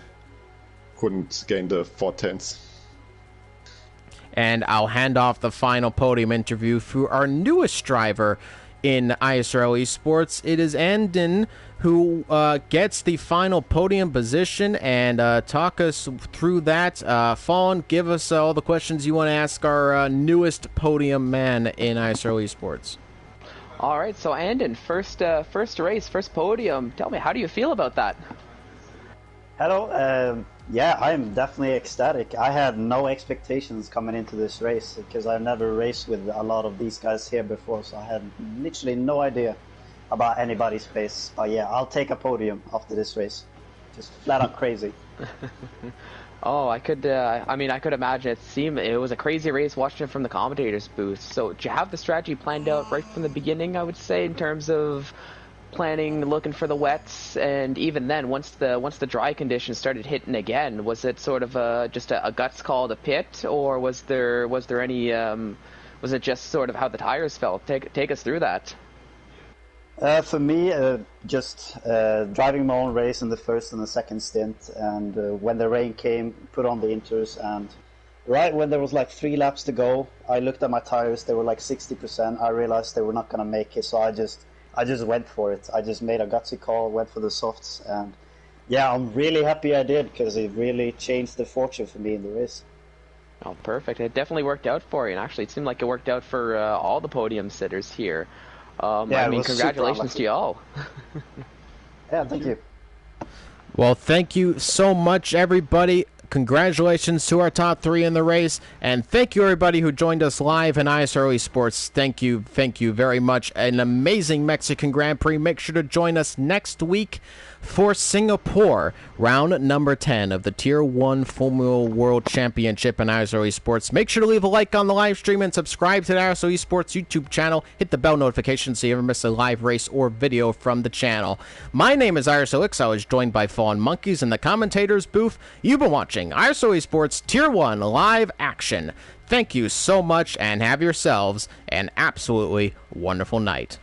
couldn't gain the 4/10. And I'll hand off the final podium interview for our newest driver in ISRL Esports. It is Andon who gets the final podium position, and talk us through that. Fawn, give us all the questions you want to ask our newest podium man in ISRL Esports. All right, so Andon, first race, first podium. Tell me, how do you feel about that? Hello. Yeah, I'm definitely ecstatic. I had no expectations coming into this race because I've never raced with a lot of these guys here before, so I had literally no idea about anybody's pace. But yeah, I'll take a podium after this race. Just flat out crazy. Oh, I could imagine it was a crazy race watching it from the commentator's booth. So, did you have the strategy planned out right from the beginning, I would say, in terms of planning, looking for the wets, and even then, once the dry conditions started hitting again, was it sort of just a guts call to pit, or was there any was it just sort of how the tires felt? Take us through that. For me, just driving my own race in the first and the second stint, and when the rain came, put on the inters, and right when there was like 3 laps to go, I looked at my tires, they were like 60%. I realized they were not going to make it, so I just went for it. I just made a gutsy call, went for the softs, and yeah, I'm really happy I did, because it really changed the fortune for me in the race. Oh, perfect. It definitely worked out for you, and actually it seemed like it worked out for all the podium sitters here. Yeah, I mean, congratulations to you all. Yeah, thank you. Well, thank you so much, everybody. Congratulations to our top 3 in the race, and thank you everybody who joined us live in ISRL Esports. Thank you very much. An amazing Mexican Grand Prix. Make sure to join us next week for Singapore, round number 10 of the Tier 1 Formula World Championship in ISRL Esports. Make sure to leave a like on the live stream and subscribe to the ISRL Esports YouTube channel. Hit the bell notification so you never miss a live race or video from the channel. My name is ISRLX. I was joined by Fawn Monkeys in the commentators booth. You've been watching ISRL Esports Tier 1 live action. Thank you so much, and have yourselves an absolutely wonderful night.